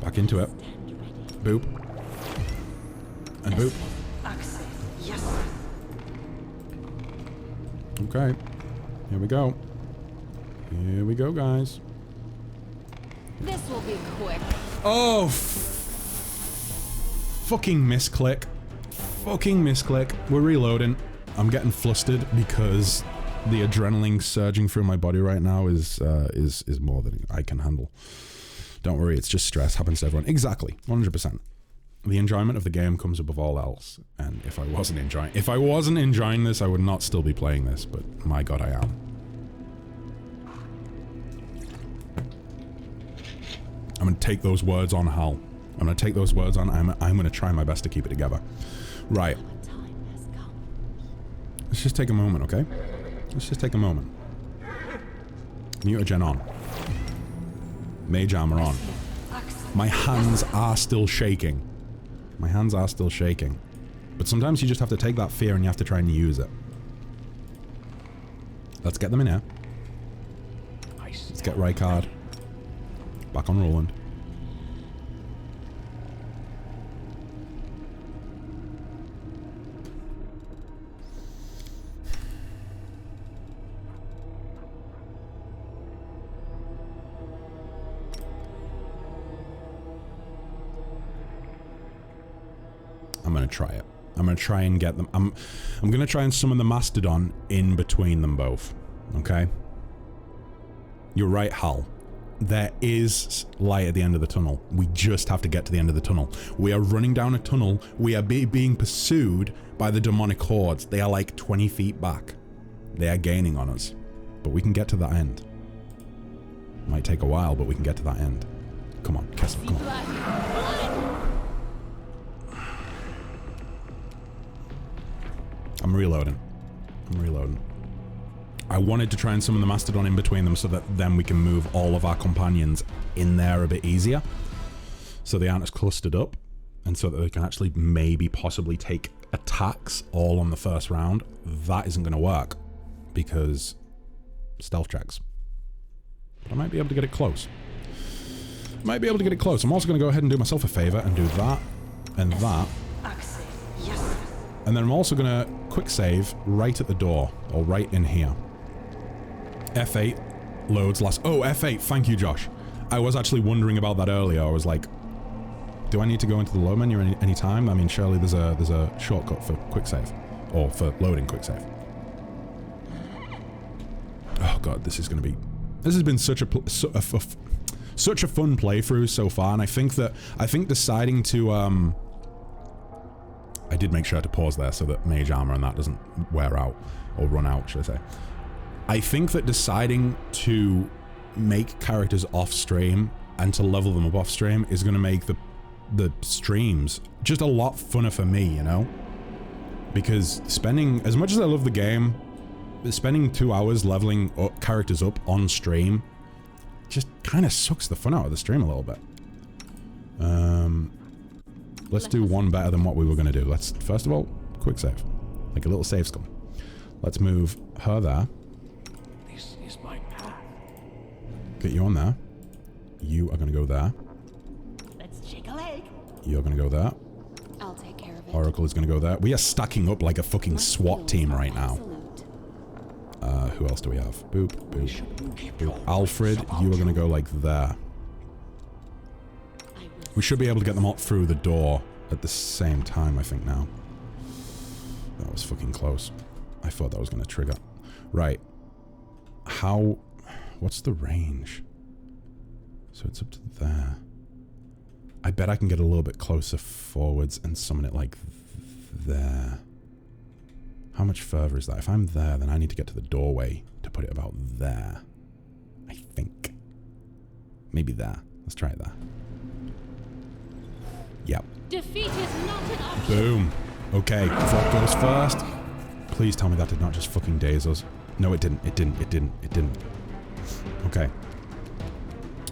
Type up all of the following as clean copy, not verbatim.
Back into it. Boop. And boop. Okay. Here we go. Here we go, guys. This will be quick. Oh, fucking misclick. Fucking misclick. We're reloading. I'm getting flustered because the adrenaline surging through my body right now is more than I can handle. Don't worry, it's just stress. Happens to everyone. Exactly. 100%. The enjoyment of the game comes above all else. And if I wasn't enjoying this, I would not still be playing this, but my god, I am. I'm gonna take those words on Hal. I'm gonna take those words on. I'm gonna try my best to keep it together. Right. Let's just take a moment, okay? Let's just take a moment. Mutagen on. Mage armor on. My hands are still shaking. My hands are still shaking. But sometimes you just have to take that fear and you have to try and use it. Let's get them in here. Let's get Rykard. Back on Roland. I'm gonna try it. I'm gonna try and get them. I'm gonna try and summon the Mastodon in between them both. Okay? You're right, Hal. There is light at the end of the tunnel. We just have to get to the end of the tunnel. We are running down a tunnel. We are being pursued by the demonic hordes. They are like 20 feet back. They are gaining on us. But we can get to that end. Might take a while, but we can get to that end. Come on, Kessel, come on. I'm reloading. I'm reloading. I wanted to try and summon the Mastodon in between them so that then we can move all of our companions in there a bit easier. So they aren't as clustered up. And so that they can actually maybe possibly take attacks all on the first round. That isn't going to work. Because stealth checks. But I might be able to get it close. Might be able to get it close. I'm also going to go ahead and do myself a favor and do that. And that. And then I'm also going to quick save right at the door. Or right in here. F8 loads last... Oh, F8. Thank you, Josh. I was actually wondering about that earlier. I was like, do I need to go into the load menu any time? I mean, surely there's a shortcut for quick save. Or for loading quick save. Oh god, this is going to be... This has been such a fun playthrough so far, and I think deciding to... I did make sure to pause there so that mage armor and that doesn't wear out. Or run out, should I say. I think that deciding to make characters off stream and to level them up off stream is going to make the streams just a lot funner for me, you know? Because spending, as much as I love the game, spending 2 hours leveling up characters up on stream just kind of sucks the fun out of the stream a little bit. Let's do one better than what we were going to do. Let's, first of all, quick save. Like a little save scum. Let's move her there. This is my path. Get you on there. You are going to go there. Let's shake a leg. You're going to go there. I'll take care of it. Oracle is going to go there. We are stacking up like a fucking SWAT team right now. Who else do we have? Boop, boop, boop. Alfred, you are going to go like there. We should be able to get them all through the door at the same time, I think, now. That was fucking close. I thought that was going to trigger. Right. How... What's the range? So it's up to there. I bet I can get a little bit closer forwards and summon it like there. How much further is that? If I'm there, then I need to get to the doorway to put it about there. I think. Maybe there. Let's try it there. Yep. Defeat is not an option. Boom. Okay, what goes first? Please tell me that did not just fucking daze us. No, it didn't. It didn't. It didn't. It didn't. Okay.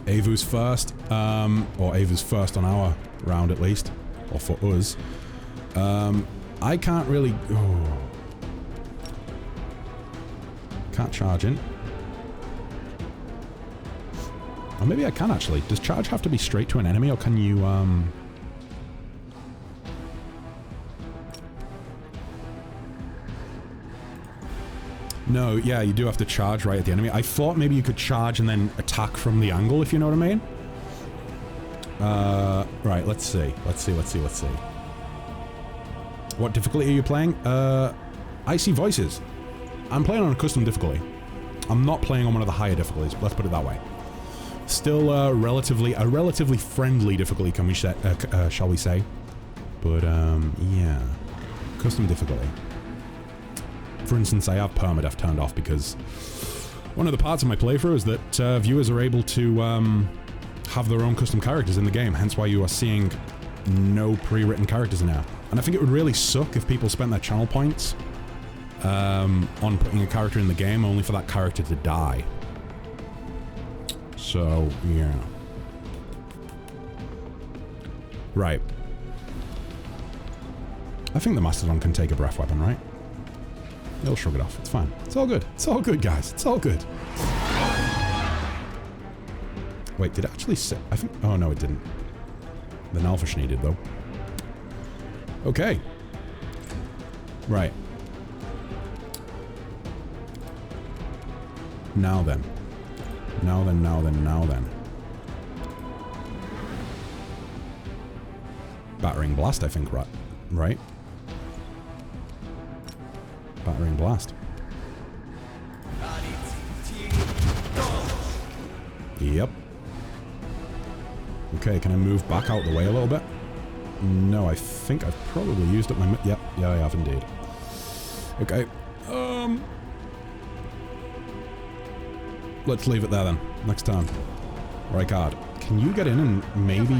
Avu's first. Or Avu's first on our round at least. Or for us. I can't really... Oh. Can't charge in. Or maybe I can actually. Does charge have to be straight to an enemy, or can you, No, yeah, you do have to charge right at the enemy. I thought maybe you could charge and then attack from the angle, if you know what I mean. Right, let's see. Let's see. What difficulty are you playing? I see voices. I'm playing on a custom difficulty. I'm not playing on one of the higher difficulties, let's put it that way. Still a relatively friendly difficulty, can we shall we say. But, yeah. Custom difficulty. For instance, I have permadeath turned off because one of the parts of my playthrough is that viewers are able to have their own custom characters in the game, hence why you are seeing no pre-written characters in there. And I think it would really suck if people spent their channel points on putting a character in the game only for that character to die. So, yeah. Right. I think the Mastodon can take a breath weapon, right? It'll shrug it off. It's fine. It's all good. It's all good, guys. It's all good. Wait, did it actually say... I think... Oh, no, it didn't. The Nalfish needed, though. Okay. Right. Now then. Now then. Battering Blast, I think, right? Battering Blast. Yep. Okay, can I move back out the way a little bit? No, I think I've probably used up my... Yep, yeah, I have indeed. Okay. Let's leave it there then. Next time. Rykard, can you get in and maybe...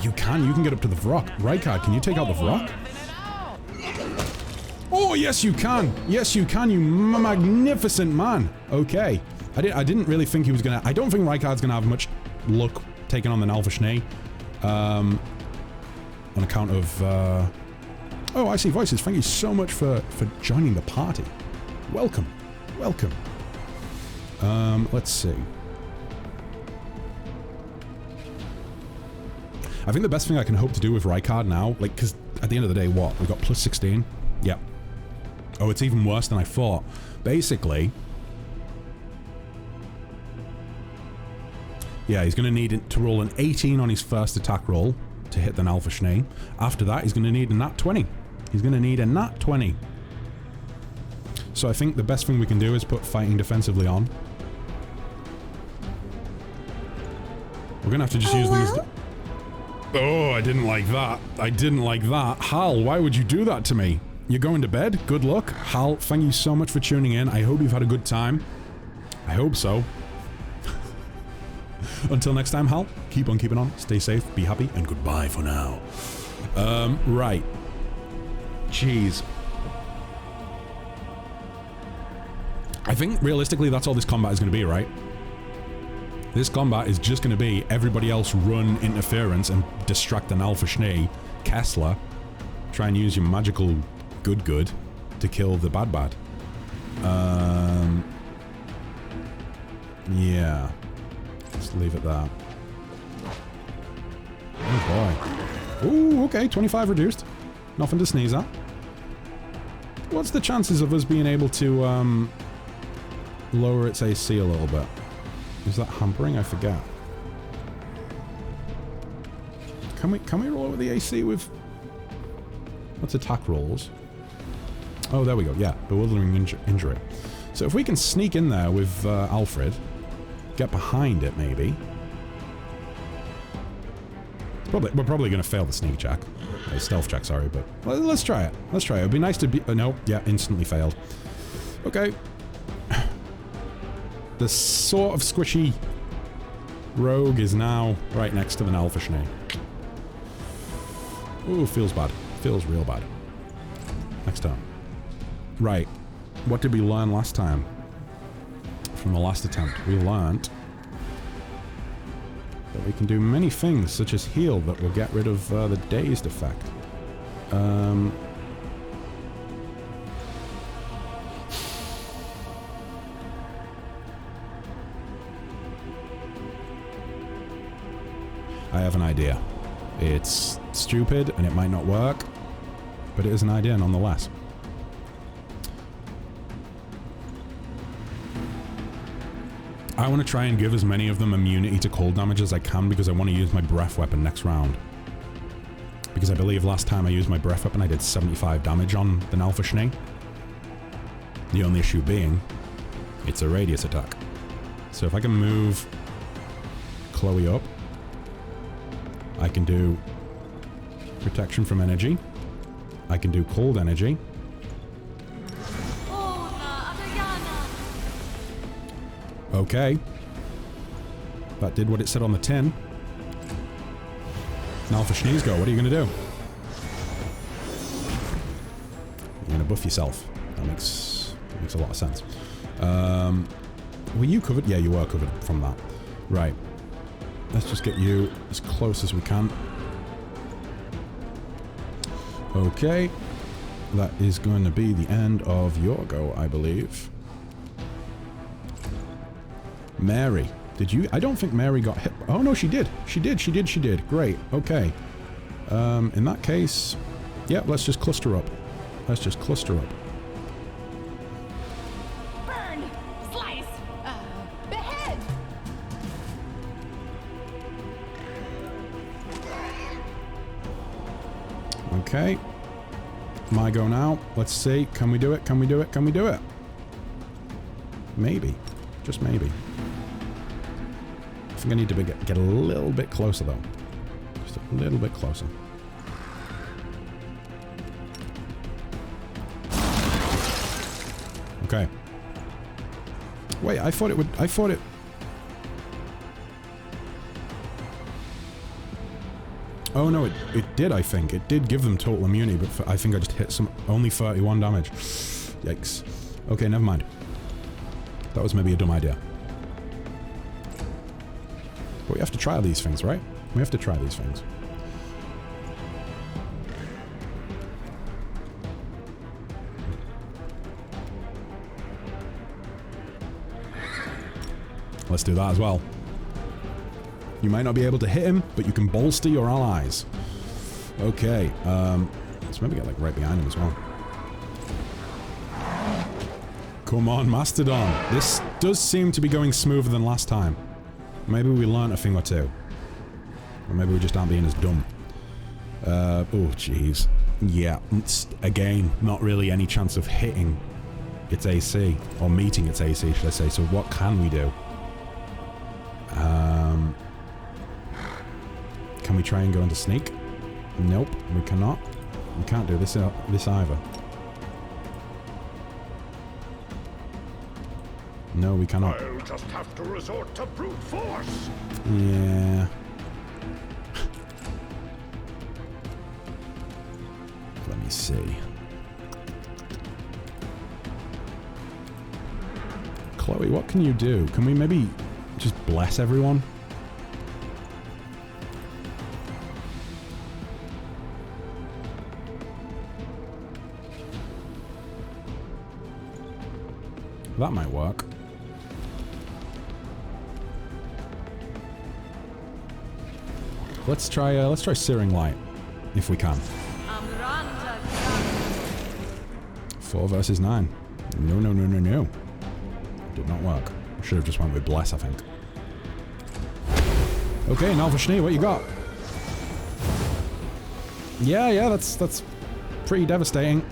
You can get up to the Vrock. Rykard, can you take out the Vrock? Oh, yes you can! Yes you can, you magnificent man! Okay. I didn't really think he was gonna... I don't think Rykard's gonna have much luck taking on the Nalfashnay. On account of... Oh, I see voices. Thank you so much for joining the party. Welcome. Welcome. Let's see. I think the best thing I can hope to do with Rykard now, like, because at the end of the day, what? We got plus 16? Yep. Oh, it's even worse than I thought. Basically... Yeah, he's going to need to roll an 18 on his first attack roll to hit the Nalfashnay. After that, he's going to need a nat 20. He's going to need a nat 20. So I think the best thing we can do is put fighting defensively on. We're going to have to just use them as... Oh, I didn't like that. I didn't like that. Hal, why would you do that to me? You're going to bed? Good luck. Hal, thank you so much for tuning in. I hope you've had a good time. I hope so. Until next time, Hal, keep on keeping on. Stay safe, be happy, and goodbye for now. Right. Jeez. I think, realistically, that's all this combat is going to be, right? This combat is just going to be everybody else run interference and distract an Nalfashnay, Kessler, try and use your magical good to kill the bad. Yeah. Let's leave it there. Oh boy. Ooh, okay, 25 reduced. Nothing to sneeze at. What's the chances of us being able to lower its AC a little bit? Is that hampering? I forget. Can we lower the AC with... What's attack rolls? Oh, there we go. Yeah, bewildering injury. So if we can sneak in there with Alfred, get behind it maybe. We're probably going to fail the sneak check. Stealth check, sorry, but let's try it. Let's try it. It'd be nice to be... no, yeah, instantly failed. Okay. The sort of squishy rogue is now right next to the Nalfashnay. Ooh, feels bad. Feels real bad. Next time. Right. What did we learn last time? From the last attempt. We learned that we can do many things, such as heal, that will get rid of the dazed effect. I have an idea. It's stupid and it might not work, but it is an idea nonetheless. I want to try and give as many of them immunity to cold damage as I can because I want to use my breath weapon next round. Because I believe last time I used my breath weapon I did 75 damage on the Nalfashnee. The only issue being, it's a radius attack. So if I can move Chloe up, I can do protection from energy. I can do cold energy. Okay. That did what it said on the tin. Now for Schnees go, what are you going to do? You're going to buff yourself. That makes a lot of sense. Were you covered? Yeah, you were covered from that. Right. Let's just get you as close as we can. Okay. That is going to be the end of your go, I believe. Mary. Did you? I don't think Mary got hit. Oh, no, she did. She did. Great. Okay. In that case, yeah, let's just cluster up. Burn! Slice! Behead! Okay. My go now. Let's see. Can we do it? Maybe. Just maybe. I think I need to get a little bit closer, though. Just a little bit closer. Okay. Wait, I thought it... Oh, no, it did, I think. It did give them total immunity, but I think I just hit only 31 damage. Yikes. Okay, never mind. That was maybe a dumb idea. But we have to try these things, right? We have to try these things. Let's do that as well. You might not be able to hit him, but you can bolster your allies. Okay, let's maybe get like right behind him as well. Come on, Mastodon. This does seem to be going smoother than last time. Maybe we learned a thing or two. Or maybe we just aren't being as dumb. Oh, jeez. Yeah, it's, again, not really any chance of hitting its AC. Or meeting its AC, should I say. So what can we do? Can we try and go into sneak? Nope, we cannot. We can't do this either. No, we cannot. I'll just have to resort to brute force. Yeah. Let me see. Chloe, what can you do? Can we maybe just bless everyone? That might work. Let's try Searing Light, if we can. 4 versus 9. No. Did not work. Should have just went with Bless, I think. Okay, Nalfashnee, what you got? Yeah, that's pretty devastating.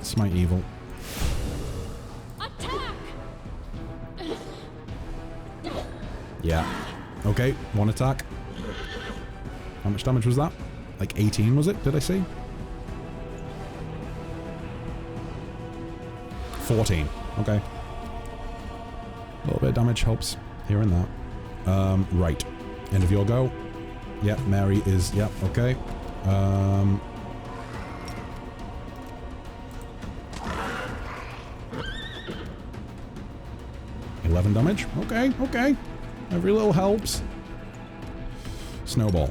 Smite Evil. Attack! Yeah. Okay, 1 attack. How much damage was that? Like 18, was it? Did I see? 14. Okay. A little bit of damage helps here and there. Right. End of your go. Yep, Mary is... Yep, okay. 11 damage. Okay. Every little helps. Snowball.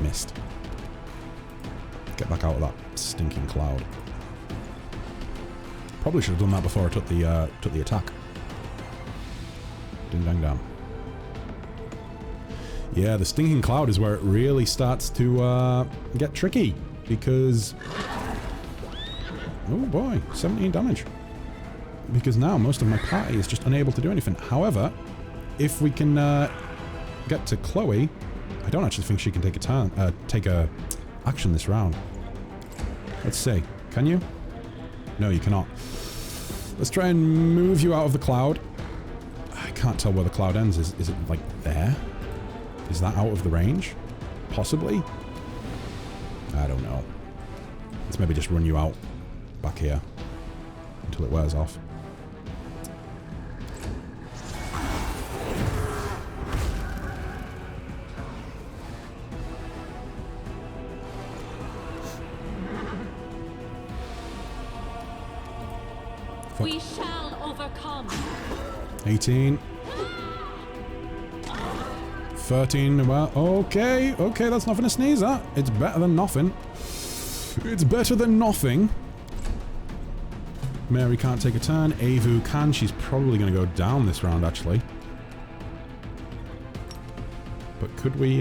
Missed. Get back out of that stinking cloud. Probably should have done that before I took the attack. Ding dang dang. Yeah, the stinking cloud is where it really starts to get tricky, because... Oh boy, 17 damage. Because now most of my party is just unable to do anything. However, if we can get to Chloe, I don't actually think she can take a turn, take a action this round. Let's see. Can you? No, you cannot. Let's try and move you out of the cloud. I can't tell where the cloud ends. Is it like there? Is that out of the range? Possibly? I don't know. Let's maybe just run you out back here until it wears off. We shall overcome. 18. 13. Well, okay, that's nothing to sneeze at. It's better than nothing. It's better than nothing. Mary can't take a turn. Avu can. She's probably going to go down this round, actually. But could we,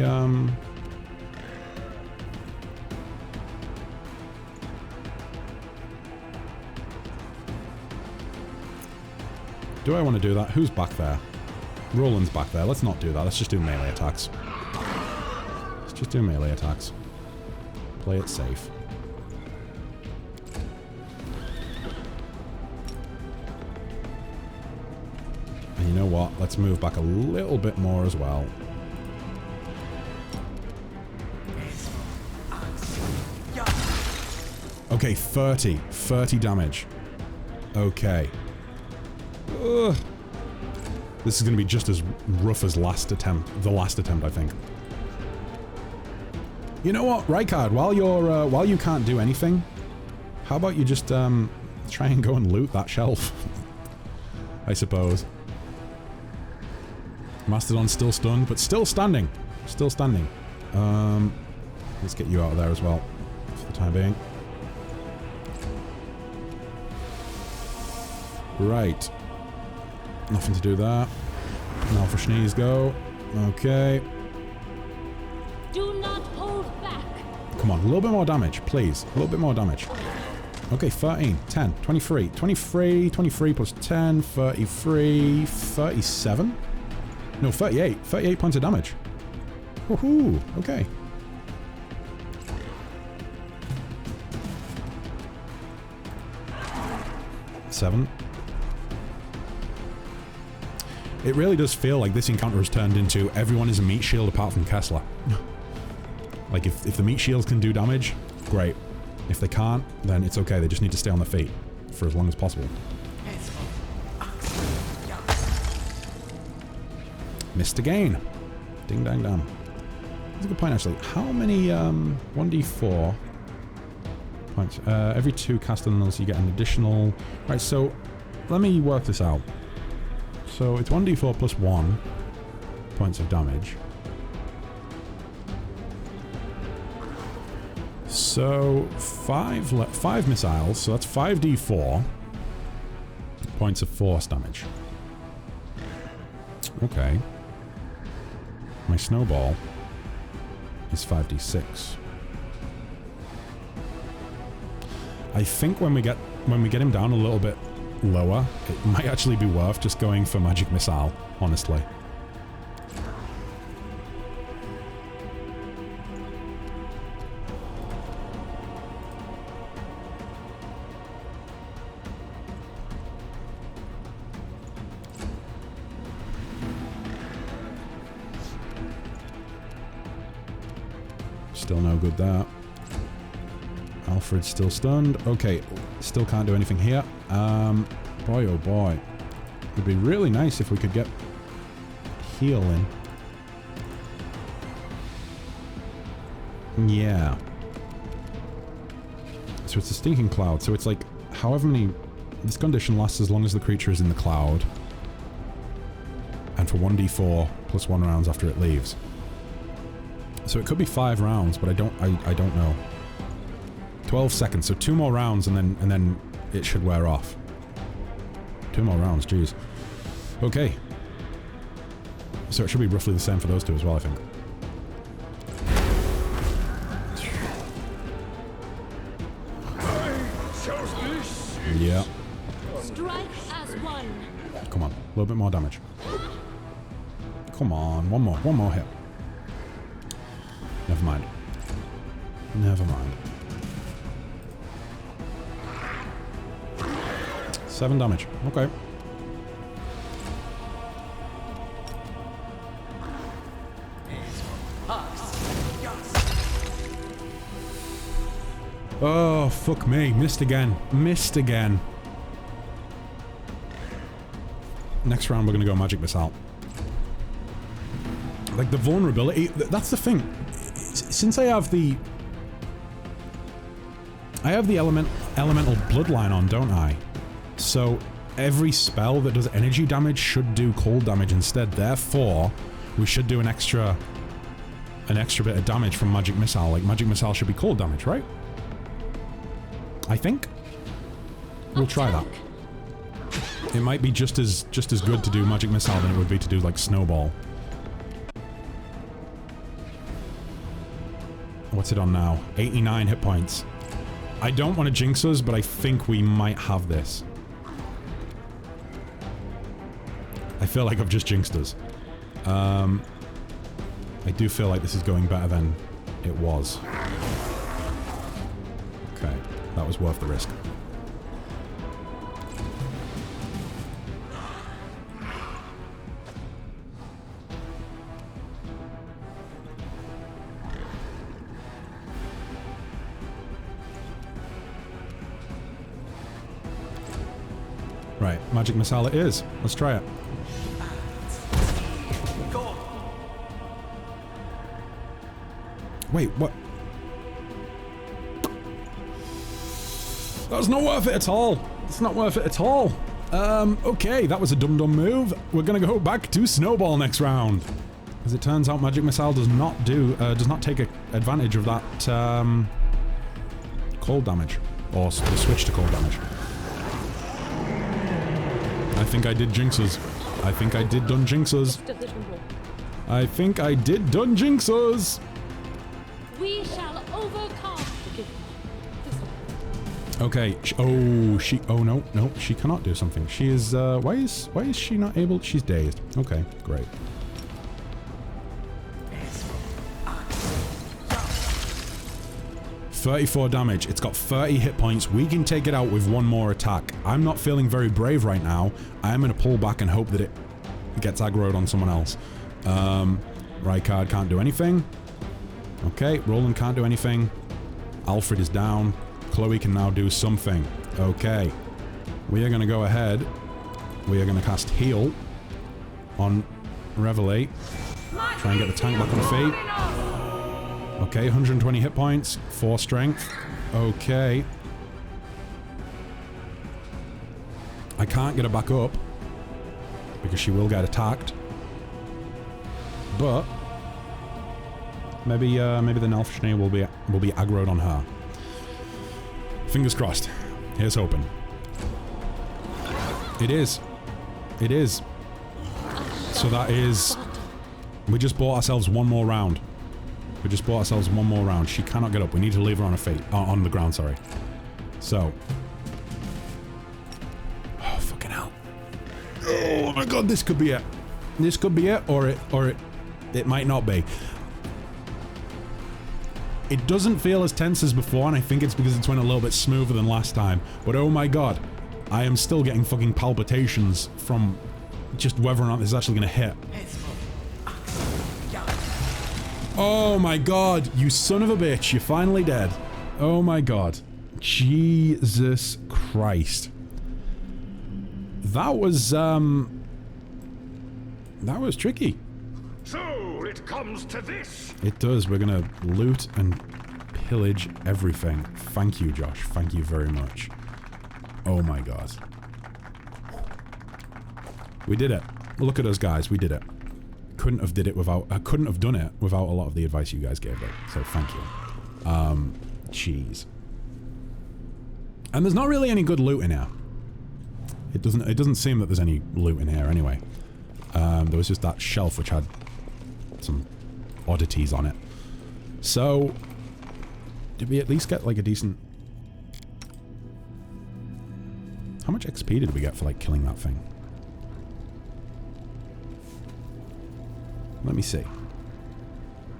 do I want to do that? Who's back there? Roland's back there. Let's not do that. Let's just do melee attacks. Let's just do melee attacks. Play it safe. And you know what? Let's move back a little bit more as well. Okay, 30. 30 damage. Okay. Ugh. This is going to be just as rough as last attempt. The last attempt, I think. You know what, Rykard? While you can't do anything, how about you just try and go and loot that shelf? I suppose. Mastodon's still stunned, but still standing. Still standing. Let's get you out of there as well, for the time being. Right. Nothing to do there. Now for Schneeze go. Okay. Do not hold back. Come on, a little bit more damage, please. A little bit more damage. Okay, 13, 10, 23. 23 plus 10, 33, 37? No, 38. 38 points of damage. Woohoo! Okay. Seven. It really does feel like this encounter has turned into everyone is a meat shield apart from Kessler. Like, if the meat shields can do damage, great. If they can't, then it's okay. They just need to stay on their feet for as long as possible. Missed again. Ding dang dang. That's a good point, actually. How many 1d4 points? Every 2 castellans you get an additional... Right, so let me work this out. So it's 1d4 plus 1 points of damage. So 5 missiles, so that's 5d4 points of force damage. Okay. My snowball is 5d6. I think when we get him down a little bit lower, it might actually be worth just going for magic missile, honestly. Still no good there. Alfred's still stunned. Okay, still can't do anything here. Boy oh boy. It'd be really nice if we could get heal in. Yeah. So it's a stinking cloud. So it's like, however many... This condition lasts as long as the creature is in the cloud. And for 1d4 plus 1 rounds after it leaves. So it could be 5 rounds, but I don't know. 12 seconds, so 2 more rounds and then it should wear off. 2 more rounds, jeez. Okay. So it should be roughly the same for those two as well, I think. Yeah. Strike as one. Come on, a little bit more damage. Come on, one more hit. Never mind. Never mind. 7 damage. Okay. Oh, fuck me. Missed again. Missed again. Next round, we're going to go Magic Missile. Like, the vulnerability... That's the thing. Since I have the... elemental bloodline on, don't I? So, every spell that does energy damage should do cold damage instead. Therefore, we should do an extra bit of damage from Magic Missile. Like, Magic Missile should be cold damage, right? I think. We'll try that. It might be just as good to do Magic Missile than it would be to do, like, Snowball. What's it on now? 89 hit points. I don't want to jinx us, but I think we might have this. I feel like I've just jinxed us. I do feel like this is going better than it was. Okay, that was worth the risk. Right, Magic Missile it is. Let's try it. Wait, what? That's not worth it at all. It's not worth it at all. Okay, that was a dum-dum move. We're gonna go back to Snowball next round. As it turns out, Magic Missile does not take advantage of that, cold damage. Or the switch to cold damage. I think I did jinxes. I think I did done jinxes. I think I did done jinxes. We shall overcome. Okay. Oh no, she cannot do something. She is. Why is she not able? She's dazed. Okay, great. $34 damage. It's got 30 hit points. We can take it out with one more attack. I'm not feeling very brave right now. I am going to pull back and hope that it gets aggroed on someone else. Rykard can't do anything. Okay, Roland can't do anything. Alfred is down. Chloe can now do something. Okay. We are going to go ahead. We are going to cast Heal on Revelate. Try and get the tank back on feet. Okay, 120 hit points, 4 strength. Okay. I can't get her back up because she will get attacked. But maybe the Nelfshnee will be aggroed on her. Fingers crossed. Here's hoping. It is. It is. So that is. We just bought ourselves one more round. We just bought ourselves one more round. She cannot get up. We need to leave her on her feet. On the ground, sorry. So. Oh, fucking hell. Oh my god, this could be it. This could be it, or it might not be. It doesn't feel as tense as before, and I think it's because it's went a little bit smoother than last time. But oh my god, I am still getting fucking palpitations from just whether or not this is actually gonna hit. Oh my god, you son of a bitch, you're finally dead. Oh my god. Jesus Christ. That was tricky. So it comes to this. It does. We're gonna loot and pillage everything. Thank you, Josh. Thank you very much. Oh my god. We did it. Look at us, guys. We did it. Couldn't have done it without a lot of the advice you guys gave, though. So thank you. Jeez. And there's not really any good loot in here. It doesn't seem that there's any loot in here anyway. There was just that shelf which had some oddities on it. So, did we at least get like a decent... How much XP did we get for like killing that thing? Let me see.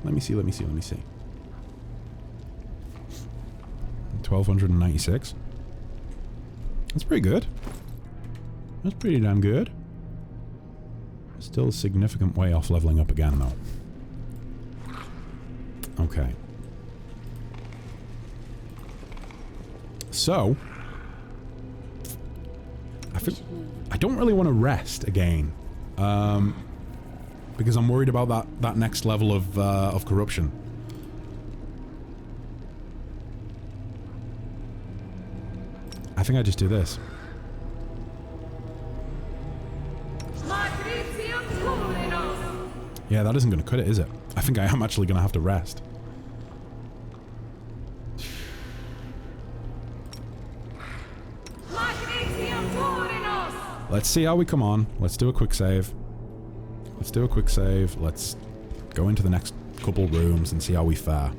Let me see. 1296. That's pretty good. That's pretty damn good. Still a significant way off leveling up again, though. Okay. So... I don't really want to rest again. Because I'm worried about that next level of corruption. I think I just do this. Yeah, that isn't going to cut it, is it? I think I am actually going to have to rest. Let's see how we come on. Let's do a quick save. Let's go into the next couple rooms and see how we fare.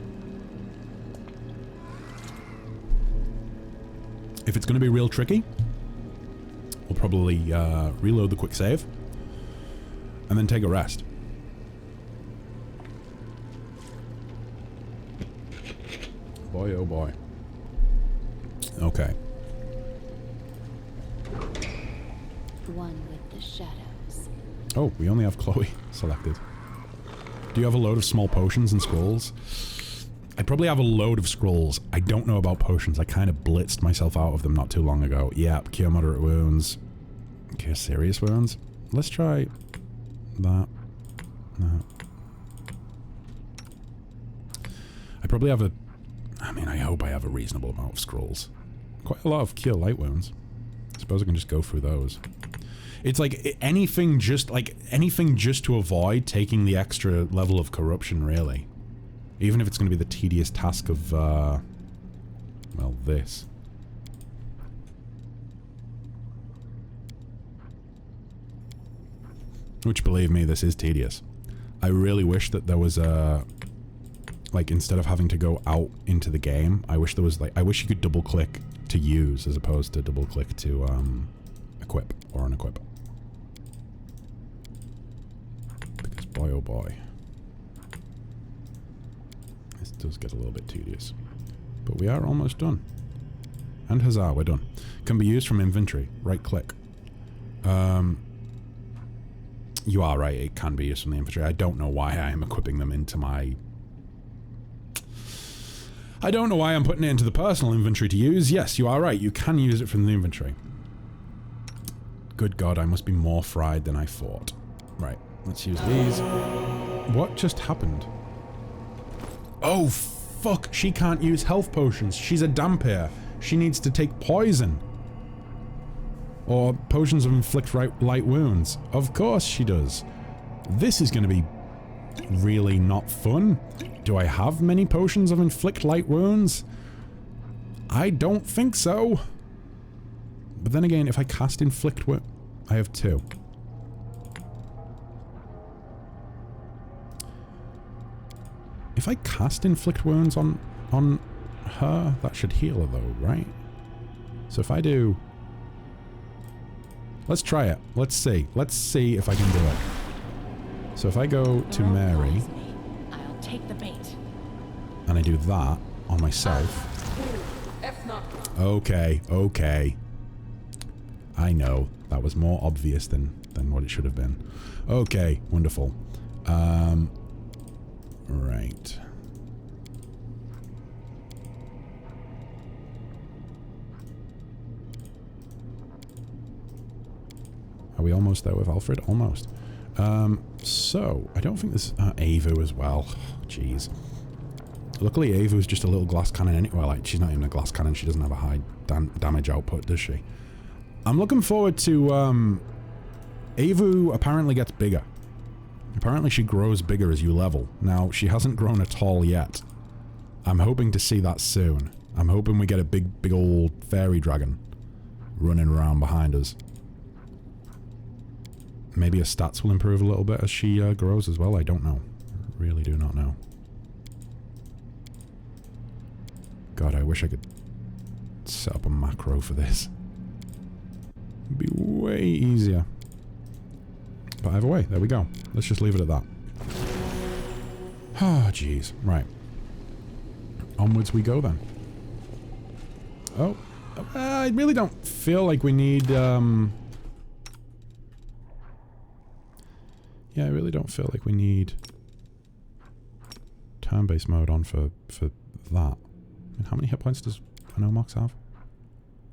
If it's going to be real tricky, we'll probably reload the quick save and then take a rest. Boy, oh boy. Okay. One with the shadows. Oh, we only have Chloe selected. Do you have a load of small potions and scrolls? I probably have a load of scrolls. I don't know about potions. I kind of blitzed myself out of them not too long ago. Yeah, cure moderate wounds. Cure serious wounds. Let's try that. No. I probably have I mean, I hope I have a reasonable amount of scrolls. Quite a lot of cure light wounds. I suppose I can just go through those. It's like anything just to avoid taking the extra level of corruption, really. Even if it's going to be the tedious task of, well, this. Which, believe me, this is tedious. I really wish that there was a... Like, instead of having to go out into the game, I wish there was, like... I wish you could double-click to use as opposed to double-click to, equip or unequip. Because, boy, oh boy. This does get a little bit tedious. But we are almost done. And huzzah, we're done. Can be used from inventory. Right-click. You are right, it can be used from the inventory. I don't know why I am equipping them into my... I don't know why I'm putting it into the personal inventory to use. Yes, you are right, you can use it from the inventory. Good God, I must be more fried than I thought. Right, let's use these. What just happened? Oh, fuck, she can't use health potions. She's a Dhampir. She needs to take poison. Or potions of inflict light wounds. Of course she does. This is going to be really not fun. Do I have many potions of inflict light wounds? I don't think so. But then again, if I cast inflict wounds... I have 2. If I cast inflict wounds on her, that should heal her though, right? So if I do... Let's try it. Let's see. Let's see if I can do it. So if I go to Mary... I'll take the bait. And I do that on myself. Okay, okay. I know. That was more obvious than what it should have been. Okay, wonderful. Right. Are we almost there with Alfred? Almost. So, I don't think this... Avu as well. Jeez. Luckily, Avu's just a little glass cannon anyway. Well, like, she's not even a glass cannon. She doesn't have a high damage output, does she? I'm looking forward to... Avu apparently gets bigger. Apparently she grows bigger as you level. Now, she hasn't grown at all yet. I'm hoping to see that soon. I'm hoping we get a big old fairy dragon running around behind us. Maybe her stats will improve a little bit as she grows as well. I don't know. Really do not know. God, I wish I could set up a macro for this. It'd be way easier. But either way, there we go. Let's just leave it at that. Oh, jeez. Right. Onwards we go then. Oh. I really don't feel like we need, yeah, I really don't feel like we need turn-based mode on for that. I mean, how many hit points does an Omox have?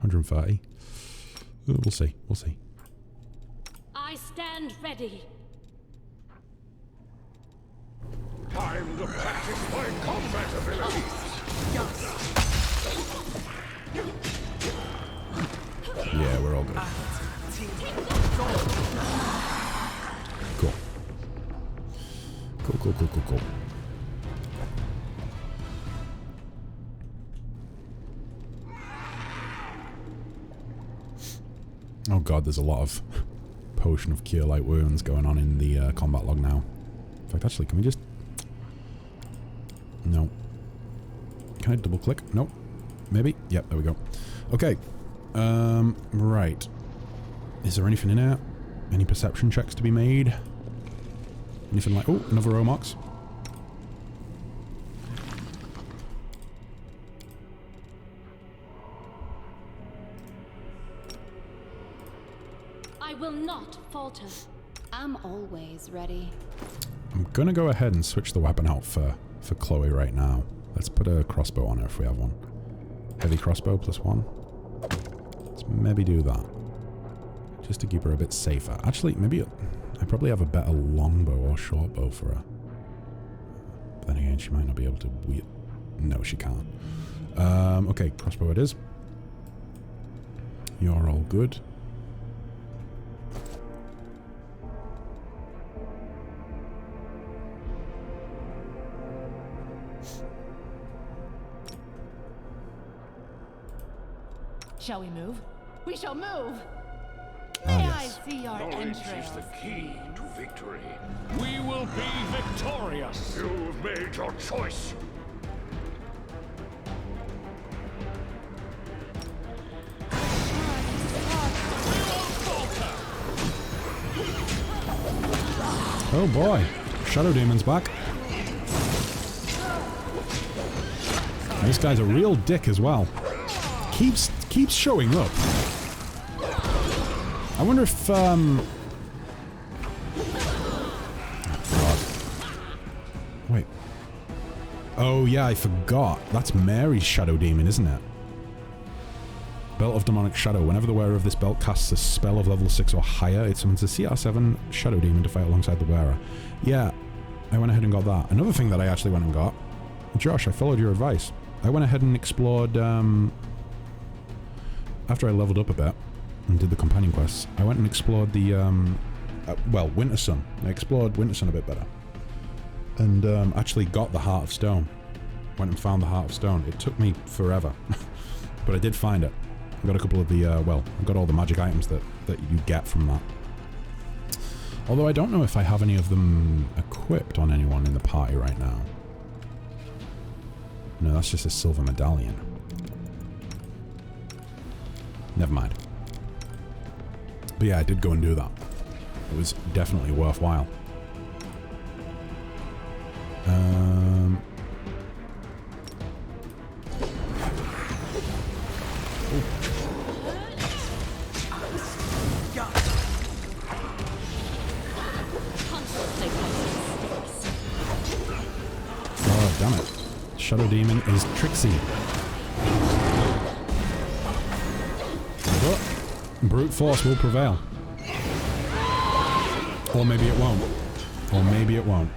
130. We'll see. We'll see. I stand ready. Time to practice my combat abilities. Yeah, we're all good. Cool. Cool. Oh god, there's a lot of potion of cure light wounds going on in the combat log now. In fact, actually, can we just... No. Can I double click? Nope. Maybe? Yep, there we go. Okay. Right. Is there anything in it? Any perception checks to be made? Anything like... Oh, another Omox. I will not falter. I'm always ready. I'm gonna go ahead and switch the weapon out for Chloe right now. Let's put a crossbow on her if we have one. Heavy crossbow +1. Let's maybe do that. Just to keep her a bit safer. Actually, maybe I probably have a better longbow or shortbow for her. But then again, she might not be able to wield... No, she can't. Okay, crossbow it is. You're all good. Shall we move? We shall move! Ah, May yes. I see your Knowledge is entrails? the key to victory. We will be victorious. You've made your choice. Oh boy. Shadow Demon's back. And this guy's a real dick as well. Keeps showing up. I wonder if oh, God. Wait. Oh yeah, I forgot. That's Mary's Shadow Demon, isn't it? Belt of Demonic Shadow. Whenever the wearer of this belt casts a spell of level 6 or higher, it summons a CR7 Shadow Demon to fight alongside the wearer. Yeah, I went ahead and got that. Another thing that I actually went and got... Josh, I followed your advice. I went ahead and explored... after I leveled up a bit and did the companion quests, I went and explored the, well, Winter Sun. I explored Winter Sun a bit better. And actually got the Heart of Stone. Went and found the Heart of Stone. It took me forever. But I did find it. I got a couple of the, well, I got all the magic items that you get from that. Although I don't know if I have any of them equipped on anyone in the party right now. No, that's just a silver medallion. Never mind. But yeah, I did go and do that. It was definitely worthwhile. Oh, damn it. Shadow Demon is tricksy. But brute force will prevail. Or maybe it won't. Or maybe it won't.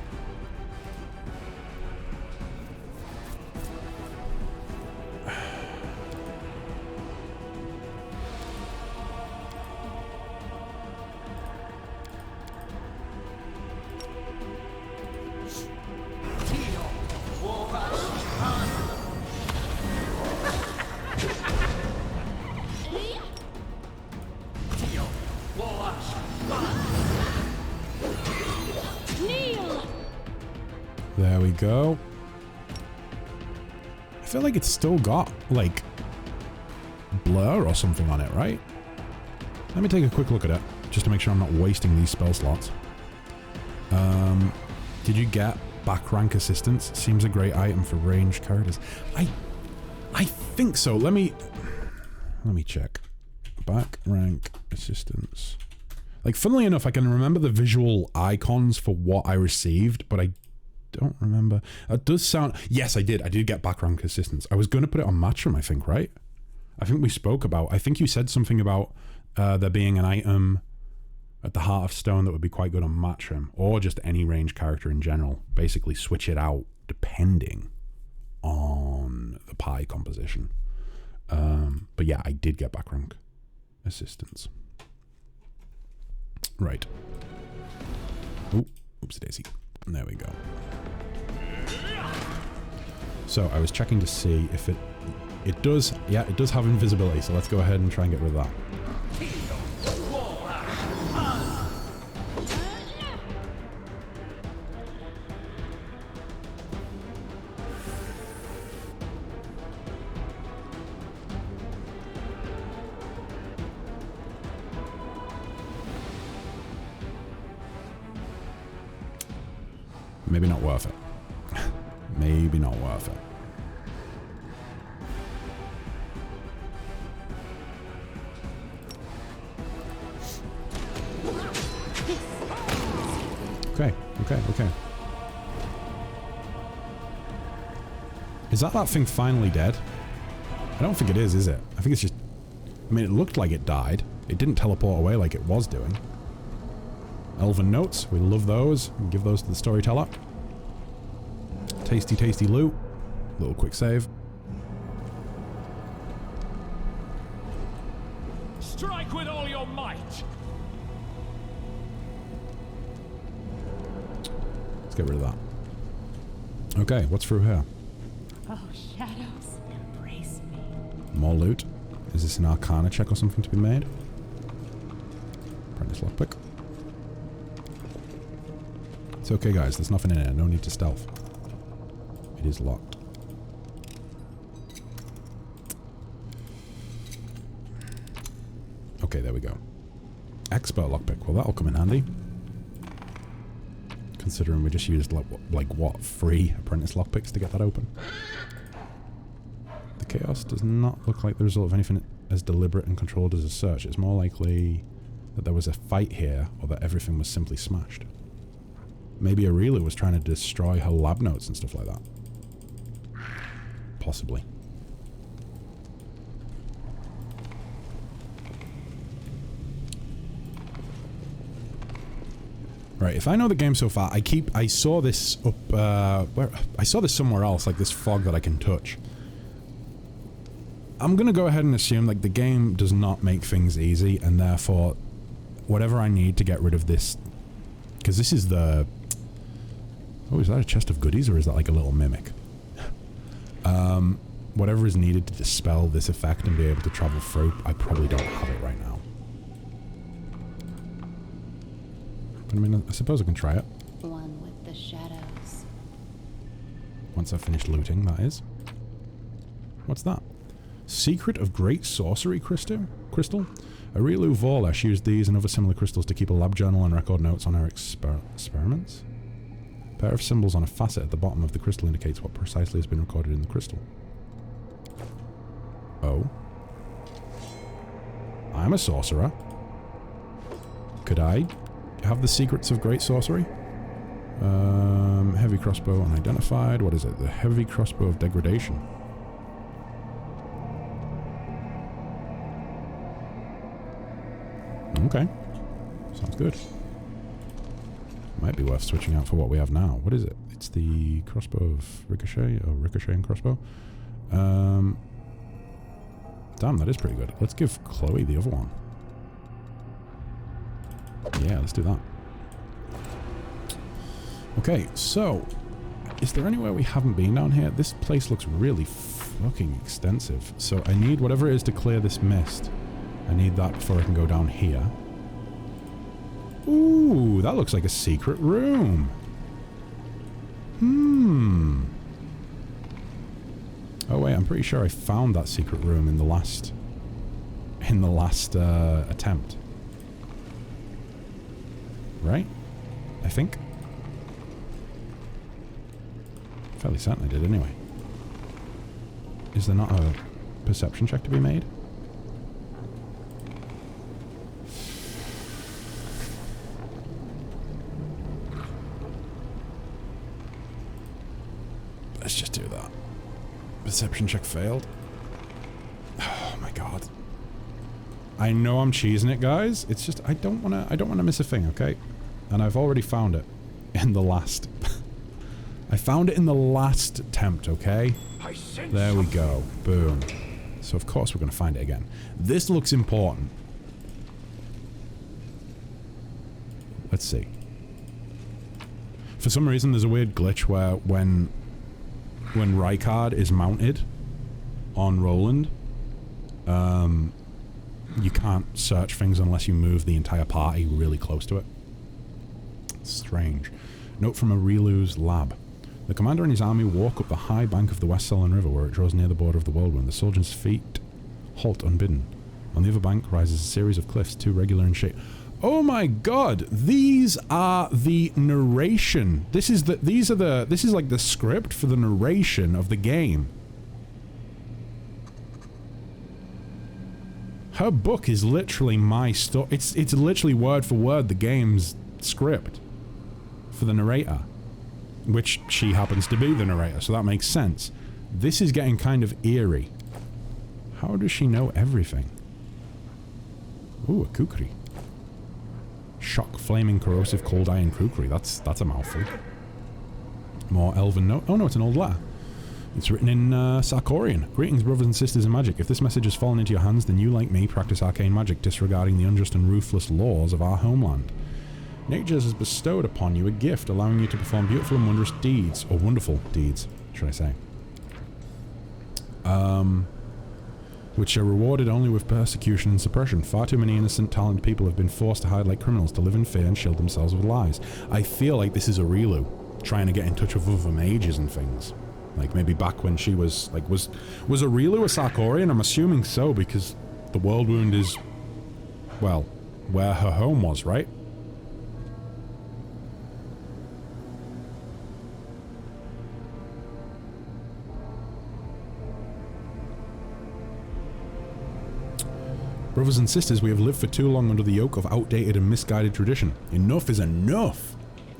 There we go. I feel like it's still got, like, blur or something on it, right? Let me take a quick look at it, just to make sure I'm not wasting these spell slots. Did you get back rank assistance? Seems a great item for ranged characters. I think so. Let me check. Back rank assistance. Like, funnily enough, I can remember the visual icons for what I received, but I don't remember. It does sound... Yes, I did. I did get back rank assistance. I was going to put it on Matchroom, I think, right? I think we spoke about... I think you said something about there being an item at the Heart of Stone that would be quite good on Matchroom, or just any ranged character in general. Basically, switch it out depending on the pie composition. But yeah, I did get back rank assistance. Right. Oh, oopsie daisy. There we go. So I was checking to see if it does, yeah, it does have invisibility, so let's go ahead and try and get rid of that. Maybe not worth it. Maybe not worth it. Okay. Is that thing finally dead? I don't think it is it? I think it's just... I mean, it looked like it died. It didn't teleport away like it was doing. Elven notes, we love those. We give those to the storyteller. Tasty, tasty loot. Little quick save. Strike with all your might. Let's get rid of that. Okay, what's through here? Oh, shadows, embrace me. More loot. Is this an Arcana check or something to be made? Apprentice lockpick. It's okay, guys. There's nothing in it. No need to stealth. It is locked. Okay, there we go. Expert lockpick. Well, that'll come in handy. Considering we just used, like what, 3 apprentice lockpicks to get that open. The chaos does not look like the result of anything as deliberate and controlled as a search. It's more likely that there was a fight here, or that everything was simply smashed. Maybe Areelu was trying to destroy her lab notes and stuff like that. Possibly. Right, if I know the game so far, I saw this up, I saw this somewhere else, like this fog that I can touch. I'm gonna go ahead and assume, like, the game does not make things easy, and therefore, whatever I need to get rid of this, because this is the... Oh, is that a chest of goodies, or is that like a little mimic? Whatever is needed to dispel this effect and be able to travel through, I probably don't have it right now. But I mean, I suppose I can try it. One with the shadows. Once I've finished looting, that is. What's that? Secret of Great Sorcery Crystal? Areelu Vorlesh used these and other similar crystals to keep a lab journal and record notes on her experiments. A pair of symbols on a facet at the bottom of the crystal indicates what precisely has been recorded in the crystal. Oh. I'm a sorcerer. Could I have the secrets of great sorcery? Heavy crossbow unidentified. What is it? The heavy crossbow of degradation. Okay. Sounds good. Might be worth switching out for what we have now. What is it? It's the crossbow of ricochet, or ricochet and crossbow. Damn, that is pretty good. Let's give Chloe the other one. Yeah, let's do that. Okay, so is there anywhere we haven't been down here? This place looks really fucking extensive. So I need whatever it is to clear this mist. I need that before I can go down here. Ooh, that looks like a secret room. Oh wait, I'm pretty sure I found that secret room in the last attempt. Right? I think. Fairly certain I did anyway. Is there not a perception check to be made? Let's just do that. Perception check failed. Oh my god. I know I'm cheesing it, guys. It's just I don't wanna miss a thing, okay? And I've already found it in the last I found it in the last attempt, okay? There we go. Boom. So of course we're gonna find it again. This looks important. Let's see. For some reason there's a weird glitch where when Rykard is mounted on Roland, you can't search things unless you move the entire party really close to it. Strange. Note from Areelu's lab. The commander and his army walk up the high bank of the West Selland River where it draws near the border of the Whirlwind. The soldiers' feet halt unbidden. On the other bank rises a series of cliffs, too regular in shape. Oh my god! These are the narration. This is like the script for the narration of the game. Her book is literally my story. It's literally word for word the game's script for the narrator, which she happens to be the narrator, so that makes sense. This is getting kind of eerie. How does she know everything? Ooh, a kukri. Shock, flaming, corrosive, cold iron kukri. That's a mouthful. More elven note. Oh no, it's an old letter. It's written in Sarkorian. Greetings, brothers and sisters in magic. If this message has fallen into your hands, then you, like me, practice arcane magic, disregarding the unjust and ruthless laws of our homeland. Nature has bestowed upon you a gift, allowing you to perform beautiful and wondrous deeds, or wonderful deeds, should I say. Which are rewarded only with persecution and suppression. Far too many innocent, talented people have been forced to hide like criminals, to live in fear and shield themselves with lies. I feel like this is Areelu, trying to get in touch with other mages and things. Like, maybe back when she was, like, was Areelu a Sarkorian? I'm assuming so, because the Whirlwind is, well, where her home was, right? Brothers and sisters, we have lived for too long under the yoke of outdated and misguided tradition. Enough is enough!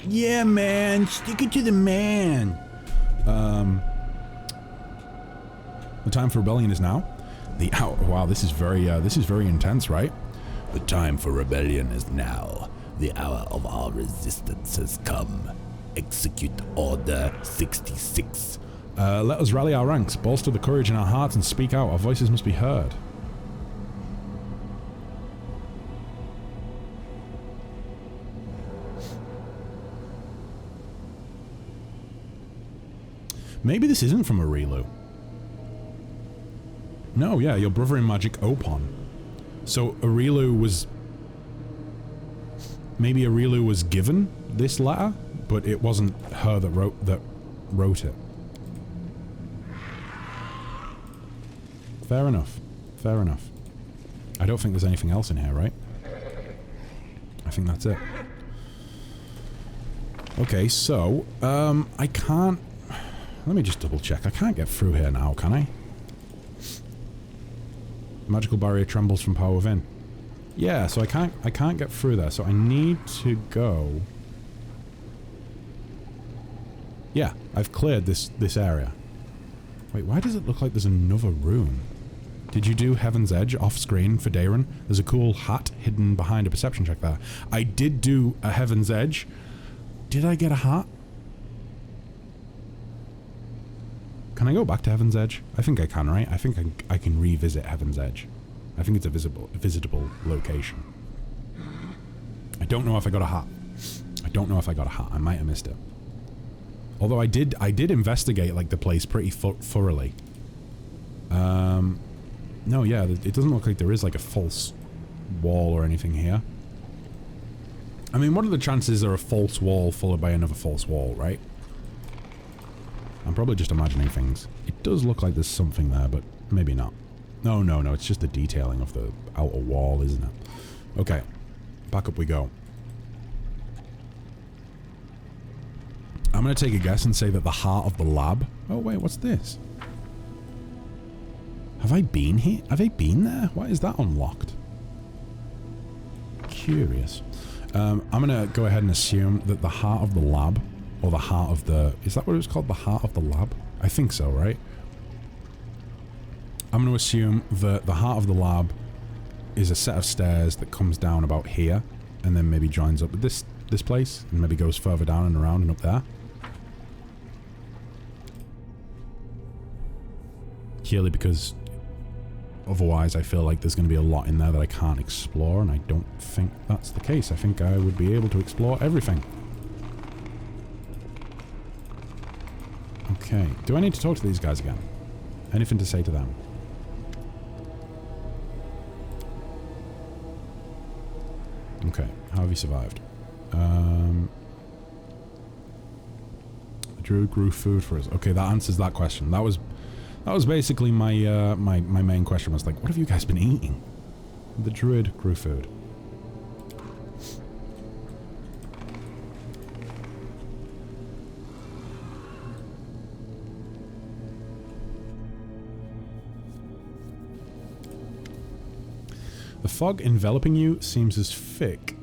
Yeah, man! Stick it to the man! The time for rebellion is now. The hour. Wow, this is very intense, right? The time for rebellion is now. The hour of our resistance has come. Execute Order 66. Let us rally our ranks, bolster the courage in our hearts, and speak out. Our voices must be heard. Maybe this isn't from Areelu. No, yeah, your brother in magic, Opon. So Areelu was... Maybe Areelu was given this letter, but it wasn't her that wrote it. Fair enough. Fair enough. I don't think there's anything else in here, right? I think that's it. Okay, so, I can't... Let me just double check. I can't get through here now, can I? Magical barrier trembles from power within. Yeah, so I can't get through there, so I need to go... Yeah, I've cleared this area. Wait, why does it look like there's another room? Did you do Heaven's Edge off-screen for Darren? There's a cool hat hidden behind a perception check there. I did do a Heaven's Edge. Did I get a hat? Can I go back to Heaven's Edge? I think I can, right? I think I can revisit Heaven's Edge. I think it's a visitable location. I don't know if I got a hat. I don't know if I got a hat. I might have missed it. Although I did investigate like the place pretty thoroughly. No, yeah, it doesn't look like there is like a false wall or anything here. I mean, what are the chances there are a false wall followed by another false wall, right? I'm probably just imagining things. It does look like there's something there, but maybe not. No, no, no, it's just the detailing of the outer wall, isn't it? Okay, back up we go. I'm going to take a guess and say that the heart of the lab... Oh, wait, what's this? Have I been here? Have I been there? Why is that unlocked? Curious. I'm going to go ahead and assume that the heart of the lab, or the heart of the... Is that what it was called? The heart of the lab? I think so, right? I'm going to assume that the heart of the lab is a set of stairs that comes down about here, and then maybe joins up with this place, and maybe goes further down and around and up there. Purely because otherwise I feel like there's going to be a lot in there that I can't explore, and I don't think that's the case. I think I would be able to explore everything. Okay, do I need to talk to these guys again? Anything to say to them? Okay, how have you survived? The druid grew food for us. Okay, that answers that question. That was basically my my main question, was like, what have you guys been eating? The druid grew food. The fog enveloping you seems as thick,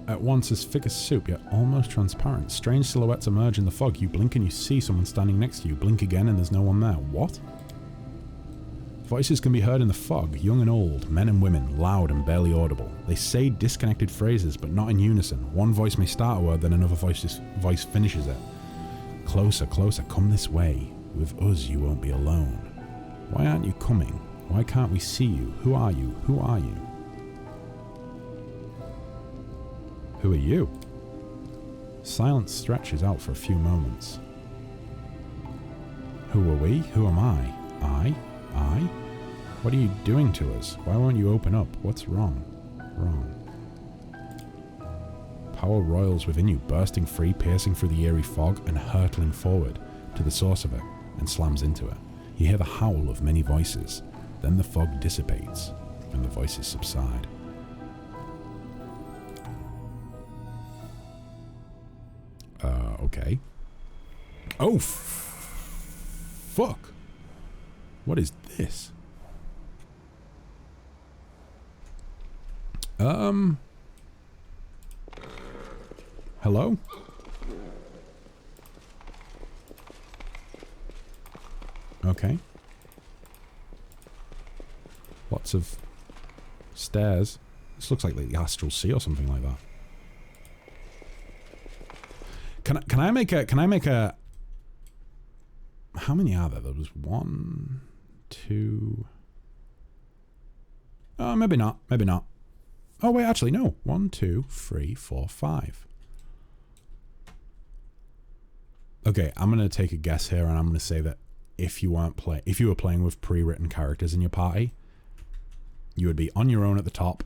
at once as thick as soup, yet almost transparent. Strange silhouettes emerge in the fog. You blink and you see someone standing next to you. Blink again and there's no one there. What? Voices can be heard in the fog, young and old, men and women, loud and barely audible. They say disconnected phrases, but not in unison. One voice may start a word, then another voice finishes it. Closer, closer, come this way. With us you won't be alone. Why aren't you coming? Why can't we see you? Who are you? Who are you? Who are you? Silence stretches out for a few moments. Who are we? Who am I? I? What are you doing to us? Why won't you open up? What's wrong? Wrong. Power roils within you, bursting free, piercing through the eerie fog, and hurtling forward to the source of it, and slams into it. You hear the howl of many voices. Then the fog dissipates, and the voices subside. Okay. Oh, fuck. What is this? Hello? Okay. Lots of stairs. This looks like the Astral Sea or something like that. Can I make a how many are there? There was 1, 2. Oh, maybe not. Maybe not. Oh wait, actually no. 1, 2, 3, 4, 5. Okay, I'm gonna take a guess here, and I'm gonna say that if you were playing with pre-written characters in your party, you would be on your own at the top.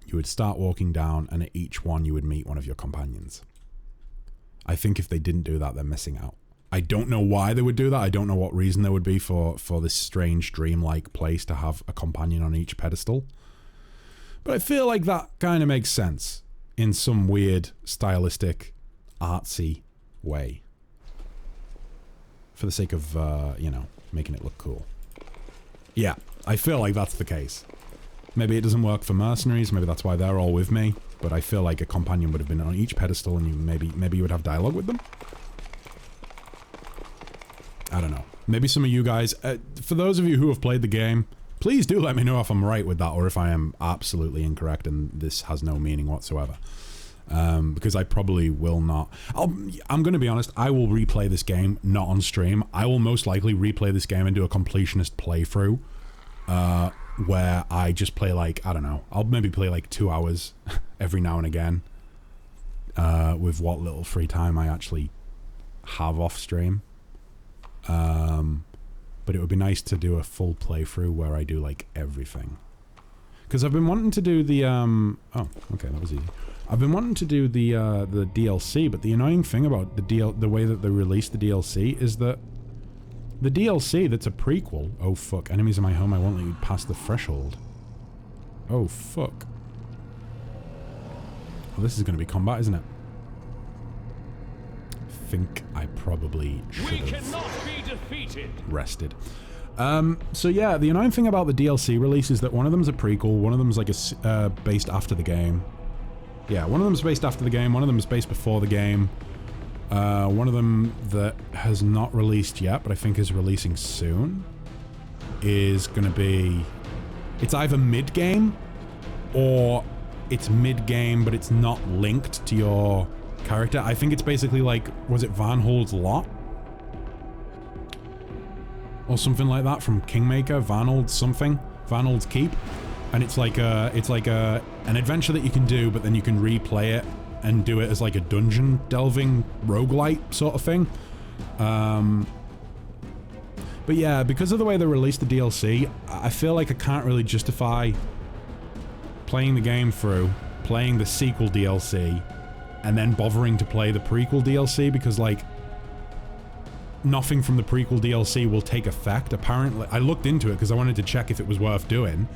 You would start walking down, and at each one you would meet one of your companions. I think if they didn't do that, they're missing out. I don't know why they would do that. I don't know what reason there would be for this strange dream-like place to have a companion on each pedestal. But I feel like that kind of makes sense in some weird, stylistic, artsy way. For the sake of, you know, making it look cool. Yeah, I feel like that's the case. Maybe it doesn't work for mercenaries, maybe that's why they're all with me. But I feel like a companion would have been on each pedestal, and you maybe you would have dialogue with them. I don't know. Maybe some of you guys, for those of you who have played the game, please do let me know if I'm right with that, or if I am absolutely incorrect and this has no meaning whatsoever. Because I probably will not. I'm going to be honest, I will replay this game, not on stream. I will most likely replay this game and do a completionist playthrough. Where I just play like, I don't know, I'll maybe play like 2 hours every now and again, with what little free time I actually have off stream. But it would be nice to do a full playthrough where I do like everything. Because I've been wanting to do the, oh, okay, that was easy. I've been wanting to do the DLC, but the annoying thing about the way that they released the DLC is that The DLC that's a prequel. Oh fuck, enemies in my home, I won't let you pass the threshold. Oh fuck. Well, this is going to be combat, isn't it? I think I probably should have rested. So yeah, the annoying thing about the DLC release is that one of them's a prequel, one of them's like a based after the game. Yeah, one of them's based after the game, one of them's based before the game. One of them that has not released yet, but I think is releasing soon, is going to be... It's either mid-game, or it's mid-game, but it's not linked to your character. I think it's basically like, was it Van Hold's Lot? Or something like that from Kingmaker, Van Hold's something, Van Hold's Keep. And it's like an adventure that you can do, but then you can replay it and do it as like a dungeon delving roguelite sort of thing. But yeah, because of the way they released the DLC, I feel like I can't really justify playing the game through, playing the sequel DLC, and then bothering to play the prequel DLC, because like nothing from the prequel DLC will take effect. Apparently, I looked into it because I wanted to check if it was worth doing.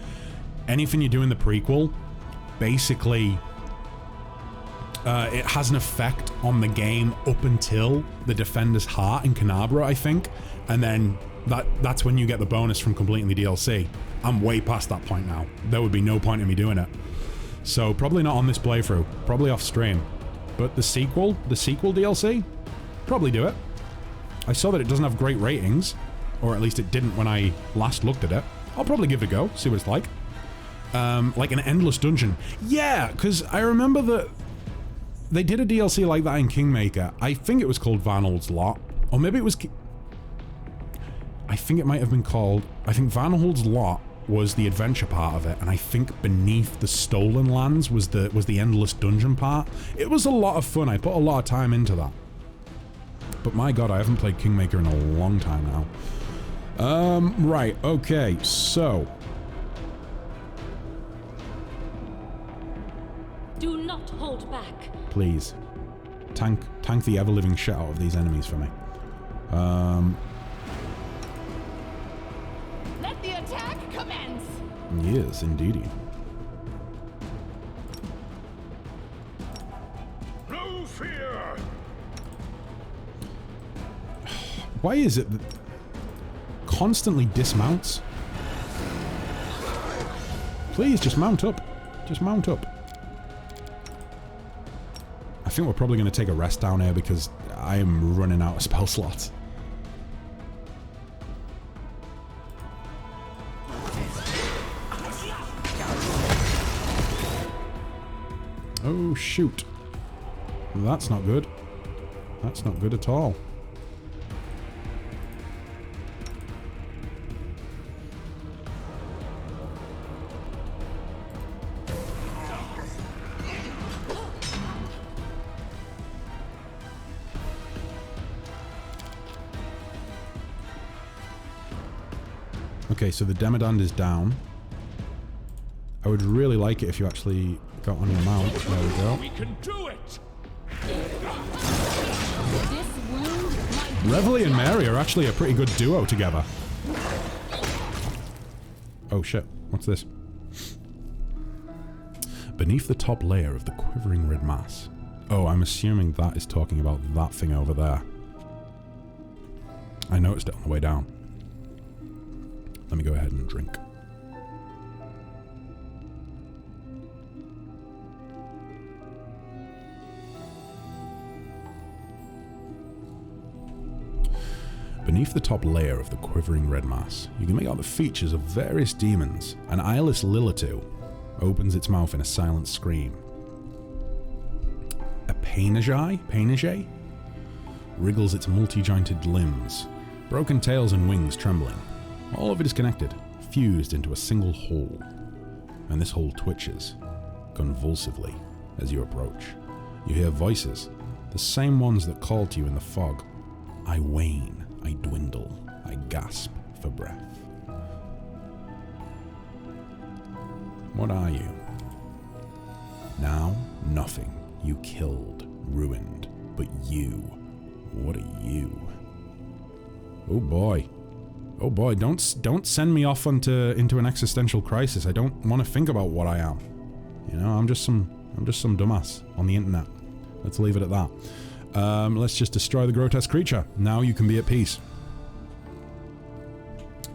Anything you do in the prequel, basically, it has an effect on the game up until the Defender's Heart in Canabra, I think, and then that's when you get the bonus from completing the DLC. I'm way past that point now. There would be no point in me doing it. So probably not on this playthrough, probably off stream. But the sequel DLC, probably do it. I saw that it doesn't have great ratings, or at least it didn't when I last looked at it. I'll probably give it a go, see what it's like. Like an endless dungeon. Yeah, because I remember that they did a DLC like that in Kingmaker. I think it was called Van Hold's Lot. Or maybe it was... I think it might have been called... I think Van Hold's Lot was the adventure part of it, and I think Beneath the Stolen Lands was the endless dungeon part. It was a lot of fun. I put a lot of time into that. But my god, I haven't played Kingmaker in a long time now. Right, okay, so... Do not hold back. Please. Tank the ever-living shit out of these enemies for me. Let the attack commence! Yes, indeedy. No fear. Why is it that constantly dismounts? Please, just mount up. Just mount up. I think we're probably going to take a rest down here because I am running out of spell slots. Oh, shoot. That's not good. That's not good at all. Okay, so the Demodand is down. I would really like it if you actually got on your mount. There we go. We can do it. Reveille and Mary are actually a pretty good duo together. Oh shit, what's this? Beneath the top layer of the quivering red mass. Oh, I'm assuming that is talking about that thing over there. I noticed it on the way down. Let me go ahead and drink. Beneath the top layer of the quivering red mass, you can make out the features of various demons. An eyeless Lilitu opens its mouth in a silent scream. A Painage wriggles its multi-jointed limbs, broken tails and wings trembling. All of it is connected, fused into a single whole. And this whole twitches, convulsively, as you approach. You hear voices, the same ones that call to you in the fog. I wane, I dwindle, I gasp for breath. What are you? Now, nothing. You killed, ruined. But you, what are you? Oh boy. Oh boy, don't send me off into an existential crisis. I don't want to think about what I am. You know, I'm just some dumbass on the internet. Let's leave it at that. Let's just destroy the grotesque creature. Now you can be at peace.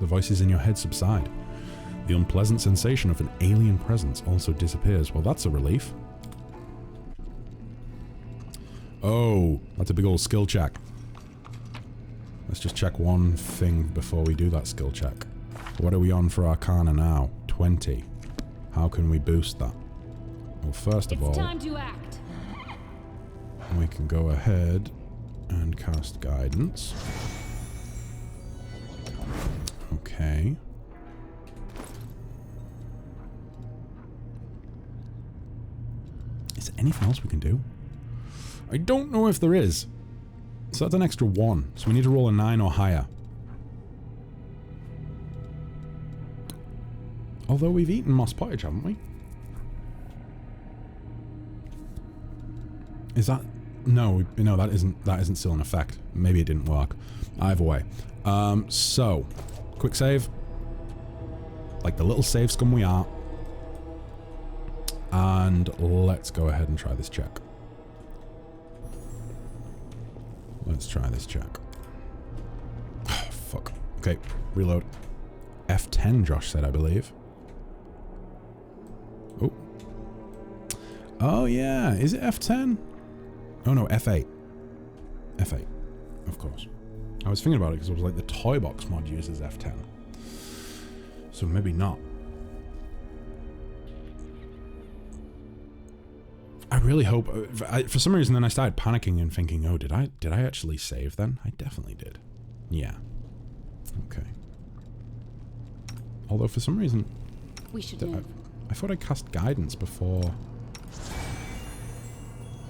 The voices in your head subside. The unpleasant sensation of an alien presence also disappears. Well, that's a relief. Oh, that's a big old skill check. Let's just check one thing before we do that skill check. What are we on for Arcana now? 20. How can we boost that? Well, first of all, It's time to act. we can go ahead and cast Guidance. Okay. Is there anything else we can do? I don't know if there is. So that's an extra 1. So we need to roll a 9 or higher. Although we've eaten moss pottage, haven't we? Is that... No, that isn't still in effect. Maybe it didn't work. Either way. So, quick save. Like the little save scum we are. And let's go ahead and try this check. Let's try this check. Oh, fuck. Okay, reload. F10, Josh said, I believe. Oh. Oh, yeah. Is it F10? Oh, no, F8. F8, of course. I was thinking about it because it was like the Toy Box mod uses F10. So maybe not. I really hope... for some reason then I started panicking and thinking, oh, did I actually save then? I definitely did. Yeah. Okay. Although for some reason... We should move. I thought I cast Guidance before...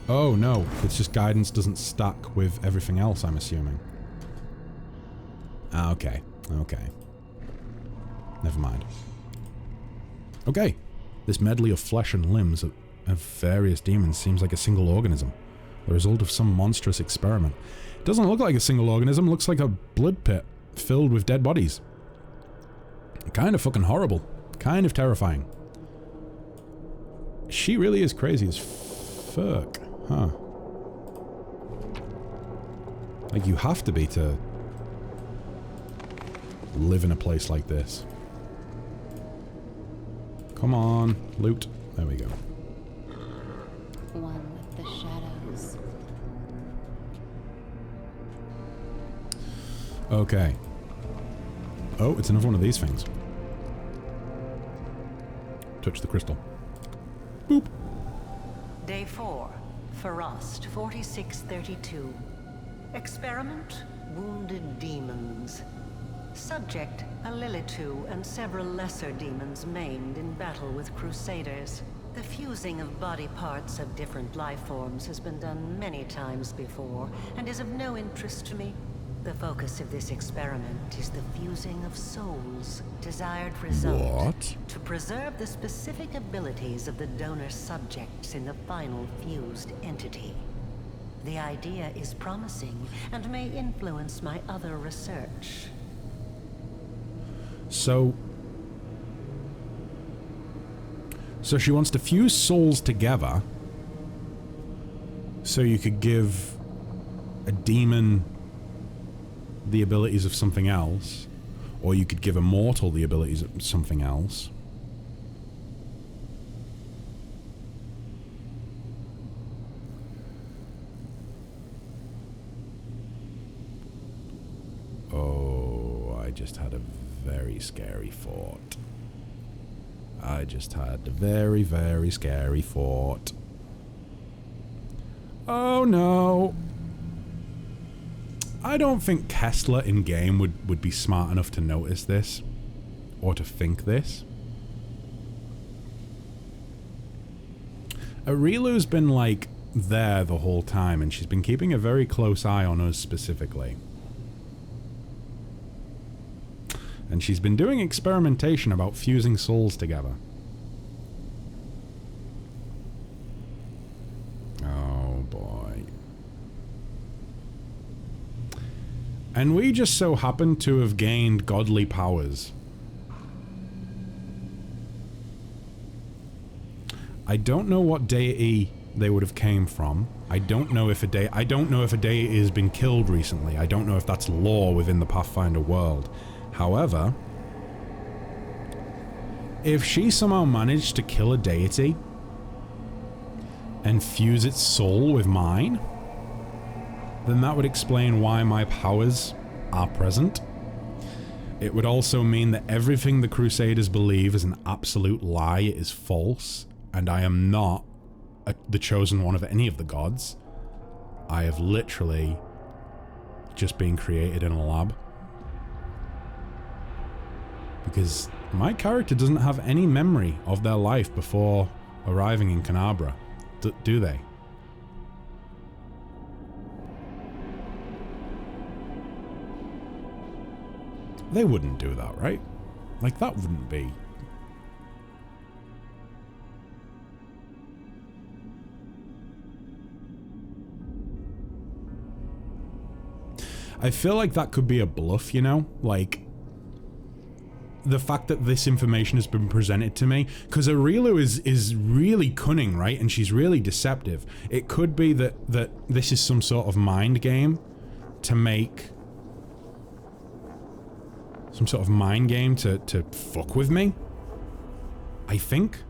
Oh, no. It's just Guidance doesn't stack with everything else, I'm assuming. Ah, okay. Okay. Never mind. Okay. This medley of flesh and limbs of various demons seems like a single organism. The result of some monstrous experiment. It doesn't look like a single organism. It looks like a blood pit filled with dead bodies. Kind of fucking horrible. Kind of terrifying. She really is crazy as fuck. Huh. Like, you have to be to live in a place like this. Come on, loot. There we go. One with the shadows. Okay. Oh, it's another one of these things. Touch the crystal. Boop. Day 4. Frost, 4632. Experiment, wounded demons. Subject, a Lilitu and several lesser demons maimed in battle with crusaders. The fusing of body parts of different life forms has been done many times before, and is of no interest to me. The focus of this experiment is the fusing of souls. Desired result: What? to preserve the specific abilities of the donor subjects in the final fused entity. The idea is promising, and may influence my other research. So she wants to fuse souls together so you could give a demon the abilities of something else, or you could give a mortal the abilities of something else. Oh, I just had a very scary thought. I just had a very, very scary thought. Oh no. I don't think Kessler in-game would be smart enough to notice this. Or to think this. Areelu's been, like, there the whole time, and she's been keeping a very close eye on us specifically. And she's been doing experimentation about fusing souls together. Oh boy. And we just so happen to have gained godly powers. I don't know what deity they would have came from. I don't know if a deity has been killed recently. I don't know if that's lore within the Pathfinder world. However, if she somehow managed to kill a deity and fuse its soul with mine, then that would explain why my powers are present. It would also mean that everything the Crusaders believe is an absolute lie, it is false, and I am not the chosen one of any of the gods. I have literally just been created in a lab. Because my character doesn't have any memory of their life before arriving in Canabra, do they? They wouldn't do that, right? Like, that wouldn't be... I feel like that could be a bluff, you know? Like, the fact that this information has been presented to me, because Areelu is really cunning, right? And she's really deceptive. It could be that this is some sort of mind game to make... some sort of mind game to fuck with me? I think.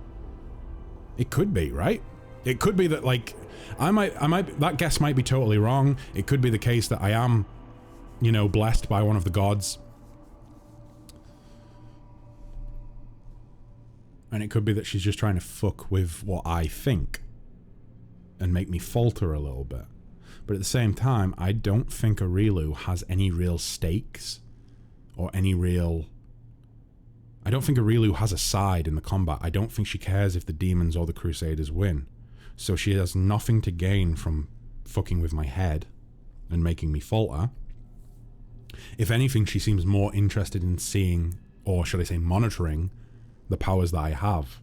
It could be, right? It could be that, like, I might, that guess might be totally wrong. It could be the case that I am, you know, blessed by one of the gods. And it could be that she's just trying to fuck with what I think and make me falter a little bit. But at the same time, I don't think Areelu has any real stakes or any real... I don't think Areelu has a side in the combat. I don't think she cares if the demons or the Crusaders win. So she has nothing to gain from fucking with my head and making me falter. If anything, she seems more interested in seeing, or should I say monitoring, the powers that I have.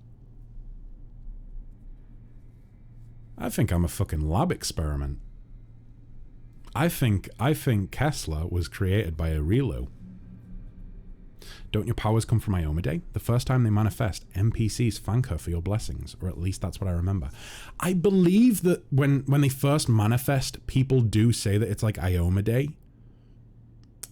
I think I'm a fucking lab experiment. I think Kessler was created by Areelu. Don't your powers come from Iomedae? The first time they manifest, NPCs thank her for your blessings, or at least that's what I remember. I believe that when they first manifest, people do say that it's like Iomedae,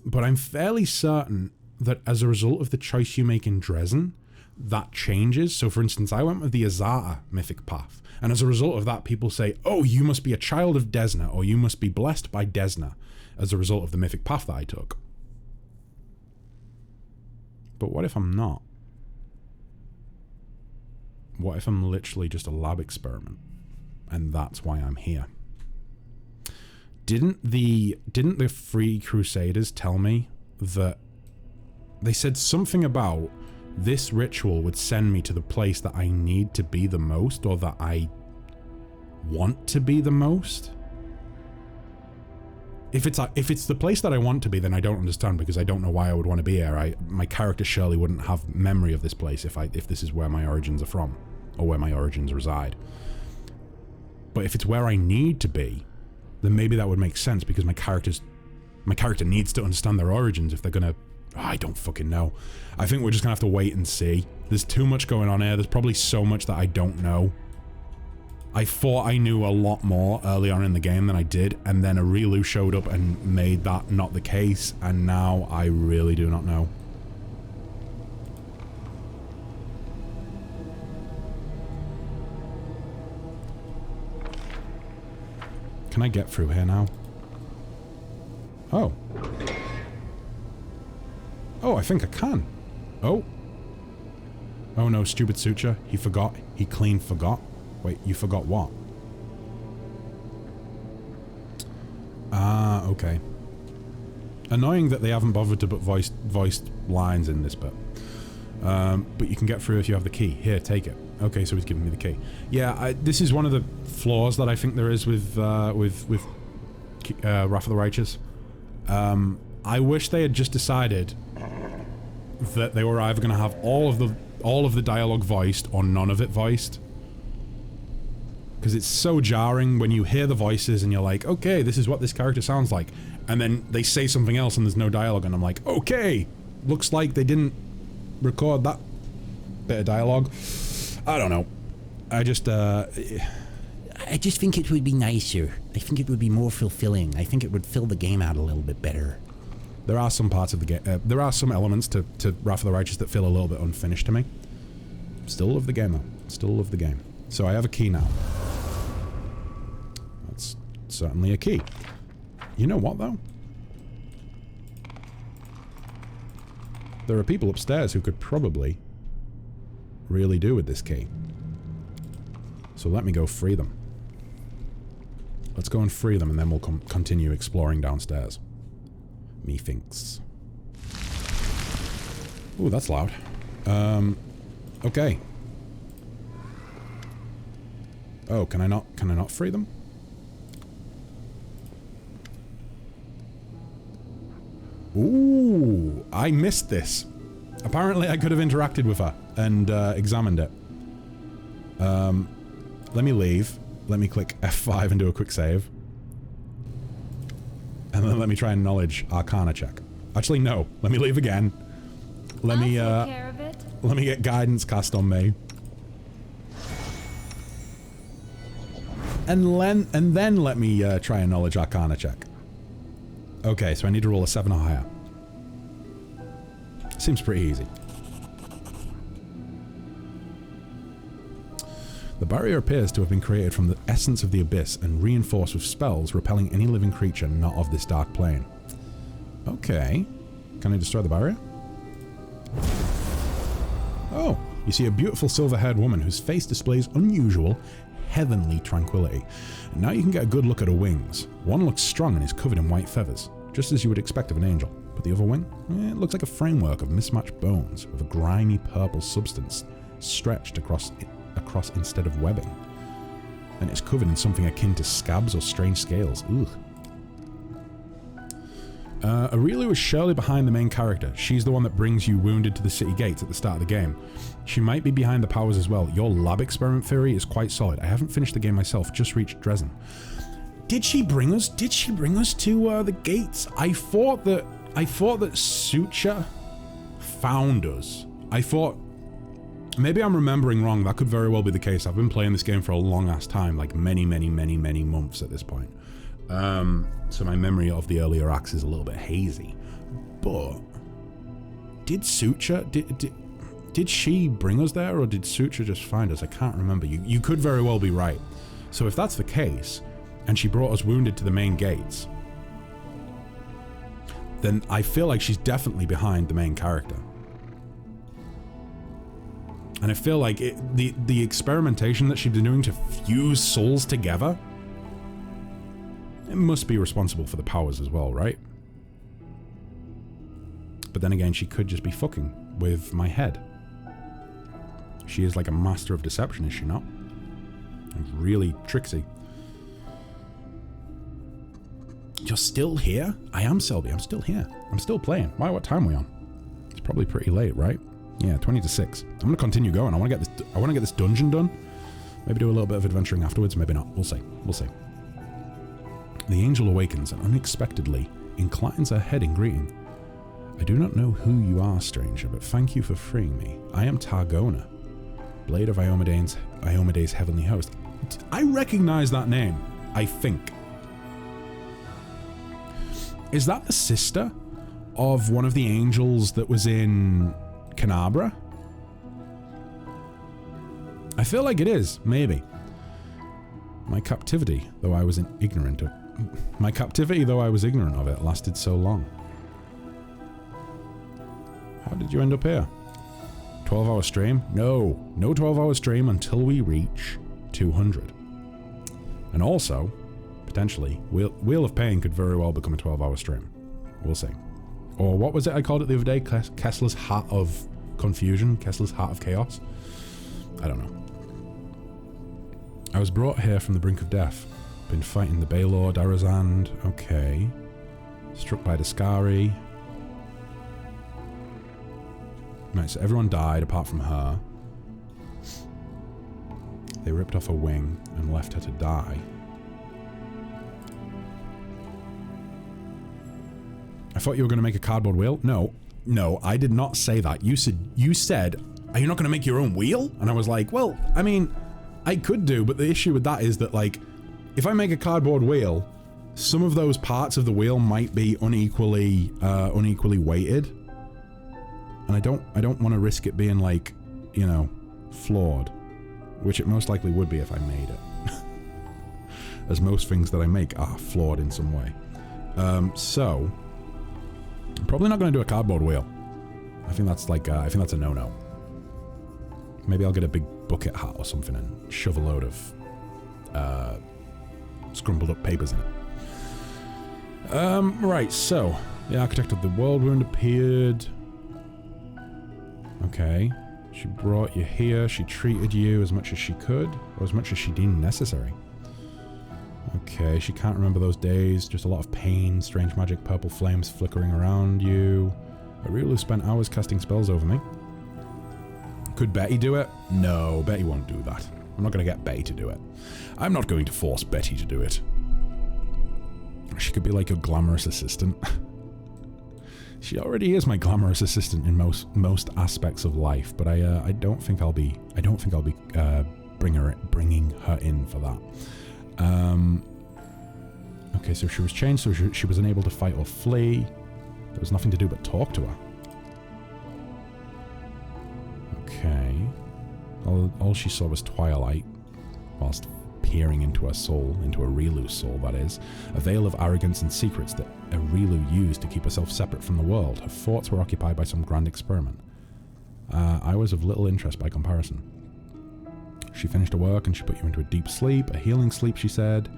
but I'm fairly certain that as a result of the choice you make in Dresden, that changes. So for instance, I went with the Azata mythic path, and as a result of that, people say, oh, you must be a child of Desna, or you must be blessed by Desna as a result of the mythic path that I took. But what if I'm not? What if I'm literally just a lab experiment? And that's why I'm here. Didn't the Free Crusaders tell me that they said something about this ritual would send me to the place that I need to be the most, or that I want to be the most? If it's the place that I want to be, then I don't understand, because I don't know why I would want to be here. My character surely wouldn't have memory of this place if this is where my origins are from, or where my origins reside. But if it's where I need to be, then maybe that would make sense, because my character needs to understand their origins if they're gonna... Oh, I don't fucking know. I think we're just gonna have to wait and see. There's too much going on here. There's probably so much that I don't know. I thought I knew a lot more early on in the game than I did, and then Areelu showed up and made that not the case, and now I really do not know. Can I get through here now? Oh. Oh, I think I can. Oh. Oh no, stupid Suture. He forgot. He clean forgot. Wait, you forgot what? Ah, okay. Annoying that they haven't bothered to put voiced lines in this bit. But you can get through if you have the key. Here, take it. Okay, so he's giving me the key. Yeah, this is one of the flaws that I think there is with Wrath of the Righteous. I wish they had just decided that they were either going to have all of the dialogue voiced or none of it voiced. Because it's so jarring when you hear the voices and you're like, okay, this is what this character sounds like, And then they say something else and there's no dialogue, and I'm like, okay, looks like they didn't record that bit of dialogue. I don't know. I just think it would be nicer. I think it would be more fulfilling. I think it would fill the game out a little bit better. There are some parts of the game, there are some elements to Wrath of the Righteous that feel a little bit unfinished to me. Still love the game though. Still love the game. So I have a key now. That's certainly a key. You know what though? There are people upstairs who could probably really do with this key. So let me go free them. Let's go and free them and then we'll continue exploring downstairs. Methinks. Ooh, that's loud. Okay. Oh, can I not free them? Ooh, I missed this. Apparently I could have interacted with her and examined it. Let me leave. Let me click F5 and do a quick save. And then let me try and knowledge Arcana check. Actually, no. Let me leave again. Let me get guidance cast on me. And then let me try and knowledge Arcana check. Okay, so I need to roll a 7 or higher. Seems pretty easy. The barrier appears to have been created from the essence of the abyss and reinforced with spells repelling any living creature not of this dark plane. Okay. Can I destroy the barrier? Oh, you see a beautiful silver-haired woman whose face displays unusual, heavenly tranquility. And now you can get a good look at her wings. One looks strong and is covered in white feathers, just as you would expect of an angel. But the other wing? It looks like a framework of mismatched bones with a grimy purple substance stretched across instead of webbing. And it's covered in something akin to scabs or strange scales. Ugh. Areelu is surely behind the main character. She's the one that brings you wounded to the city gates at the start of the game. She might be behind the powers as well. Your lab experiment theory is quite solid. I haven't finished the game myself, just reached Dresden. Did she bring us to the gates? I thought that Sucha found us. I thought, maybe I'm remembering wrong. That could very well be the case. I've been playing this game for a long ass time, like many months at this point. So my memory of the earlier acts is a little bit hazy. But did Sucha did she bring us there, or did Sucha just find us? I can't remember. You could very well be right. So if that's the case, and she brought us wounded to the main gates, then I feel like she's definitely behind the main character. And I feel like the experimentation that she's been doing to fuse souls together, it must be responsible for the powers as well, right? But then again, she could just be fucking with my head. She is like a master of deception, is she not? Really tricksy. You're still here? I am, Selby. I'm still here. I'm still playing. Why? What time are we on? It's probably pretty late, right? Yeah, 20 to 6. I'm gonna continue going. I want to get this dungeon done. Maybe do a little bit of adventuring afterwards. Maybe not. We'll see. We'll see. The angel awakens and unexpectedly inclines her head in greeting. I do not know who you are, stranger, but thank you for freeing me. I am Targona, blade of Iomede's heavenly host. I recognize that name, I think. Is that the sister of one of the angels that was in Canabra? I feel like it is, maybe. My captivity, though I was ignorant of it, lasted so long. How did you end up here? 12-hour stream? No 12-hour stream until we reach 200. And also, potentially, Wheel of Pain could very well become a 12-hour stream. We'll see. Or what was it I called it the other day? Kessler's Hat of Confusion? Kessler's Hat of Chaos? I don't know. I was brought here from the brink of death. Been fighting the Baylor, Darazand. Okay. Struck by Dascari. Right, so everyone died apart from her. They ripped off her wing and left her to die. I thought you were going to make a cardboard wheel. No, I did not say that. You said, are you not going to make your own wheel? And I was like, well, I mean, I could do, but the issue with that is that, like, if I make a cardboard wheel, some of those parts of the wheel might be unequally weighted. And I don't want to risk it being, like, you know, flawed. Which it most likely would be if I made it. As most things that I make are flawed in some way. So I'm probably not going to do a cardboard wheel. I think that's like, I think that's a no-no. Maybe I'll get a big bucket hat or something and shove a load of scrumpled up papers in it. Right, so the architect of the world wound appeared. Okay. She brought you here. She treated you as much as she could, or as much as she deemed necessary. Okay, she can't remember those days. Just a lot of pain, strange magic, purple flames flickering around you. Areelu spent hours casting spells over me. Could Betty do it? No, Betty won't do that. I'm not going to get Betty to do it. I'm not going to force Betty to do it. She could be like a glamorous assistant. She already is my glamorous assistant in most aspects of life, but I don't think I'll be bringing her in for that. Okay, so she was changed, so she was unable to fight or flee. There was nothing to do but talk to her. Okay. All she saw was twilight, whilst peering into her soul, into Areelu's soul, that is. A veil of arrogance and secrets that Areelu used to keep herself separate from the world. Her thoughts were occupied by some grand experiment. I was of little interest by comparison. She finished her work and she put you into a deep sleep, a healing sleep, she said.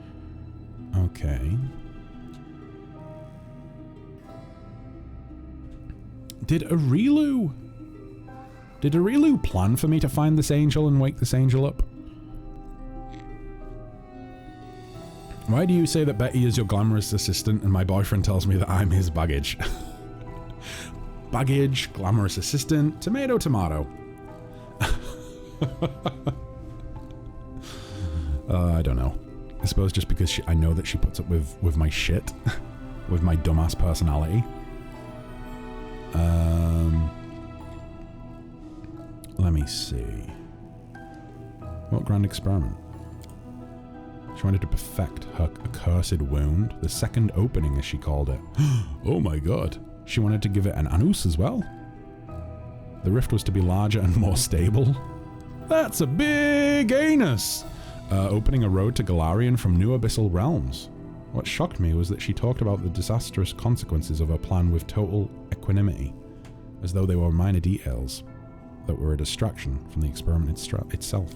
Okay. Did Areelu plan for me to find this angel and wake this angel up? Why do you say that Betty is your glamorous assistant and my boyfriend tells me that I'm his baggage? Baggage, glamorous assistant, tomato, tomato. I don't know. I suppose just because I know that she puts up with my shit. With my dumbass personality. Let me see. What grand experiment? She wanted to perfect her accursed wound. The second opening, as she called it. Oh my god. She wanted to give it an anus as well. The rift was to be larger and more stable. That's a big anus! Opening a road to Galarian from new abyssal realms. What shocked me was that she talked about the disastrous consequences of her plan with total equanimity, as though they were minor details that were a distraction from the experiment itself.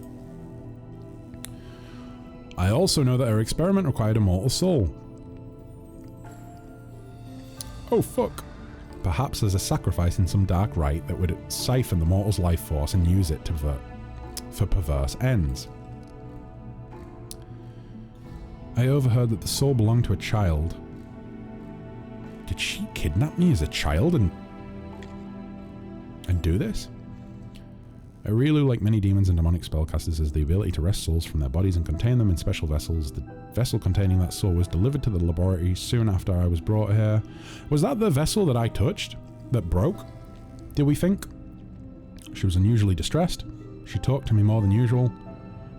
I also know that her experiment required a mortal soul. Oh fuck. Perhaps as a sacrifice in some dark rite that would siphon the mortal's life force and use it for perverse ends. I overheard that the soul belonged to a child. Did she kidnap me as a child and do this? Areelu, like many demons and demonic spellcasters, has the ability to wrest souls from their bodies and contain them in special vessels. The vessel containing that soul was delivered to the laboratory soon after I was brought here. Was that the vessel that I touched that broke? Did we think? She was unusually distressed. She talked to me more than usual.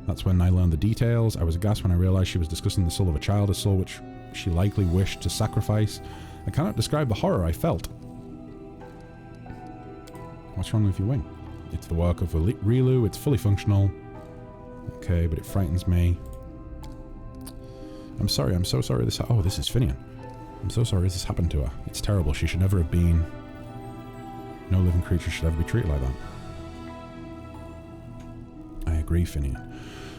That's when I learned the details. I was aghast when I realized she was discussing the soul of a child, a soul which she likely wished to sacrifice. I cannot describe the horror I felt. What's wrong with your wing? It's the work of Areelu. It's fully functional. Okay, but it frightens me. I'm sorry. I'm so sorry this... Oh, this is Finian. I'm so sorry this happened to her. It's terrible. She should never have been... No living creature should ever be treated like that. I agree, Finian.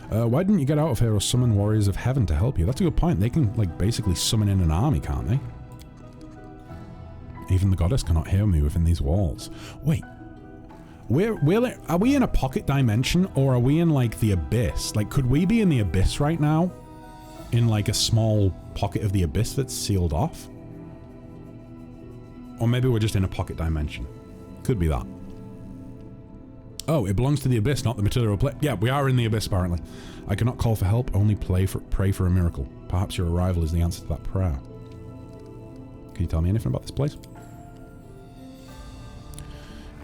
Why didn't you get out of here or summon warriors of heaven to help you? That's a good point. They can, like, basically summon in an army, can't they? Even the goddess cannot hear me within these walls. Wait. Are we in a pocket dimension or are we in, like, the abyss? Like, could we be in the abyss right now? In, like, a small pocket of the abyss that's sealed off? Or maybe we're just in a pocket dimension. Could be that. Oh, it belongs to the abyss, not the material plane. Yeah, we are in the abyss, apparently. I cannot call for help, only pray for a miracle. Perhaps your arrival is the answer to that prayer. Can you tell me anything about this place?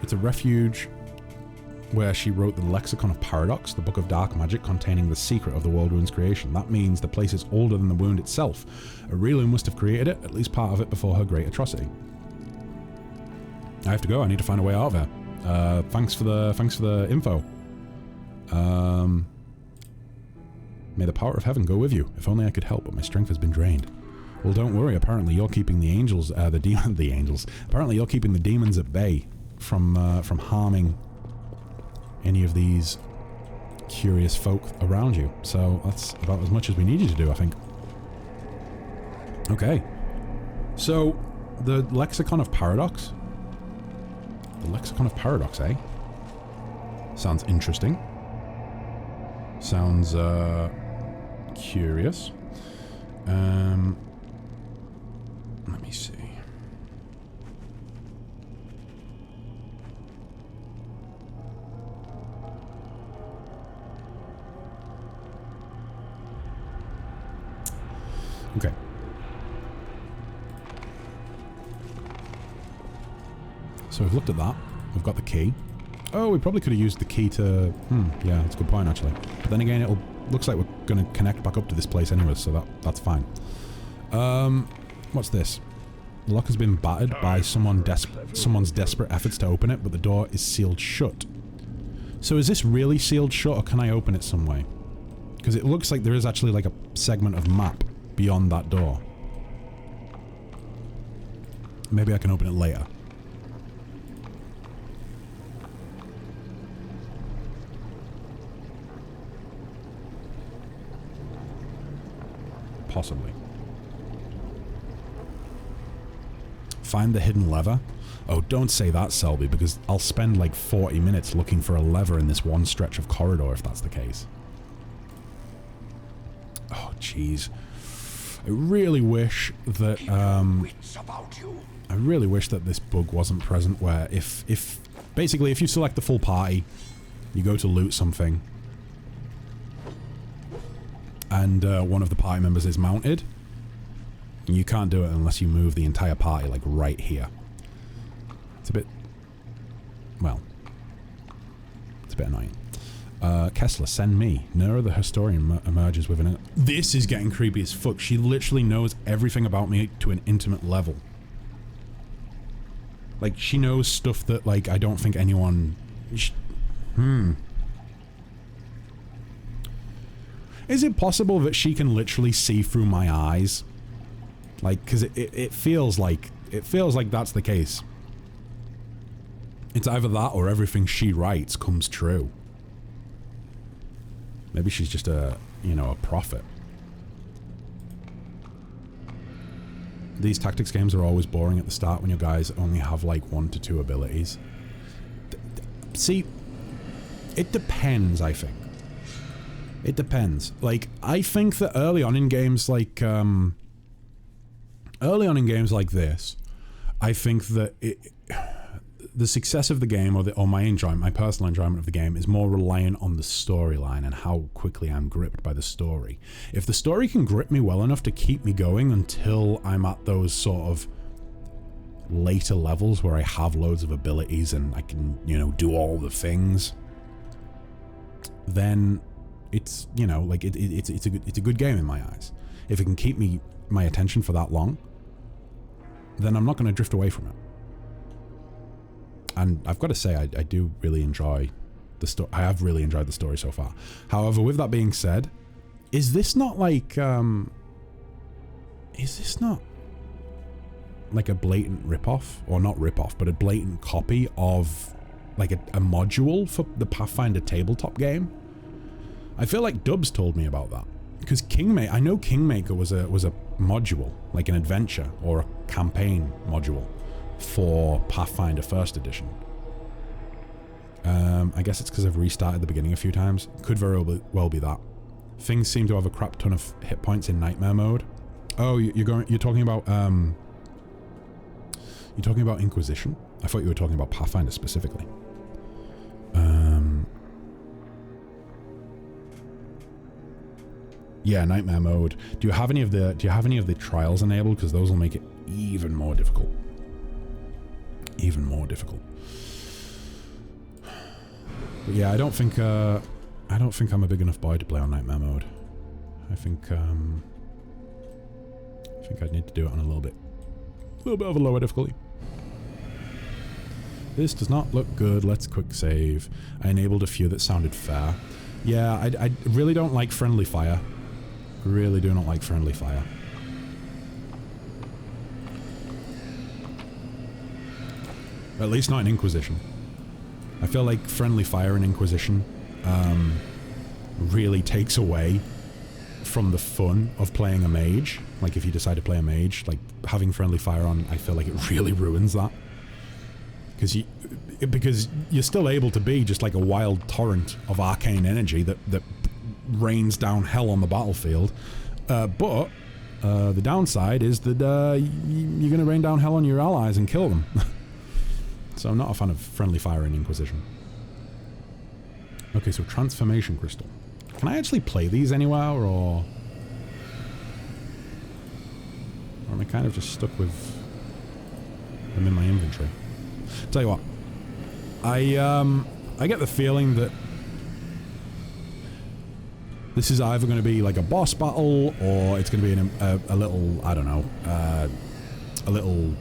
It's a refuge where she wrote the Lexicon of Paradox, the book of dark magic containing the secret of the World Wound's creation. That means the place is older than the wound itself. Areelu must have created it, at least part of it, before her great atrocity. I have to go. I need to find a way out of here. Thanks for the info. May the power of heaven go with you. If only I could help, but my strength has been drained. Well, don't worry. Apparently, you're keeping the angels, the angels. Apparently, you're keeping the demons at bay from harming any of these curious folk around you. So that's about as much as we need you to do, I think. Okay. So, the Lexicon of Paradox. The Lexicon of Paradox, eh? Sounds interesting. Sounds, curious. Let me see. Okay. So we've looked at that. We've got the key. Oh, we probably could have used the key to... yeah, that's a good point, actually. But then again, it looks like we're going to connect back up to this place anyway, so that's fine. What's this? The lock has been battered by someone's desperate efforts to open it, but the door is sealed shut. So is this really sealed shut, or can I open it some way? Because it looks like there is actually like a segment of map beyond that door. Maybe I can open it later. Possibly. Find the hidden lever? Oh, don't say that, Selby, because I'll spend like 40 minutes looking for a lever in this one stretch of corridor if that's the case. Oh, jeez. I really wish that, I really wish that this bug wasn't present where basically if you select the full party, you go to loot something, and one of the party members is mounted, you can't do it unless you move the entire party, like, right here. It's a bit... well... it's a bit annoying. Kessler, send me. Nera the historian emerges with an... This is getting creepy as fuck. She literally knows everything about me to an intimate level. Like, she knows stuff that, like, I don't think anyone... Is it possible that she can literally see through my eyes? Like, because it feels like that's the case. It's either that or everything she writes comes true. Maybe she's just a, you know, a prophet. These tactics games are always boring at the start when your guys only have like 1 to 2 abilities. See, it depends, I think. It depends. Like, I think that early on in games like this, I think that the success of the game, or my enjoyment, my personal enjoyment of the game, is more reliant on the storyline and how quickly I'm gripped by the story. If the story can grip me well enough to keep me going until I'm at those sort of later levels where I have loads of abilities and I can, you know, do all the things, then it's, you know, like it's a good game in my eyes. If it can keep my attention for that long, then I'm not going to drift away from it. And I've got to say, I do really enjoy the story. I have really enjoyed the story so far. However, with that being said, is this not like a blatant ripoff? Or not ripoff, but a blatant copy of like a module for the Pathfinder tabletop game? I feel like Dubs told me about that. Because Kingmaker, I know Kingmaker was a module, like an adventure or a campaign module for Pathfinder 1st edition. I guess it's because I've restarted the beginning a few times. Could very well be that. Things seem to have a crap ton of hit points in Nightmare mode. Oh, you're talking about Inquisition? I thought you were talking about Pathfinder specifically. Yeah, nightmare mode. Do you have any of the trials enabled? Because those will make it even more difficult. Even more difficult. But yeah, I don't think I'm a big enough boy to play on nightmare mode. I think I'd need to do it on a little bit of a lower difficulty. This does not look good. Let's quick save. I enabled a few that sounded fair. Yeah, I really don't like friendly fire. Really do not like friendly fire. At least not in Inquisition. I feel like friendly fire in Inquisition really takes away from the fun of playing a mage. Like if you decide to play a mage, like having friendly fire on, I feel like it really ruins that. Because you're still able to be just like a wild torrent of arcane energy that rains down hell on the battlefield. But the downside is that you're going to rain down hell on your allies and kill them. So I'm not a fan of friendly fire in Inquisition. Okay, so transformation crystal. Can I actually play these anywhere, or am I kind of just stuck with them in my inventory? Tell you what, I get the feeling that this is either going to be like a boss battle, or it's going to be a little, I don't know, a little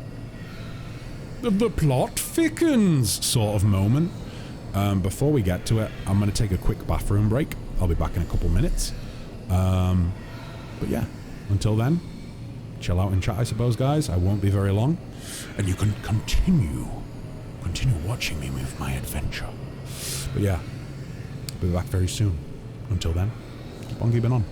the plot thickens sort of moment. Before we get to it, I'm going to take a quick bathroom break. I'll be back in a couple minutes. But yeah, until then, chill out in chat, I suppose, guys. I won't be very long. And you can continue watching me with my adventure. But yeah, I'll be back very soon. Until then, keep on keeping on.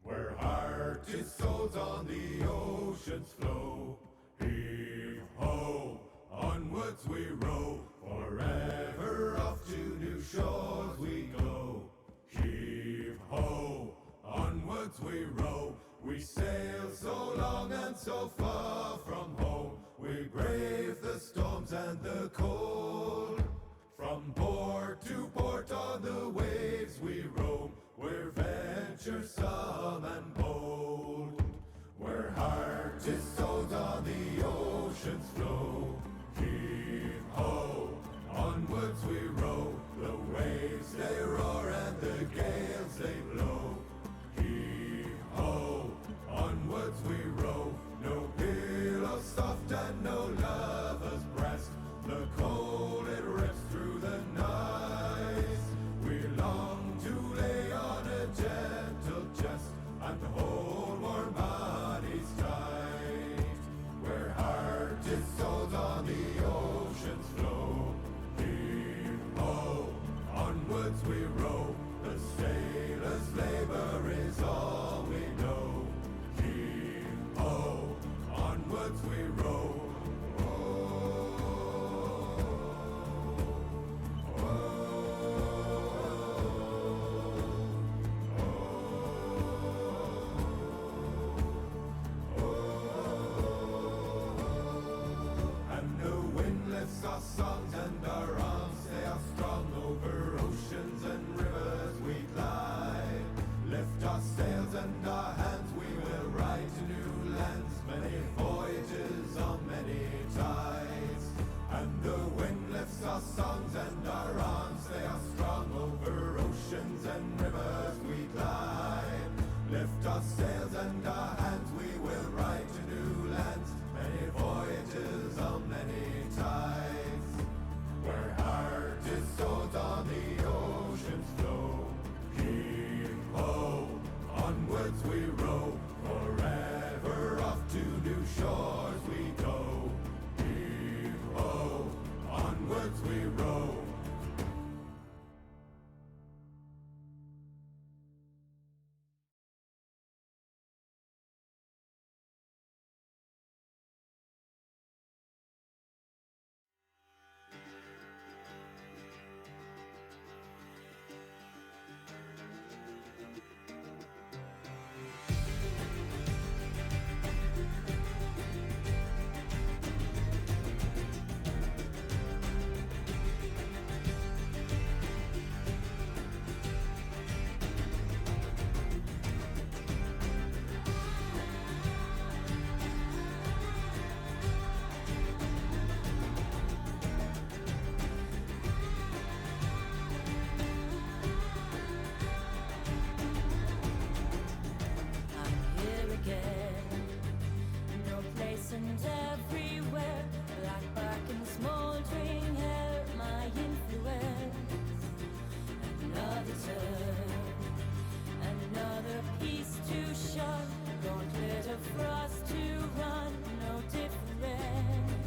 Where hearted souls on the ocean's flow, heave ho, onwards we row, forever off to new shores we go. Heave ho, onwards we row, we sail so long and so far from home, we brave the storms and the cold. From port to port on the waves we roam, we're venturesome and bold. We're hearted souls on the ocean's flow. Heave ho, onwards we row, the waves they roar and the gales they blow. Heave ho, onwards we row, no pillow soft and no lover's breast, the cold it rips through the night. We long to lay on a gentle chest and hold warm bodies tight. We're hearted souls on the ocean's flow. Heave ho, onwards we row, the sailor's labor is all we know. Heave ho, onwards we row. Our songs and our arms, they are strong over oceans and rivers we glide. Lift our sails and our hands, we will ride to new lands, many voyages on many tides. And the wind lifts our songs and our arms, they are strong over oceans and rivers we glide. Lift our sails and our hands, we will ride to new lands, many voyages on many tides. Another piece too sharp, gauntlet of frost to run, no difference.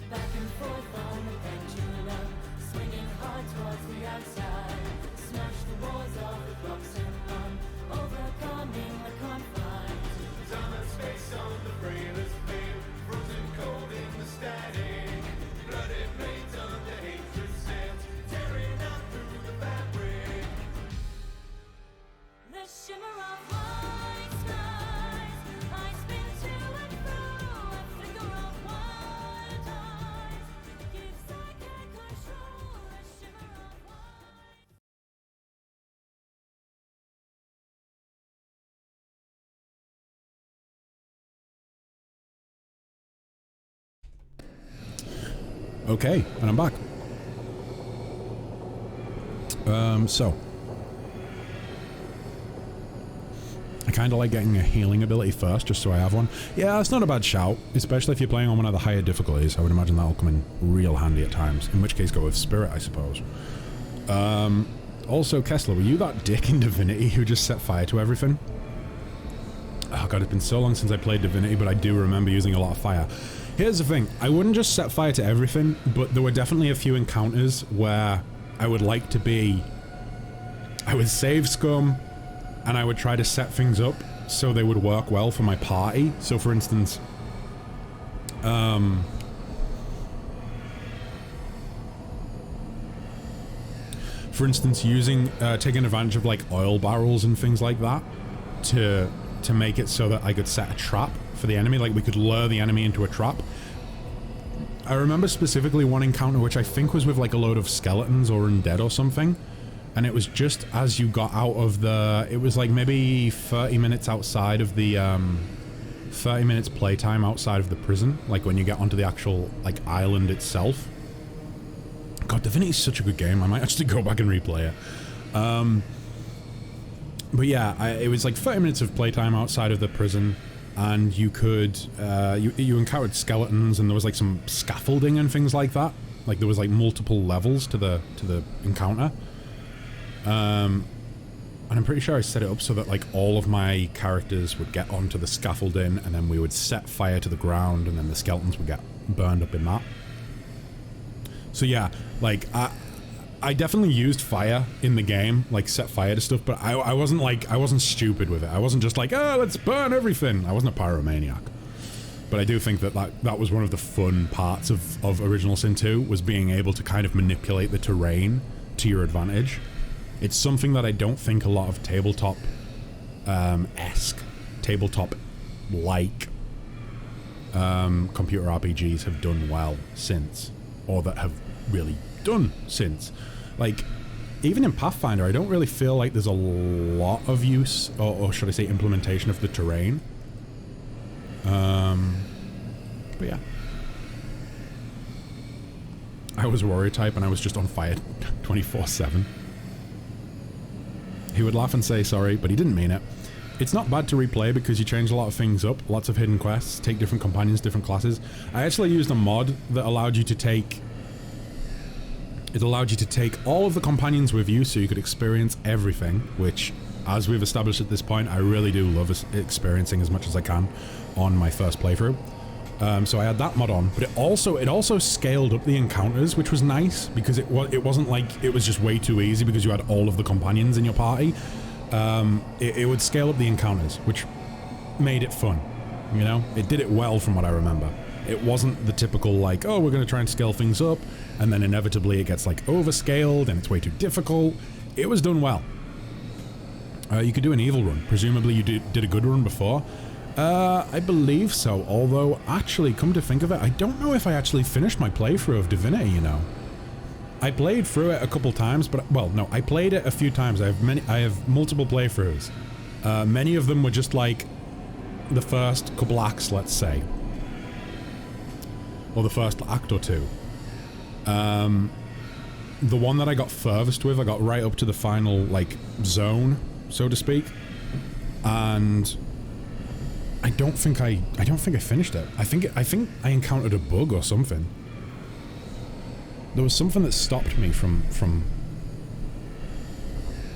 Back and forth on the pendulum, swinging hard towards the outside. Smash the walls of the blocks and run, overcoming the confines. Time and space on the frailest veil, frozen cold in the static. Bloody blades under hatred's sails, tearing out through the fabric. The shimmer of white skies, I spin to and fro, a flicker of wild eyes, gives I can't control. The shimmer of white. Okay, and I'm back. So I kind of like getting a healing ability first, just so I have one. Yeah, it's not a bad shout, especially if you're playing on one of the higher difficulties. I would imagine that'll come in real handy at times, in which case go with Spirit, I suppose. Also, Kessler, were you that dick in Divinity who just set fire to everything? Oh god, it's been so long since I played Divinity, but I do remember using a lot of fire. Here's the thing, I wouldn't just set fire to everything, but there were definitely a few encounters where I would like to be... I would save scum, and I would try to set things up so they would work well for my party. So for instance... using, taking advantage of like oil barrels and things like that to make it so that I could set a trap for the enemy, like we could lure the enemy into a trap. I remember specifically one encounter which I think was with like a load of skeletons or undead or something, and it was just as you got out of the... It was like maybe 30 minutes outside of the... 30 minutes playtime outside of the prison, like when you get onto the actual like island itself. God, Divinity's such a good game, I might actually go back and replay it. But yeah, it was like 30 minutes of playtime outside of the prison, and you could, you encountered skeletons, and there was like some scaffolding and things like that. Like there was like multiple levels to the encounter. And I'm pretty sure I set it up so that like all of my characters would get onto the scaffolding, and then we would set fire to the ground, and then the skeletons would get burned up in that. So yeah, like I definitely used fire in the game, like set fire to stuff, but I wasn't stupid with it. I wasn't just like, oh, let's burn everything. I wasn't a pyromaniac. But I do think that was one of the fun parts of Original Sin 2, was being able to kind of manipulate the terrain to your advantage. It's something that I don't think a lot of tabletop tabletop-like computer RPGs have done well since, or that have really done since. Like, even in Pathfinder, I don't really feel like there's a lot of use, or should I say implementation of the terrain. But yeah. I was warrior type and I was just on fire 24/7. He would laugh and say sorry, but he didn't mean it. It's not bad to replay because you change a lot of things up, lots of hidden quests, take different companions, different classes. I actually used a mod that allowed you to take... It allowed you to take all of the companions with you so you could experience everything, which, as we've established at this point, I really do love experiencing as much as I can on my first playthrough. So I had that mod on, but it also scaled up the encounters, which was nice, because it wasn't like it was just way too easy because you had all of the companions in your party. It would scale up the encounters, which made it fun, you know? It did it well from what I remember. It wasn't the typical, like, oh, we're going to try and scale things up, and then inevitably it gets, like, overscaled, and it's way too difficult. It was done well. You could do an evil run. Presumably you did a good run before. I believe so, although, actually, come to think of it, I don't know if I actually finished my playthrough of Divinity, you know? I played through it a couple times, but, well, no, I played it a few times. I have multiple playthroughs. Many of them were just, like, the first couple acts, let's say. Or the first act or two. The one that I got furthest with, I got right up to the final, like, zone, so to speak. And I don't think I finished it. I think I encountered a bug or something. There was something that stopped me from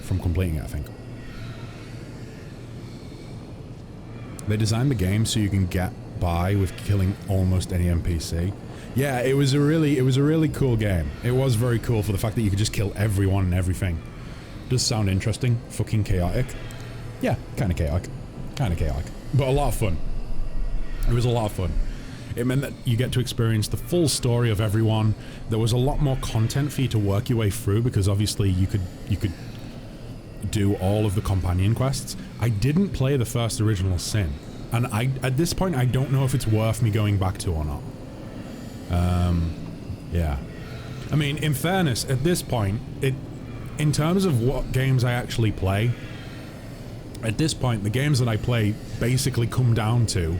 from completing it, I think. They designed the game so you can get by with killing almost any NPC. Yeah, it was a really cool game. It was very cool for the fact that you could just kill everyone and everything. Does sound interesting. Fucking chaotic. Yeah, kind of chaotic. Kind of chaotic. But a lot of fun. It was a lot of fun. It meant that you get to experience the full story of everyone. There was a lot more content for you to work your way through because obviously you could do all of the companion quests. I didn't play the first Original Sin, and at this point I don't know if it's worth me going back to or not. Yeah. I mean, in fairness, at this point, in terms of what games I actually play, at this point the games that I play basically come down to,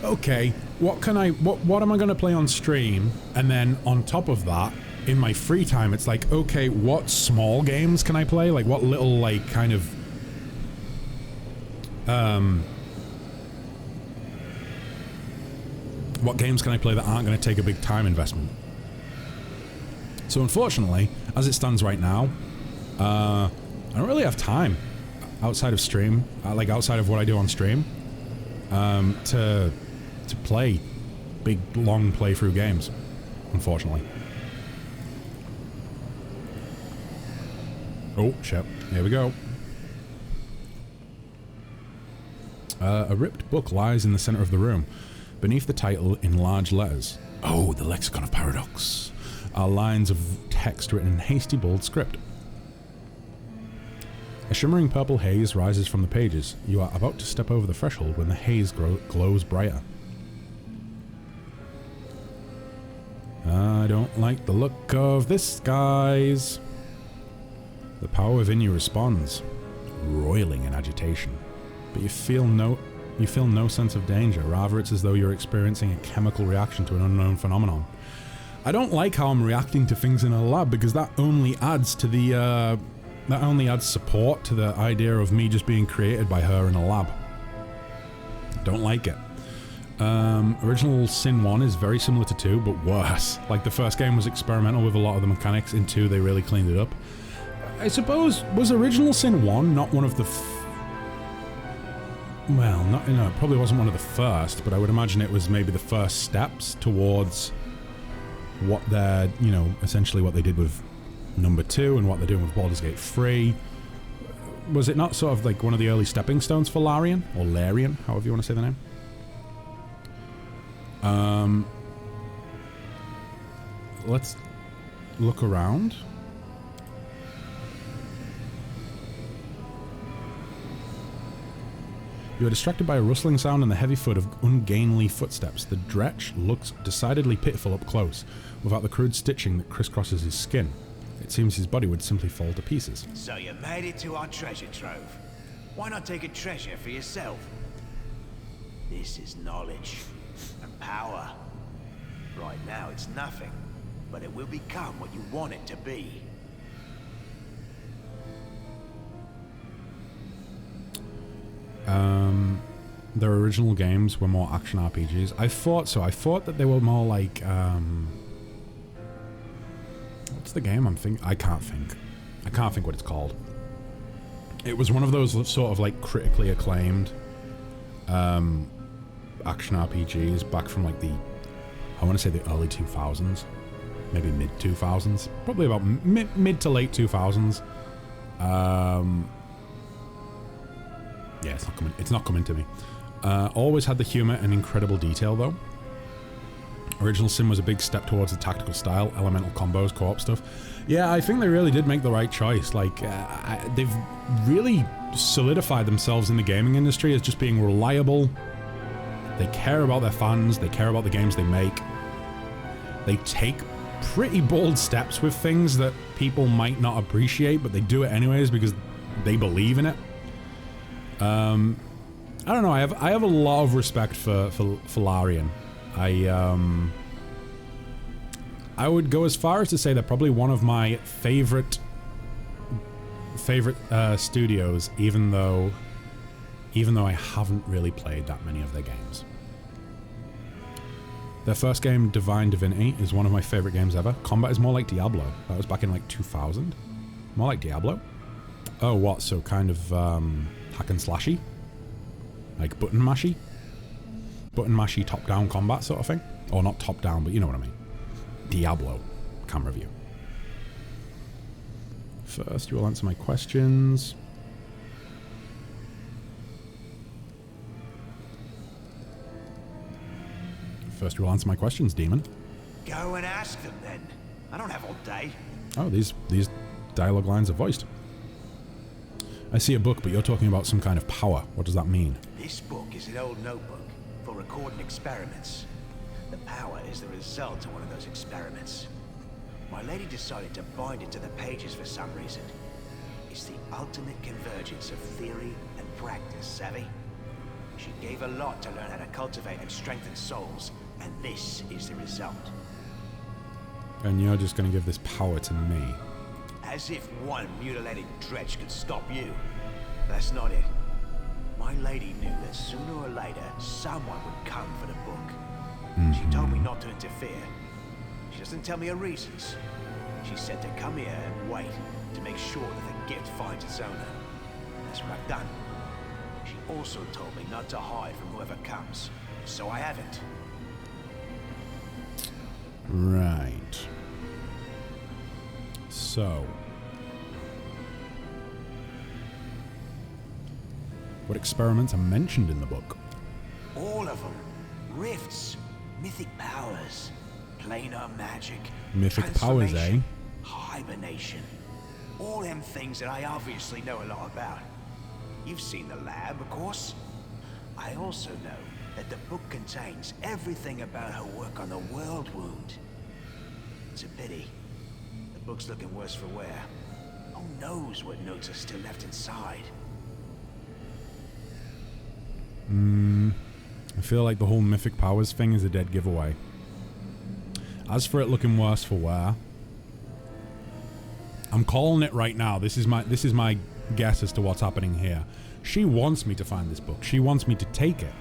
okay, what am I going to play on stream? And then on top of that, in my free time, it's like, okay, what small games can I play? Like, what little, like, kind of... what games can I play that aren't going to take a big time investment? So unfortunately, as it stands right now, I don't really have time outside of stream, like outside of what I do on stream, to play big, long playthrough games, unfortunately. Oh, shit. Here we go. A ripped book lies in the center of the room. Beneath the title, in large letters, oh, the Lexicon of Paradox, are lines of text written in hasty, bold script. A shimmering purple haze rises from the pages. You are about to step over the threshold when the haze glows brighter. I don't like the look of this, guys. The power within you responds, roiling in agitation. But you feel no sense of danger. Rather, it's as though you're experiencing a chemical reaction to an unknown phenomenon. I don't like how I'm reacting to things in a lab because that only adds to the, that only adds support to the idea of me just being created by her in a lab. Don't like it. Original Sin 1 is very similar to 2, but worse. Like, the first game was experimental with a lot of the mechanics. In 2, they really cleaned it up. I suppose, was Original Sin 1 not one of the well, not, it probably wasn't one of the first, but I would imagine it was maybe the first steps towards what they're, essentially what they did with number 2 and what they're doing with Baldur's Gate 3. Was it not sort of like one of the early stepping stones for Larian? Or Larian, however you want to say the name? Let's look around. You are distracted by a rustling sound and the heavy foot of ungainly footsteps. The Dretch looks decidedly pitiful up close, without the crude stitching that crisscrosses his skin. It seems his body would simply fall to pieces. So you made it to our treasure trove. Why not take a treasure for yourself? This is knowledge and power. Right now it's nothing, but it will become what you want it to be. Their original games were more action RPGs. I thought so. I thought that they were more like, what's the game I'm thinking? I can't think what it's called. It was one of those sort of like critically acclaimed action RPGs back from like I want to say the early 2000s, maybe mid 2000s, probably about mid to late 2000s. Yeah, it's not coming to me. Always had the humor and incredible detail though. Original Sin was a big step towards the tactical style, elemental combos, co-op stuff. Yeah, I think they really did make the right choice. Like, they've really solidified themselves in the gaming industry as just being reliable. They care about their fans, they care about the games they make. They take pretty bold steps with things that people might not appreciate, but they do it anyways because they believe in it. I don't know, I have a lot of respect for Larian. I would go as far as to say they're probably one of my favorite studios, even though I haven't really played that many of their games. Their first game, Divine Divinity, is one of my favorite games ever. Combat is more like Diablo. That was back in like 2000. More like Diablo. Oh, what? So kind of hack and slashy? Like button mashy? Button mashy top-down combat sort of thing? Or not top-down, but you know what I mean. Diablo camera view. First, you will answer my questions. First, you will answer my questions, demon. Go and ask them then. I don't have all day. Oh, these dialogue lines are voiced. I see a book, but you're talking about some kind of power. What does that mean? This book is an old notebook for recording experiments. The power is the result of one of those experiments. My lady decided to bind it to the pages for some reason. It's the ultimate convergence of theory and practice, savvy? She gave a lot to learn how to cultivate and strengthen souls, and this is the result. And you're just going to give this power to me. As if one mutilated dredge could stop you. That's not it. My lady knew that sooner or later, someone would come for the book. She told me not to interfere. She doesn't tell me her reasons. She said to come here and wait to make sure that the gift finds its owner. That's what I've done. She also told me not to hide from whoever comes, so I haven't. Right. So, what experiments are mentioned in the book? All of them. Rifts, mythic powers, planar magic, Mythic powers, eh? hibernation. All them things that I obviously know a lot about. You've seen the lab, of course. I also know that the book contains everything about her work on the world wound. It's a pity. The book's looking worse for wear. Who knows what notes are still left inside? I feel like the whole mythic powers thing is a dead giveaway. As for it looking worse for wear, I'm calling it right now. This is my guess as to what's happening here. She wants me to find this book. She wants me to take it.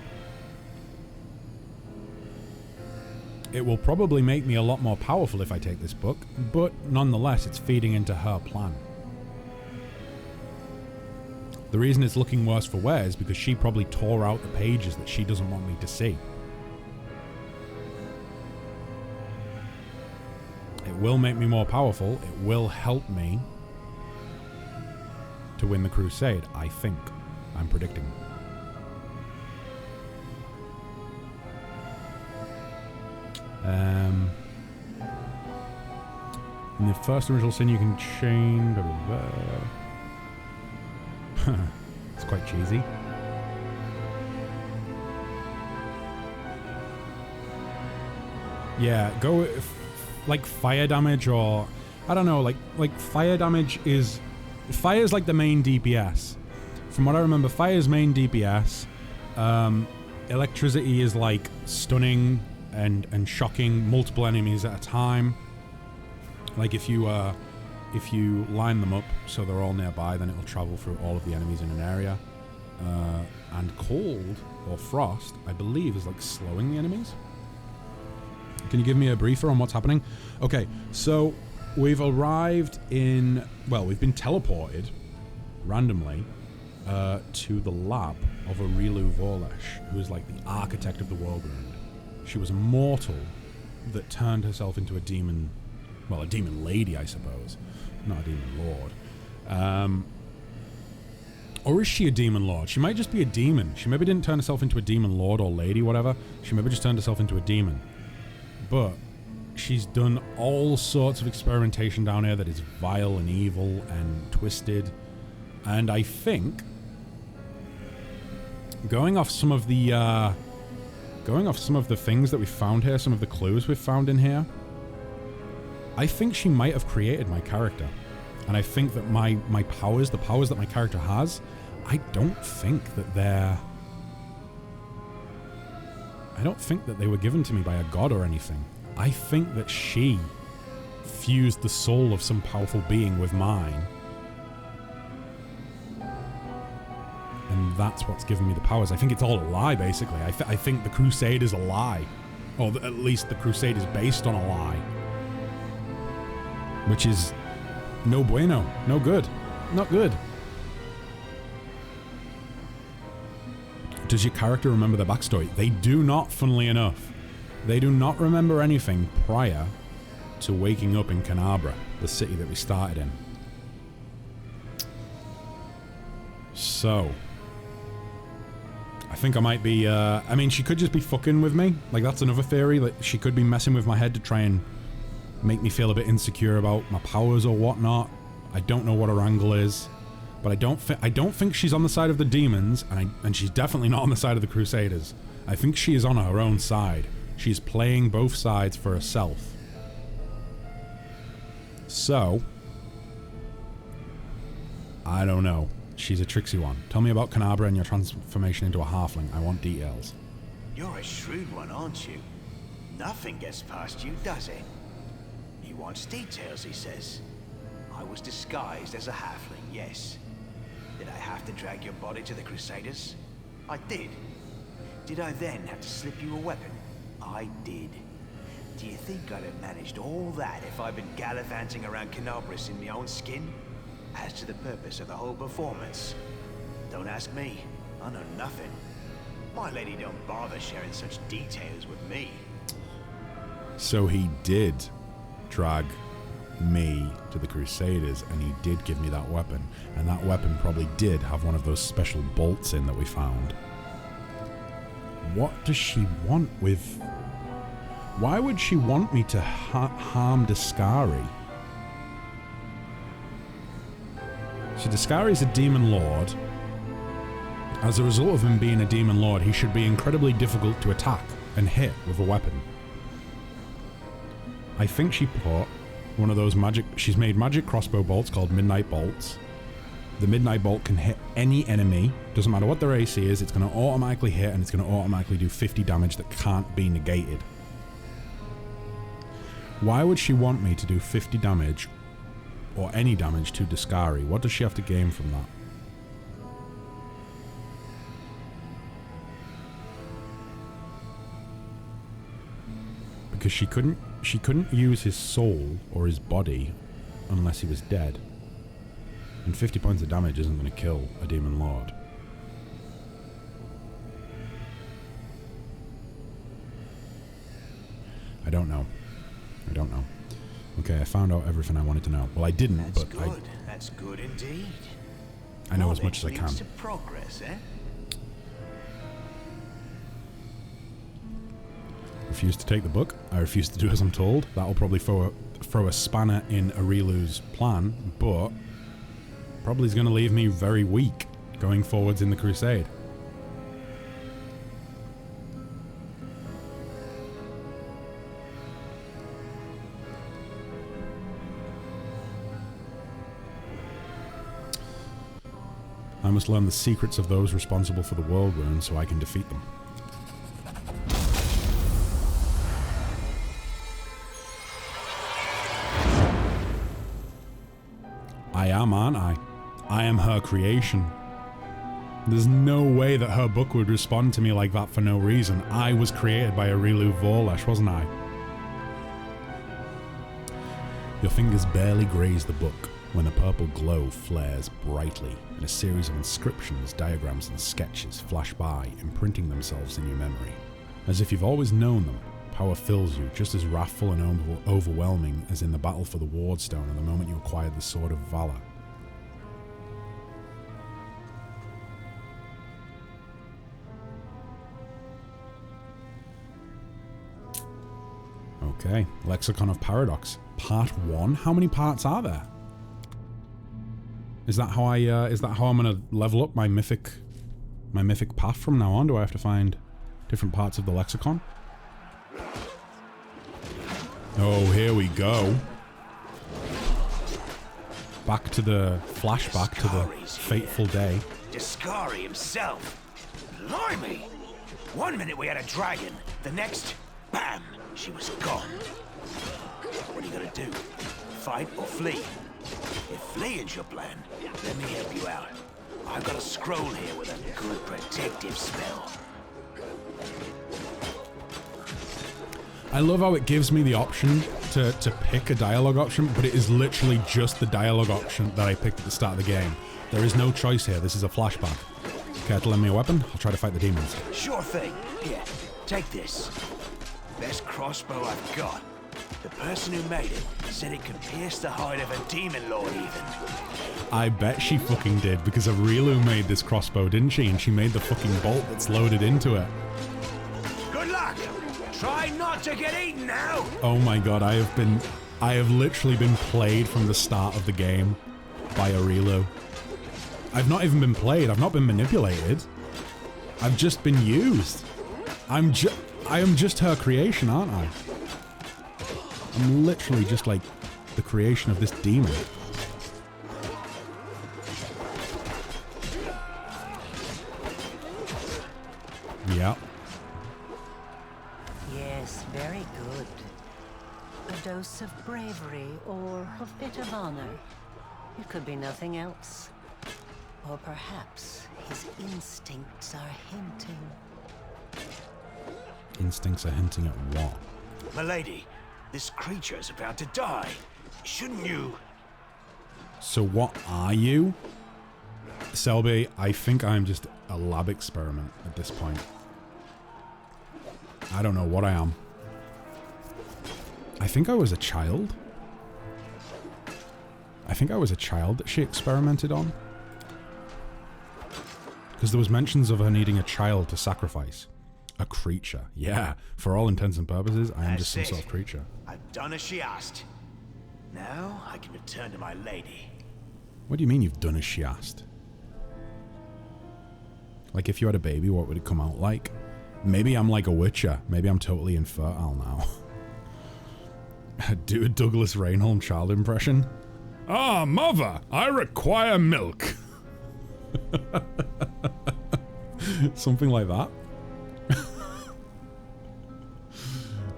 It will probably make me a lot more powerful if I take this book, but nonetheless, it's feeding into her plan. The reason it's looking worse for wear is because she probably tore out the pages that she doesn't want me to see. It will make me more powerful. It will help me to win the crusade, I think. I'm predicting. In the first original sin, you can chain. Blah, blah, blah. It's quite cheesy. Yeah, go with, like fire damage, or I don't know, like fire damage is fire's like the main DPS. From what I remember, fire's main DPS. Electricity is like stunning and shocking multiple enemies at a time. Like if you line them up so they're all nearby, then it'll travel through all of the enemies in an area. And cold or frost, I believe, is like slowing the enemies. Can you give me a briefer on what's happening? Okay, so we've arrived in, well, we've been teleported randomly to the lab of Areelu Vorlesh, who is like the architect of the world wound. She was a mortal that turned herself into a demon, well, a demon lady, I suppose, not a demon lord. Or is she a demon lord? She might just be a demon. She maybe didn't turn herself into a demon lord or lady, whatever. She maybe just turned herself into a demon. But she's done all sorts of experimentation down here that is vile and evil and twisted. And I think, going off some of the things that we found here, some of the clues we've found in here, I think she might have created my character. And I think that my powers, the powers that my character has, I don't think that they were given to me by a god or anything. I think that she fused the soul of some powerful being with mine. And that's what's given me the powers. I think it's all a lie, basically. I think the crusade is a lie. Or at least the crusade is based on a lie. Which is no bueno. No good. Not good. Does your character remember their backstory? They do not, funnily enough. They do not remember anything prior to waking up in Canabra, the city that we started in. So, I think I might be, I mean, she could just be fucking with me. Like, that's another theory. Like, she could be messing with my head to try and make me feel a bit insecure about my powers or whatnot. I don't know what her angle is. But I don't think she's on the side of the demons, and she's definitely not on the side of the Crusaders. I think she is on her own side. She's playing both sides for herself. So, I don't know. She's a tricksy one. Tell me about Canabra and your transformation into a halfling. I want details. You're a shrewd one, aren't you? Nothing gets past you, does it? He wants details, he says. I was disguised as a halfling, yes. Did I have to drag your body to the Crusaders? I did. Did I then have to slip you a weapon? I did. Do you think I'd have managed all that if I'd been gallivanting around Canabris in my own skin? As to the purpose of the whole performance, don't ask me. I know nothing. My lady don't bother sharing such details with me. So he did drag me to the Crusaders, and he did give me that weapon, and that weapon probably did have one of those special bolts in that we found. What does she want with... Why would she want me to harm Discari? So Discari's a demon lord. As a result of him being a demon lord, he should be incredibly difficult to attack and hit with a weapon. I think she put one of those magic... She's made magic crossbow bolts called Midnight Bolts. The Midnight Bolt can hit any enemy. Doesn't matter what their AC is, it's going to automatically hit, and it's going to automatically do 50 damage that can't be negated. Why would she want me to do 50 damage or any damage to Discari? What does she have to gain from that? Because she couldn't use his soul or his body unless he was dead. And 50 points of damage isn't going to kill a demon lord. I don't know. I don't know. Okay, I found out everything I wanted to know. Well, I didn't, That's but good. That's good indeed. I know as much as I can. Leads to progress, eh? Refuse to take the book. I refuse to do as I'm told. That'll probably throw a spanner in Areelu's plan, but probably is going to leave me very weak going forwards in the crusade. I must learn the secrets of those responsible for the world rune so I can defeat them. I am, aren't I? I am her creation. There's no way that her book would respond to me like that for no reason. I was created by Areelu Vorlesh, wasn't I? Your fingers barely graze the book when a purple glow flares brightly and a series of inscriptions, diagrams and sketches flash by, imprinting themselves in your memory. As if you've always known them, power fills you, just as wrathful and overwhelming as in the battle for the Wardstone and the moment you acquired the Sword of Valor. Okay, Lexicon of Paradox, Part 1. How many parts are there? Is that how I'm gonna level up my mythic path from now on? Do I have to find different parts of the lexicon? Oh, here we go. Back to the flashback to the fateful day. Discari himself. Blimey! One minute we had a dragon, the next, bam, she was gone. What are you gonna do? Fight or flee? If fleeing's your plan, let me help you out. I've got a scroll here with a good protective spell. I love how it gives me the option to pick a dialogue option, but it is literally just the dialogue option that I picked at the start of the game. There is no choice here. This is a flashback. Care to lend me a weapon? I'll try to fight the demons. Sure thing. Here, take this. Best crossbow I've got. The person who made it said it could pierce the hide of a demon lord even. I bet she fucking did, because Areelu made this crossbow, didn't she? And she made the fucking bolt that's loaded into it. Good luck! Try not to get eaten now! Oh my god, I have literally been played from the start of the game by Areelu. I've not even been played, I've not been manipulated. I've just been used. I am just her creation, aren't I? I'm literally just like the creation of this demon. Yeah. Yes, very good. A dose of bravery or a bit of honor. It could be nothing else. Or perhaps his instincts are hinting. Instincts are hinting at what? Milady, this creature is about to die. Shouldn't you? So what are you? Selby, I think I'm just a lab experiment at this point. I don't know what I am. I think I was a child. I think I was a child that she experimented on. Because there was mentions of her needing a child to sacrifice. A creature. Yeah, for all intents and purposes, I am just some sort of creature. I've done as she asked. Now I can return to my lady. What do you mean you've done as she asked? Like if you had a baby, what would it come out like? Maybe I'm like a witcher. Maybe I'm totally infertile now. Do a Douglas Reinholm child impression. Ah, mother, I require milk. Something like that.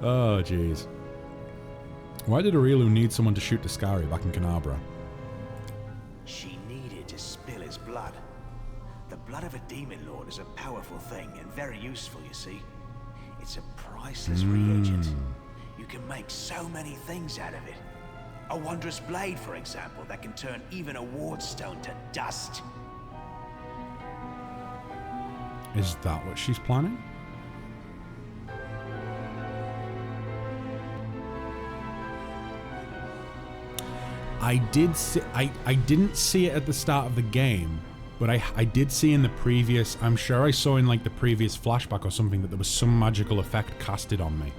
Oh, jeez. Why did Areelu need someone to shoot Discari back in Canabra? She needed to spill his blood. The blood of a demon lord is a powerful thing and very useful, you see. It's a priceless reagent. You can make so many things out of it. A wondrous blade, for example, that can turn even a wardstone to dust. Is that what she's planning? I didn't see it at the start of the game, but I did see in the previous, I'm sure I saw in like the previous flashback or something that there was some magical effect casted on me.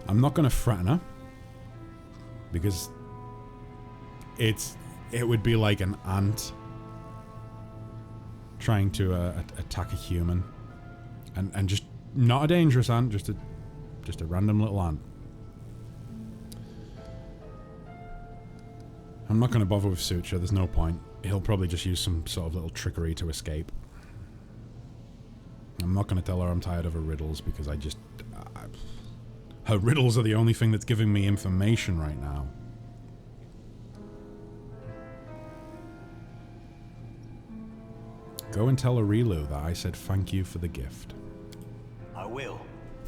I'm not going to threaten her, because it would be like an ant trying to attack a human, and just not a dangerous ant, just a random little ant. I'm not going to bother with Suture. There's no point. He'll probably just use some sort of little trickery to escape. I'm not going to tell her I'm tired of her riddles, because her riddles are the only thing that's giving me information right now. Go and tell Areelu that I said thank you for the gift. I will.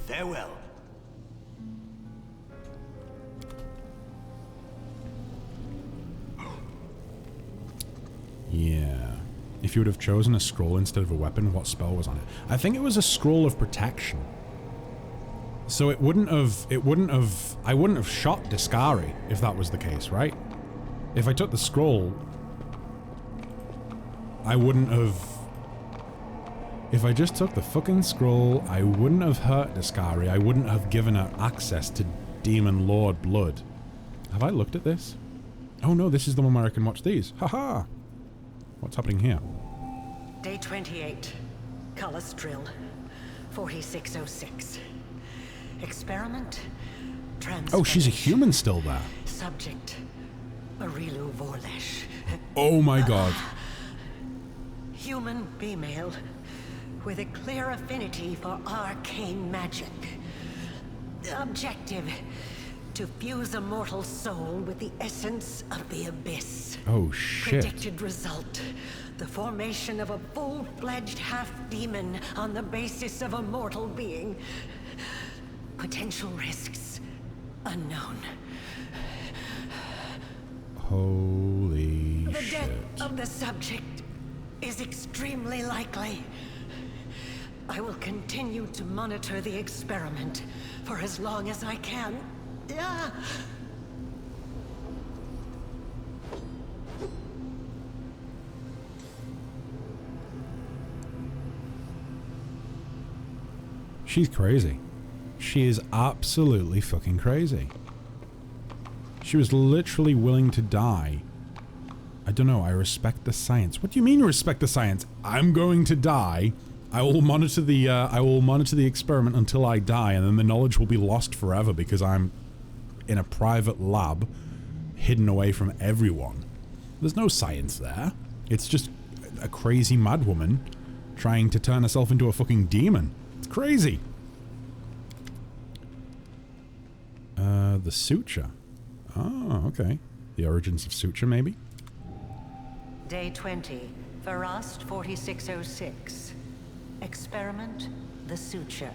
Farewell. Yeah. If you would have chosen a scroll instead of a weapon, what spell was on it? I think it was a scroll of protection. So I wouldn't have shot Discari if that was the case, right? If I took the scroll, I wouldn't have... If I just took the fucking scroll, I wouldn't have hurt Discari. I wouldn't have given her access to Demon Lord blood. Have I looked at this? Oh no, this is the one where I can watch these. Haha! What's happening here? Day 28. Cullis Drill. 4606. Experiment. Oh, she's a human still there. Subject. Areelu Vorlesh. Oh my god. Human female with a clear affinity for arcane magic. Objective. To fuse a mortal soul with the essence of the abyss. Oh, shit. Predicted result. The formation of a full-fledged half-demon on the basis of a mortal being. Potential risks unknown. Holy The shit. death of the subject is extremely likely. I will continue to monitor the experiment for as long as I can. She's crazy. She is absolutely fucking crazy. She was literally willing to die. I don't know, I respect the science. What do you mean respect the science? I'm going to die. I will monitor the experiment until I die, and then the knowledge will be lost forever because I'm in a private lab hidden away from everyone. There's no science there. It's just a crazy madwoman trying to turn herself into a fucking demon. It's crazy. The suture. Oh, okay. The origins of suture, maybe? Day 20, Farast 4606. Experiment, the suture.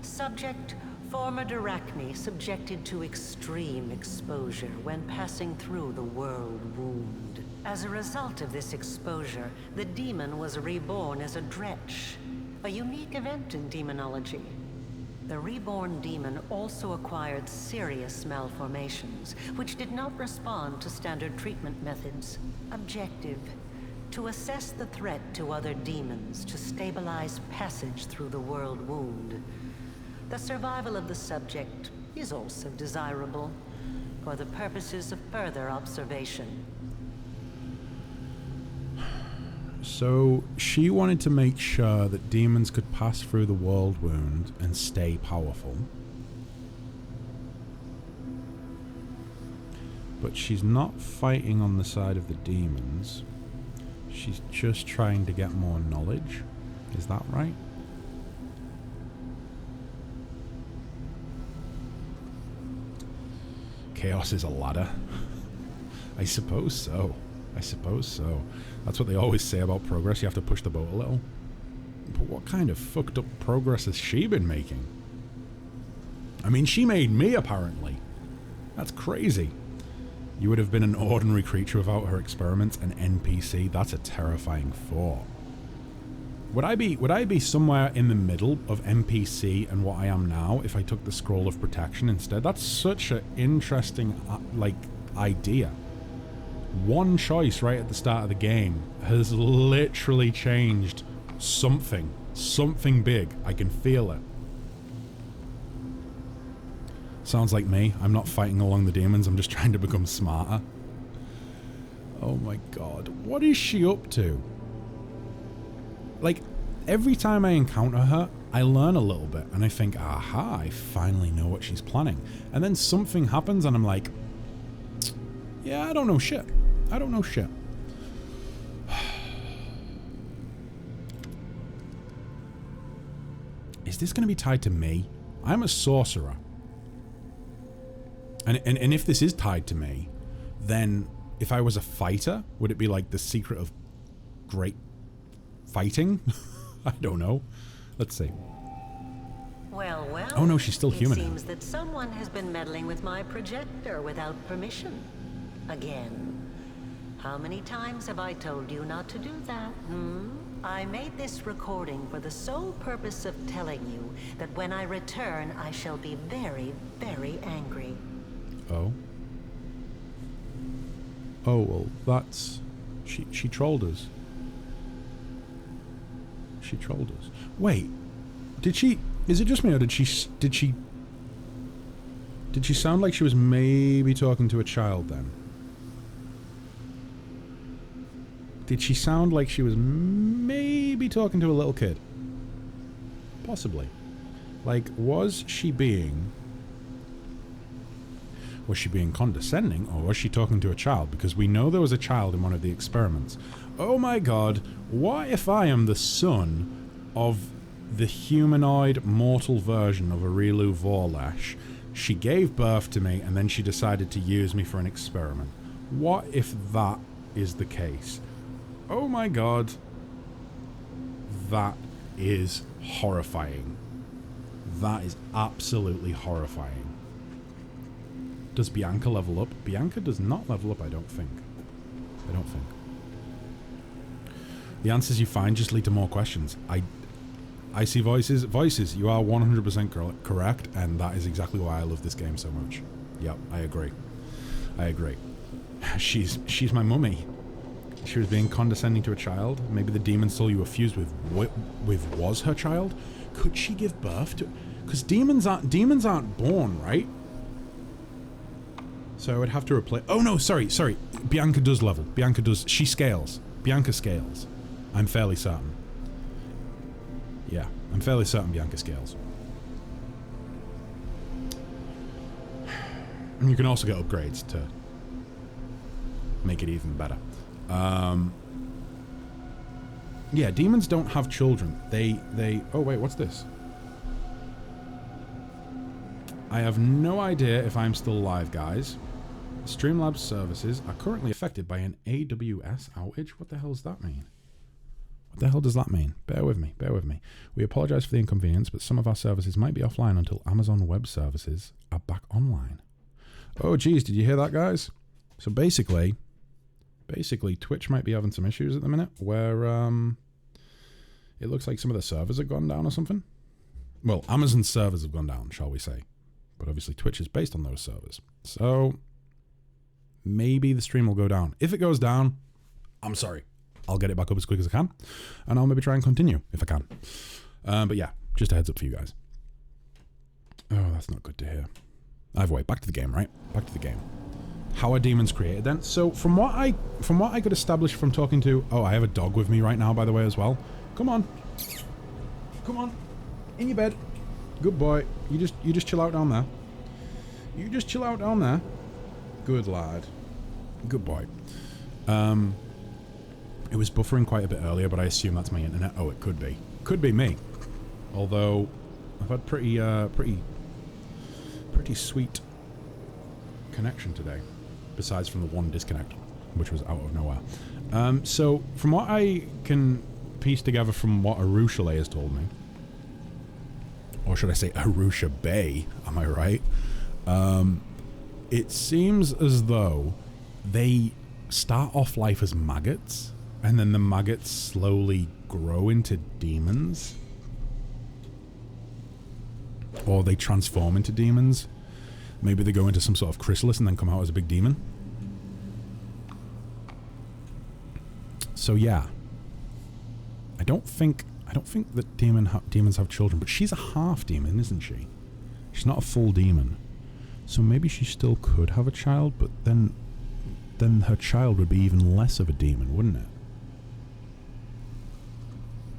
Subject, former Arachne subjected to extreme exposure when passing through the world wound. As a result of this exposure, the demon was reborn as a dretch, a unique event in demonology. The reborn demon also acquired serious malformations, which did not respond to standard treatment methods. Objective: to assess the threat to other demons to stabilize passage through the world wound. The survival of the subject is also desirable for the purposes of further observation. So, she wanted to make sure that demons could pass through the world wound and stay powerful. But she's not fighting on the side of the demons. She's just trying to get more knowledge. Is that right? Chaos is a ladder. I suppose so. I suppose so. That's what they always say about progress. You have to push the boat a little. But what kind of fucked up progress has she been making? I mean, she made me, apparently. That's crazy. You would have been an ordinary creature without her experiments, an NPC. That's a terrifying thought. Would I be somewhere in the middle of NPC and what I am now if I took the Scroll of Protection instead? That's such an interesting, idea. One choice right at the start of the game has literally changed something. Something big. I can feel it. Sounds like me. I'm not fighting along the demons. I'm just trying to become smarter. Oh my god. What is she up to? Like, every time I encounter her, I learn a little bit. And I think, aha, I finally know what she's planning. And then something happens and I'm like, yeah, I don't know shit. I don't know shit. Is this going to be tied to me? I'm a sorcerer. And if this is tied to me, then if I was a fighter, would it be like the secret of great fighting? I don't know. Let's see. Well, well. Oh no, she's still human. It seems that someone has been meddling with my projector without permission. Again. How many times have I told you not to do that, I made this recording for the sole purpose of telling you that when I return, I shall be very, very angry. Oh? Oh, well, that's... She trolled us. She trolled us. Wait. Did she... Is it just me, or did she sound like she was maybe talking to a child then? Did she sound like she was maybe talking to a little kid? Possibly. Like, was she being condescending, or was she talking to a child? Because we know there was a child in one of the experiments. Oh my god, what if I am the son of the humanoid mortal version of Areelu Vorlesh? She gave birth to me, and then she decided to use me for an experiment. What if that is the case? Oh my god. That is horrifying. That is absolutely horrifying. Does Bianca level up? Bianca does not level up, I don't think. I don't think. The answers you find just lead to more questions. I see voices. Voices, you are 100% correct, and that is exactly why I love this game so much. Yep, I agree. I agree. She's my mummy. She was being condescending to a child. Maybe the demon soul you were fused with was her child. Could she give birth to? Because demons aren't born, right? So I would have to replace. Oh no, sorry. Bianca does level. Bianca does. She scales. Bianca scales. I'm fairly certain. Yeah, I'm fairly certain Bianca scales. And you can also get upgrades to make it even better. Yeah, demons don't have children. They oh wait, what's this? I have no idea if I'm still live, guys. Streamlabs services are currently affected by an AWS outage. What the hell does that mean? What the hell does that mean? Bear with me, bear with me. We apologize for the inconvenience, but some of our services might be offline until Amazon Web Services are back online. Oh geez, did you hear that, guys? So basically Twitch might be having some issues at the minute where it looks like some of the servers have gone down or something. Well, Amazon's servers have gone down, shall we say. But obviously Twitch is based on those servers. So maybe the stream will go down. If it goes down, I'm sorry. I'll get it back up as quick as I can. And I'll maybe try and continue if I can. But yeah, just a heads up for you guys. Oh, that's not good to hear. Either way, back to the game, right? Back to the game. How are demons created then? So from what I could establish from talking to... Oh, I have a dog with me right now, by the way, as well. Come on. Come on. In your bed. Good boy. You just chill out down there. You just chill out down there. Good lad. Good boy. It was buffering quite a bit earlier, but I assume that's my internet. Oh, it could be. Could be me. Although I've had pretty sweet connection today, besides from the one disconnect, which was out of nowhere. So from what I can piece together from what Areelu has told me, or should I say Arusha Bay, am I right? It seems as though they start off life as maggots, and then the maggots slowly grow into demons. Or they transform into demons. Maybe they go into some sort of chrysalis and then come out as a big demon. So yeah. I don't think that demons have children, but she's a half demon, isn't she? She's not a full demon. So maybe she still could have a child, but then her child would be even less of a demon, wouldn't it?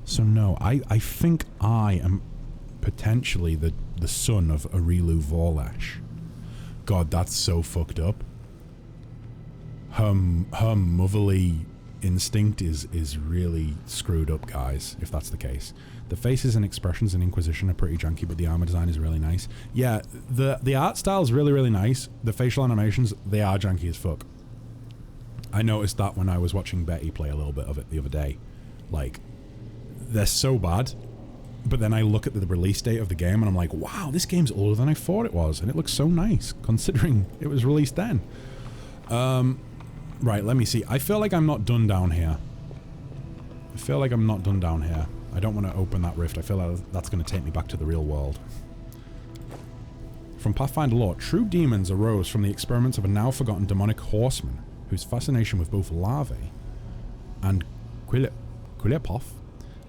So no, I think I am potentially the son of Areelu Vorlesh. God, that's so fucked up. Her motherly instinct is really screwed up, guys, if that's the case. The faces and expressions in Inquisition are pretty junky, but the armor design is really nice. Yeah, the art style is really, really nice. The facial animations, they are junky as fuck. I noticed that when I was watching Betty play a little bit of it the other day. Like, they're so bad. But then I look at the release date of the game and I'm like, wow, this game's older than I thought it was. And it looks so nice, considering it was released then. Right, let me see. I feel like I'm not done down here. I don't want to open that rift. I feel like that's going to take me back to the real world. From Pathfinder lore, true demons arose from the experiments of a now forgotten demonic horseman whose fascination with both larvae and Quilipoth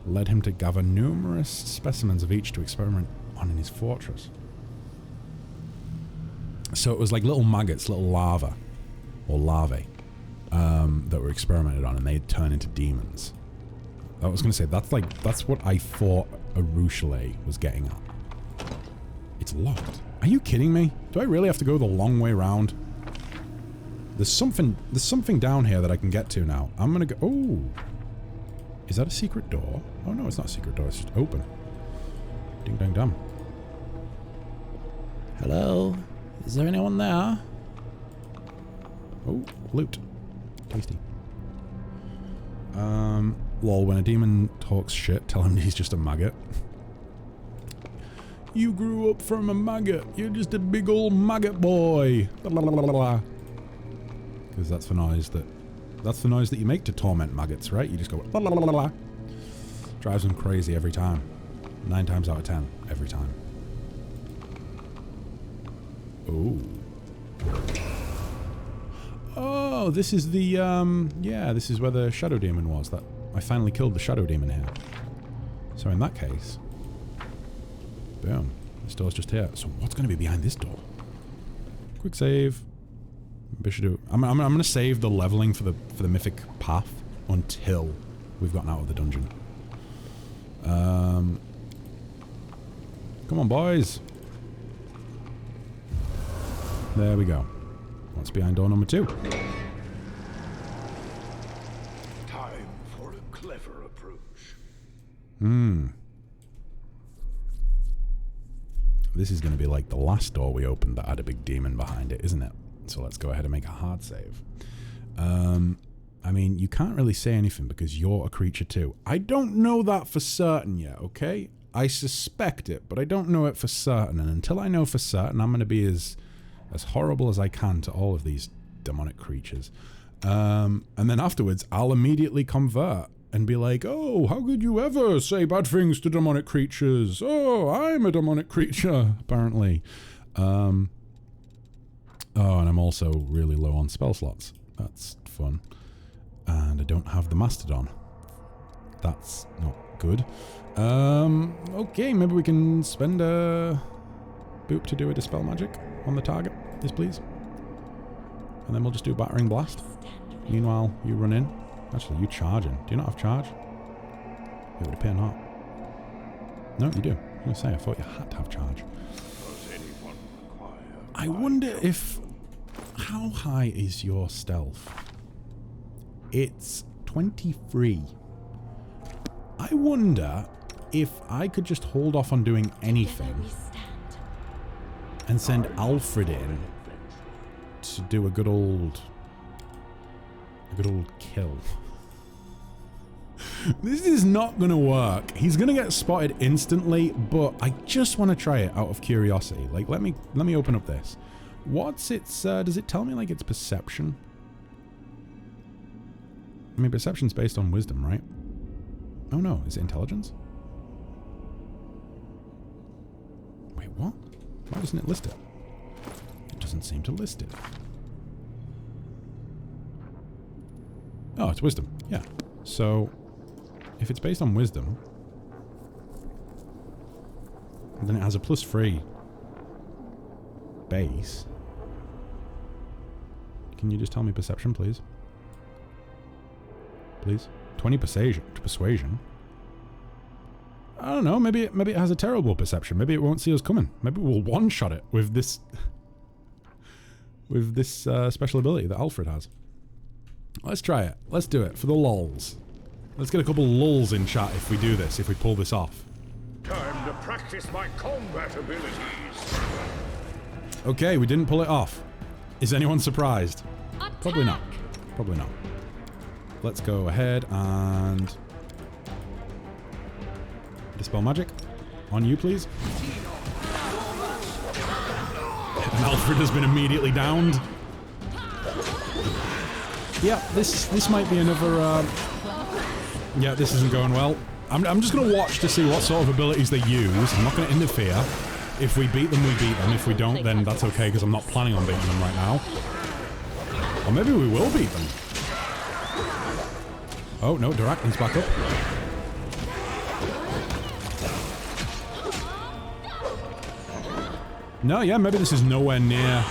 led him to gather numerous specimens of each to experiment on in his fortress. So it was like little maggots, little larvae, that were experimented on, and they'd turn into demons. I was going to say, that's what I thought Areelu was getting at. It's locked. Are you kidding me? Do I really have to go the long way round? There's something down here that I can get to now. I'm going to go... Oh! Is that a secret door? Oh no, it's not a secret door, it's just open. Ding dang dum. Hello? Is there anyone there? Oh, loot. Tasty. Lol, when a demon talks shit, tell him he's just a maggot. You grew up from a maggot. You're just a big old maggot boy. Because that's the noise that you make to torment maggots, right? You just go la la la la la. Drives them crazy every time. 9 times out of 10, every time. Oh. Oh, this is the yeah, this is where the shadow demon was. That I finally killed the shadow demon here. So in that case, boom, this door's just here. So what's going to be behind this door? Quick save. I'm gonna save the leveling for the mythic path until we've gotten out of the dungeon. Come on, boys. There we go. What's behind door number 2? Time for a clever approach. This is going to be like the last door we opened that had a big demon behind it, isn't it? So let's go ahead and make a hard save. I mean, you can't really say anything because you're a creature too. I don't know that for certain yet, okay? I suspect it, but I don't know it for certain. And until I know for certain, I'm going to be as horrible as I can to all of these demonic creatures. And then afterwards, I'll immediately convert and be like, oh, how could you ever say bad things to demonic creatures? Oh, I'm a demonic creature, apparently. Oh, and I'm also really low on spell slots. That's fun. And I don't have the Mastodon. That's not good. Okay, maybe we can spend a boop to do a Dispel Magic on the target. Yes, please. And then we'll just do Battering Blast. Meanwhile, you run in. Actually, you charging. Do you not have charge? It would appear not. No, you do. I was going to say, I thought you had to have charge. I wonder if... How high is your stealth? It's 23. I wonder if I could just hold off on doing anything and send Alfred in to do a good old kill. This is not going to work. He's going to get spotted instantly, but I just want to try it out of curiosity. Like, let me open up this. What's its, does it tell me, like, its perception? I mean, perception's based on wisdom, right? Oh no, is it intelligence? Wait, what? Why doesn't it list it? It doesn't seem to list it. Oh, it's wisdom. Yeah. So, if it's based on wisdom, then it has a +3 base. Can you just tell me perception, please? Please? 20 persuasion. I don't know, maybe it has a terrible perception. Maybe it won't see us coming. Maybe we'll one-shot it with this special ability that Alfred has. Let's try it. Let's do it for the lulz. Let's get a couple lulz in chat if we do this, if we pull this off. Time to practice my combat abilities. Okay, we didn't pull it off. Is anyone surprised? Attack! Probably not. Probably not. Let's go ahead and Dispel Magic. On you, please. And Alfred has been immediately downed. Yeah, this might be another... yeah, this isn't going well. I'm just going to watch to see what sort of abilities they use. I'm not going to interfere. If we beat them, we beat them. If we don't, then that's okay, because I'm not planning on beating them right now. Or maybe we will beat them. Oh, no, Darakn's back up. No, yeah, maybe this is nowhere near...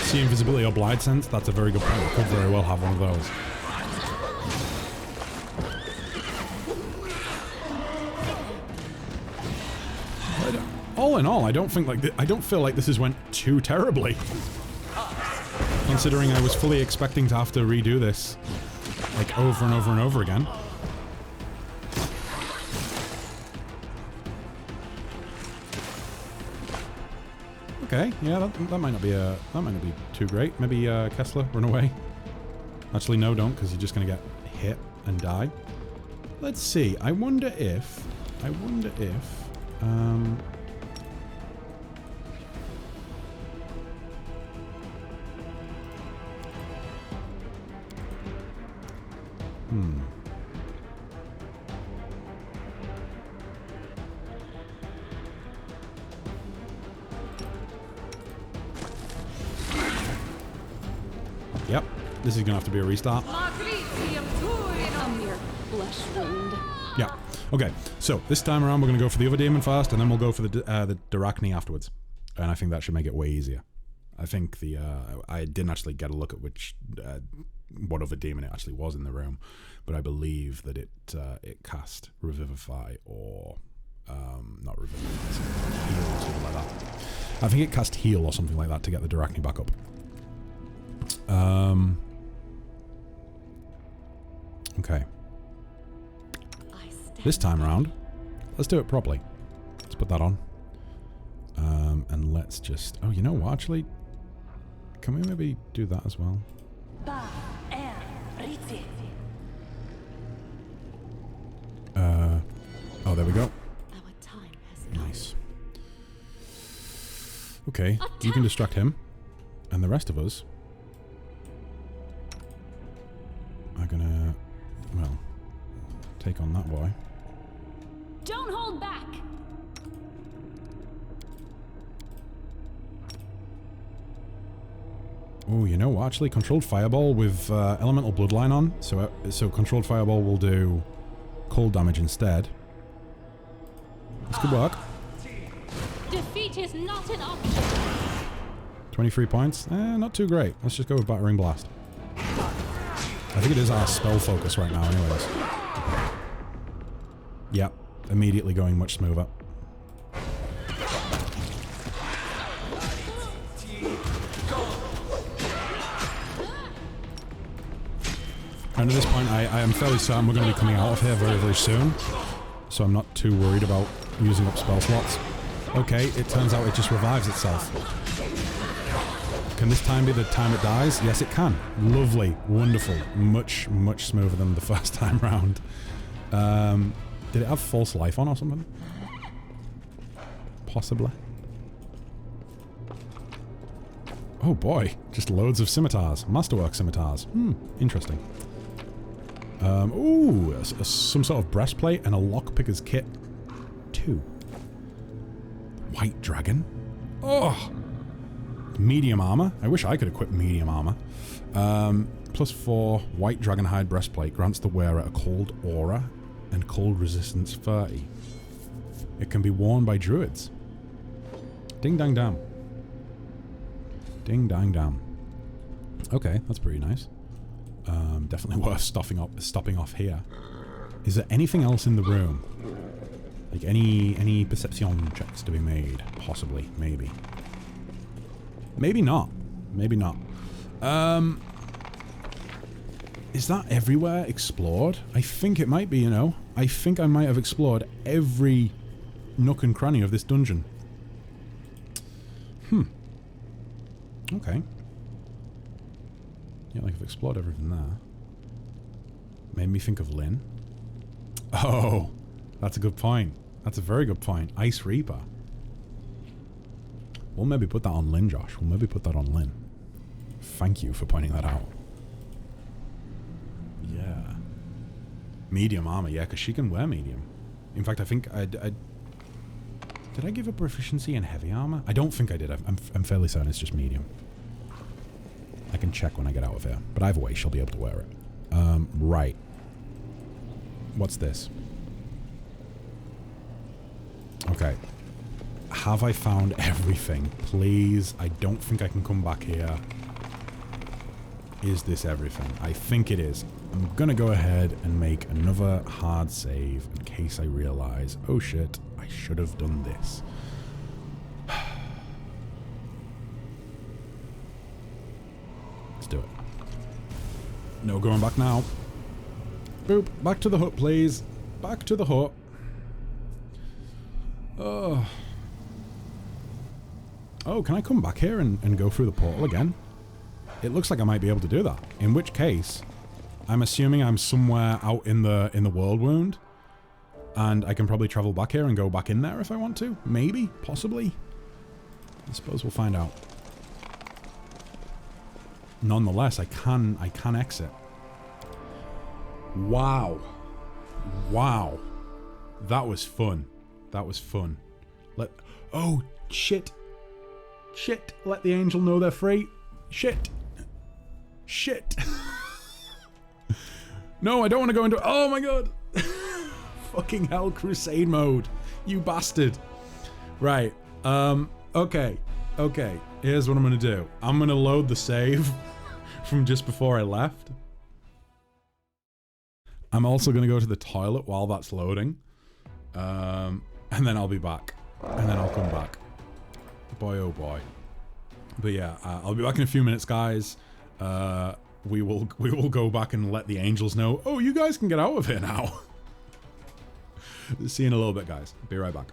See invisibility or Blind Sense? That's a very good point. We could very well have one of those. All in all, I don't feel like this has went too terribly. Considering I was fully expecting to have to redo this, like, over and over and over again. Okay, yeah, that might not be too great. Maybe Kessler, run away. Actually, no, don't, because you're just gonna get hit and die. Let's see. I wonder if. Yep, this is gonna have to be a restart. A mere flesh wound. Yeah. Okay. So this time around, we're gonna go for the other demon first, and then we'll go for the Darachni afterwards. And I think that should make it way easier. I think the I didn't actually get a look at which what other demon it actually was in the room, but I believe that it cast Revivify or not Revivify, Heal or something like that. I think it cast Heal or something like that to get the Darachni back up. Okay. This time around, let's do it properly. Let's put that on. And let's just... Oh, you know what, actually? Can we maybe do that as well? Oh, there we go. Our time has come. Nice. Okay, you can distract him. And the rest of us are gonna, well, take on that boy. Don't hold back. Oh, you know what? Actually, controlled fireball with elemental bloodline on. So controlled fireball will do cold damage instead. This could work. Defeat is not an option. 23 points. Not too great. Let's just go with Battering Blast. I think it is our spell focus right now anyways. Yep. Immediately going much smoother. And at this point, I am fairly certain we're going to be coming out of here very, very soon. So I'm not too worried about using up spell slots. Okay, it turns out it just revives itself. Can this time be the time it dies? Yes, it can. Lovely. Wonderful. Much, much smoother than the first time round. Did it have false life on or something? Possibly. Oh boy. Just loads of scimitars. Masterwork scimitars. Interesting. Ooh, some sort of breastplate and a lockpicker's kit. 2. White dragon. Oh! Medium armor. I wish I could equip medium armor. +4 white dragon hide breastplate grants the wearer a cold aura and cold resistance 30. It can be worn by druids. Ding dang dam. Ding dang dam. Okay, that's pretty nice. Definitely worth stopping off here. Is there anything else in the room? Like any perception checks to be made? Possibly, maybe. Maybe not. Maybe not. Is that everywhere explored? I think it might be, you know. I think I might have explored every nook and cranny of this dungeon. Okay. Yeah, like I've explored everything there. Made me think of Lynn. Oh, that's a good point. That's a very good point. Ice Reaper. We'll maybe put that on Lynn, Josh. We'll maybe put that on Lynn. Thank you for pointing that out. Yeah. Medium armor, yeah, because she can wear medium. In fact, I think did I give her proficiency in heavy armor? I don't think I did. I'm fairly certain it's just medium. I can check when I get out of here. But either way, she'll be able to wear it. Right. What's this? Okay. Have I found everything? Please. I don't think I can come back here. Is this everything? I think it is. I'm gonna go ahead and make another hard save in case I realize, oh shit, I should have done this. Let's do it. No going back now. Boop. Back to the hut, please. Back to the hut. Oh. Oh, can I come back here and go through the portal again? It looks like I might be able to do that. In which case, I'm assuming I'm somewhere out in the world wound. And I can probably travel back here and go back in there if I want to. Maybe. Possibly. I suppose we'll find out. Nonetheless, I can exit. Wow. Wow. That was fun. That was fun. Oh, shit. Shit. Let the angel know they're free. Shit. Shit. No, I don't want to go into... Oh my god. Fucking hell, crusade mode. You bastard. Right. Okay. Okay. Here's what I'm going to do. I'm going to load the save from just before I left. I'm also going to go to the toilet while that's loading. And then I'll be back. And then I'll come back. Boy, oh boy. But yeah, I'll be back in a few minutes, guys. We will go back and let the angels know, oh, you guys can get out of here now. See you in a little bit, guys. Be right back.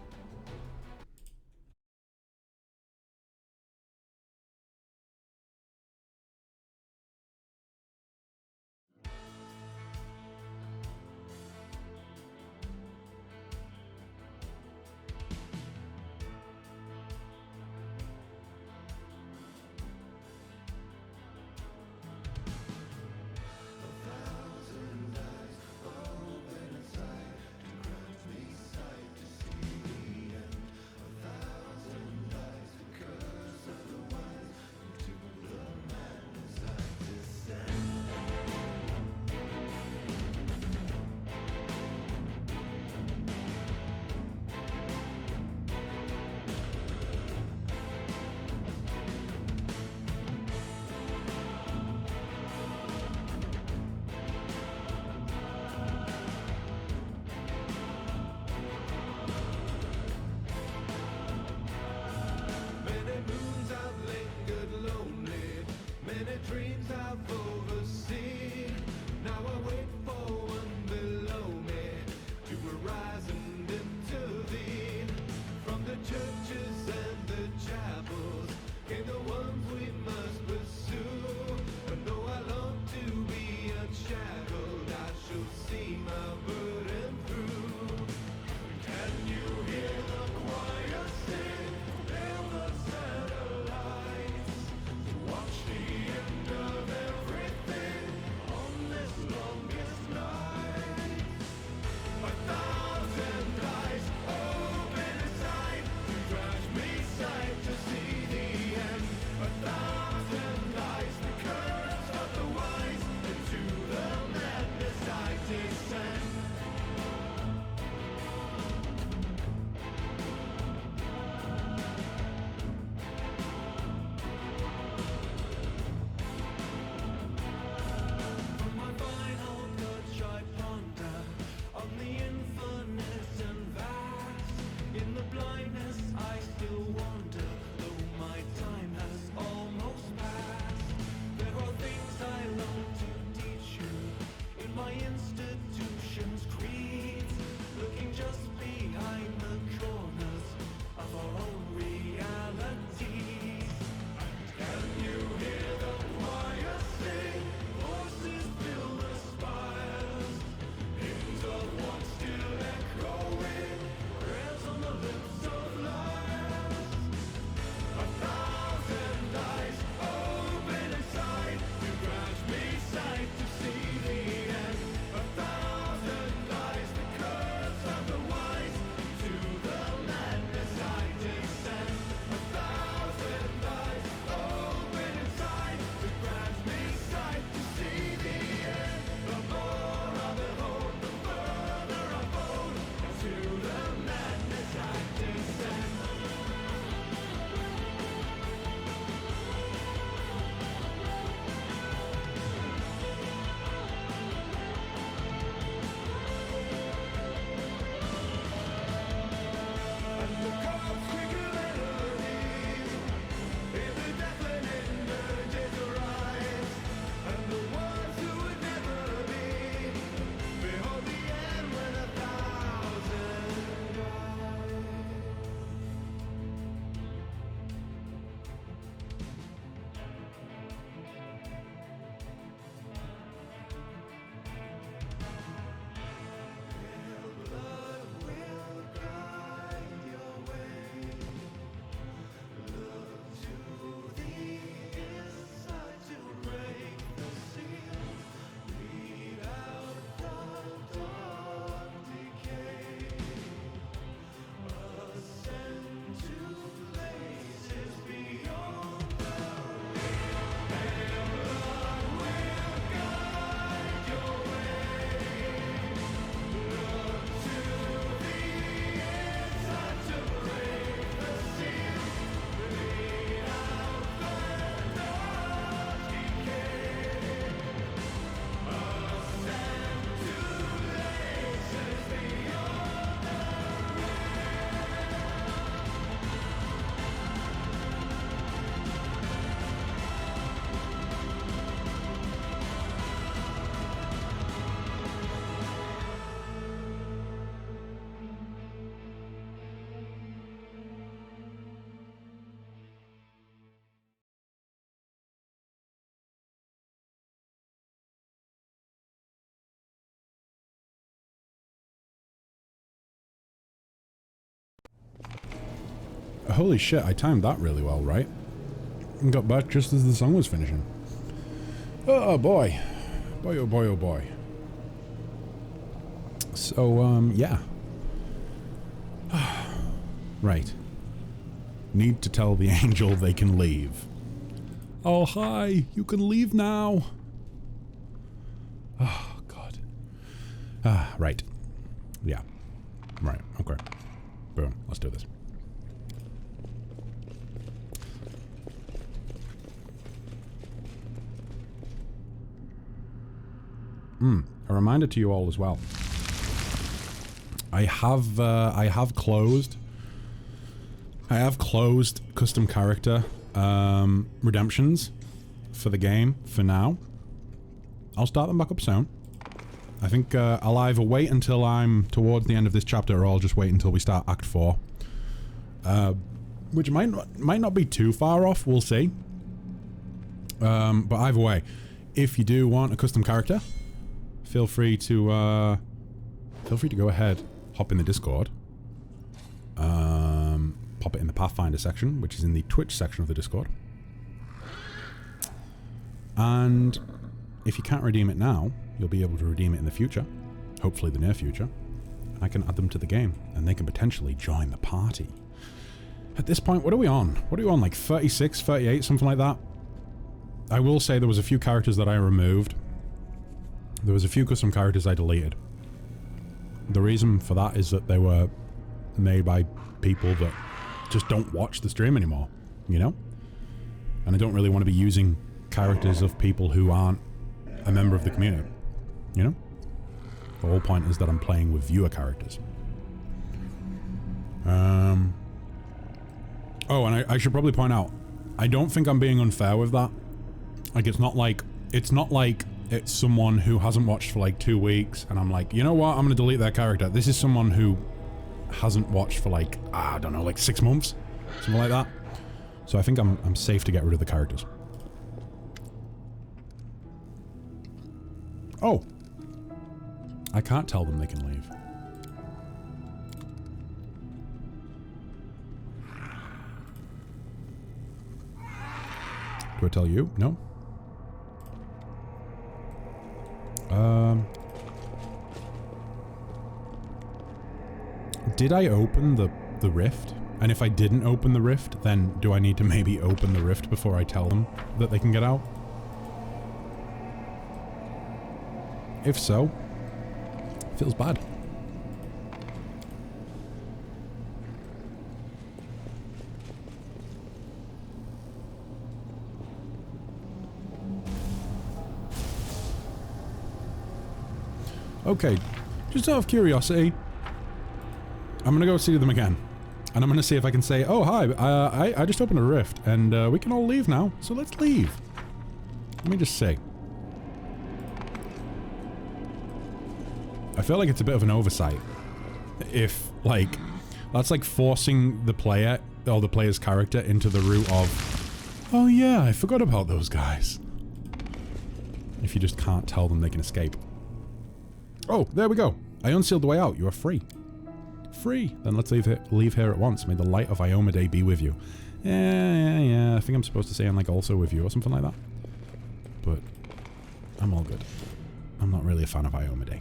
Holy shit, I timed that really well, right? And got back just as the song was finishing. Oh boy. Boy, oh boy, oh boy. So, yeah. Right. Need to tell the angel they can leave. Oh, hi. You can leave now. Oh, God. Right. Yeah. Right. Okay. Boom. Let's do this. A reminder to you all as well. I have closed custom character redemptions for the game for now. I'll start them back up soon. I think I'll either wait until I'm towards the end of this chapter, or I'll just wait until we start Act 4. Which might not be too far off, we'll see. But either way, if you do want a custom character, feel free to go ahead, hop in the Discord, pop it in the Pathfinder section, which is in the Twitch section of the Discord. And if you can't redeem it now, you'll be able to redeem it in the future, hopefully the near future, and I can add them to the game, and they can potentially join the party. At this point, what are we on? What are we on, like 36, 38, something like that? I will say there was a few characters that I removed. There was a few custom characters I deleted. The reason for that is that they were made by people that just don't watch the stream anymore, you know? And I don't really want to be using characters of people who aren't a member of the community, you know? The whole point is that I'm playing with viewer characters. Oh, and I should probably point out, I don't think I'm being unfair with that. Like, it's not like it's someone who hasn't watched for like 2 weeks and I'm like, you know what, I'm gonna delete their character. This is someone who hasn't watched for like, I don't know, like 6 months, something like that. So I think I'm safe to get rid of the characters. Oh, I can't tell them they can leave. Do I tell you? No? Did I open the rift? And if I didn't open the rift, then do I need to maybe open the rift before I tell them that they can get out? If so, feels bad. Okay, just out of curiosity, I'm gonna go see them again. And I'm gonna see if I can say, oh hi, I just opened a rift and we can all leave now, so let's leave. Let me just say. I feel like it's a bit of an oversight. If, like, that's like forcing the player, or the player's character, into the route of, oh yeah, I forgot about those guys. If you just can't tell them they can escape. Oh, there we go. I unsealed the way out. You are free. Free. Then let's leave here at once. May the light of Iomade be with you. Yeah. I think I'm supposed to say I'm like also with you or something like that. But I'm all good. I'm not really a fan of Iomade.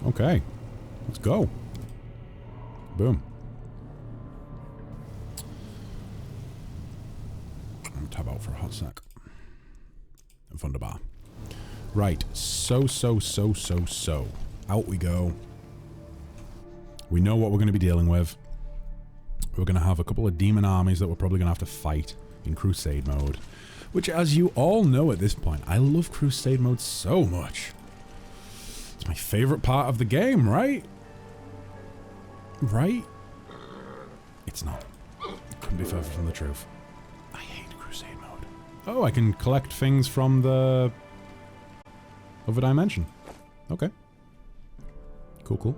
Okay, let's go. Boom. I'll tab out for a hot sec. Wunderbar. Right, so. Out we go. We know what we're going to be dealing with. We're going to have a couple of demon armies that we're probably going to have to fight in Crusade mode. Which, as you all know at this point, I love Crusade mode so much. It's my favorite part of the game, right? Right? It's not. It couldn't be further from the truth. I hate Crusade mode. Oh, I can collect things from the other dimension. Okay. Cool.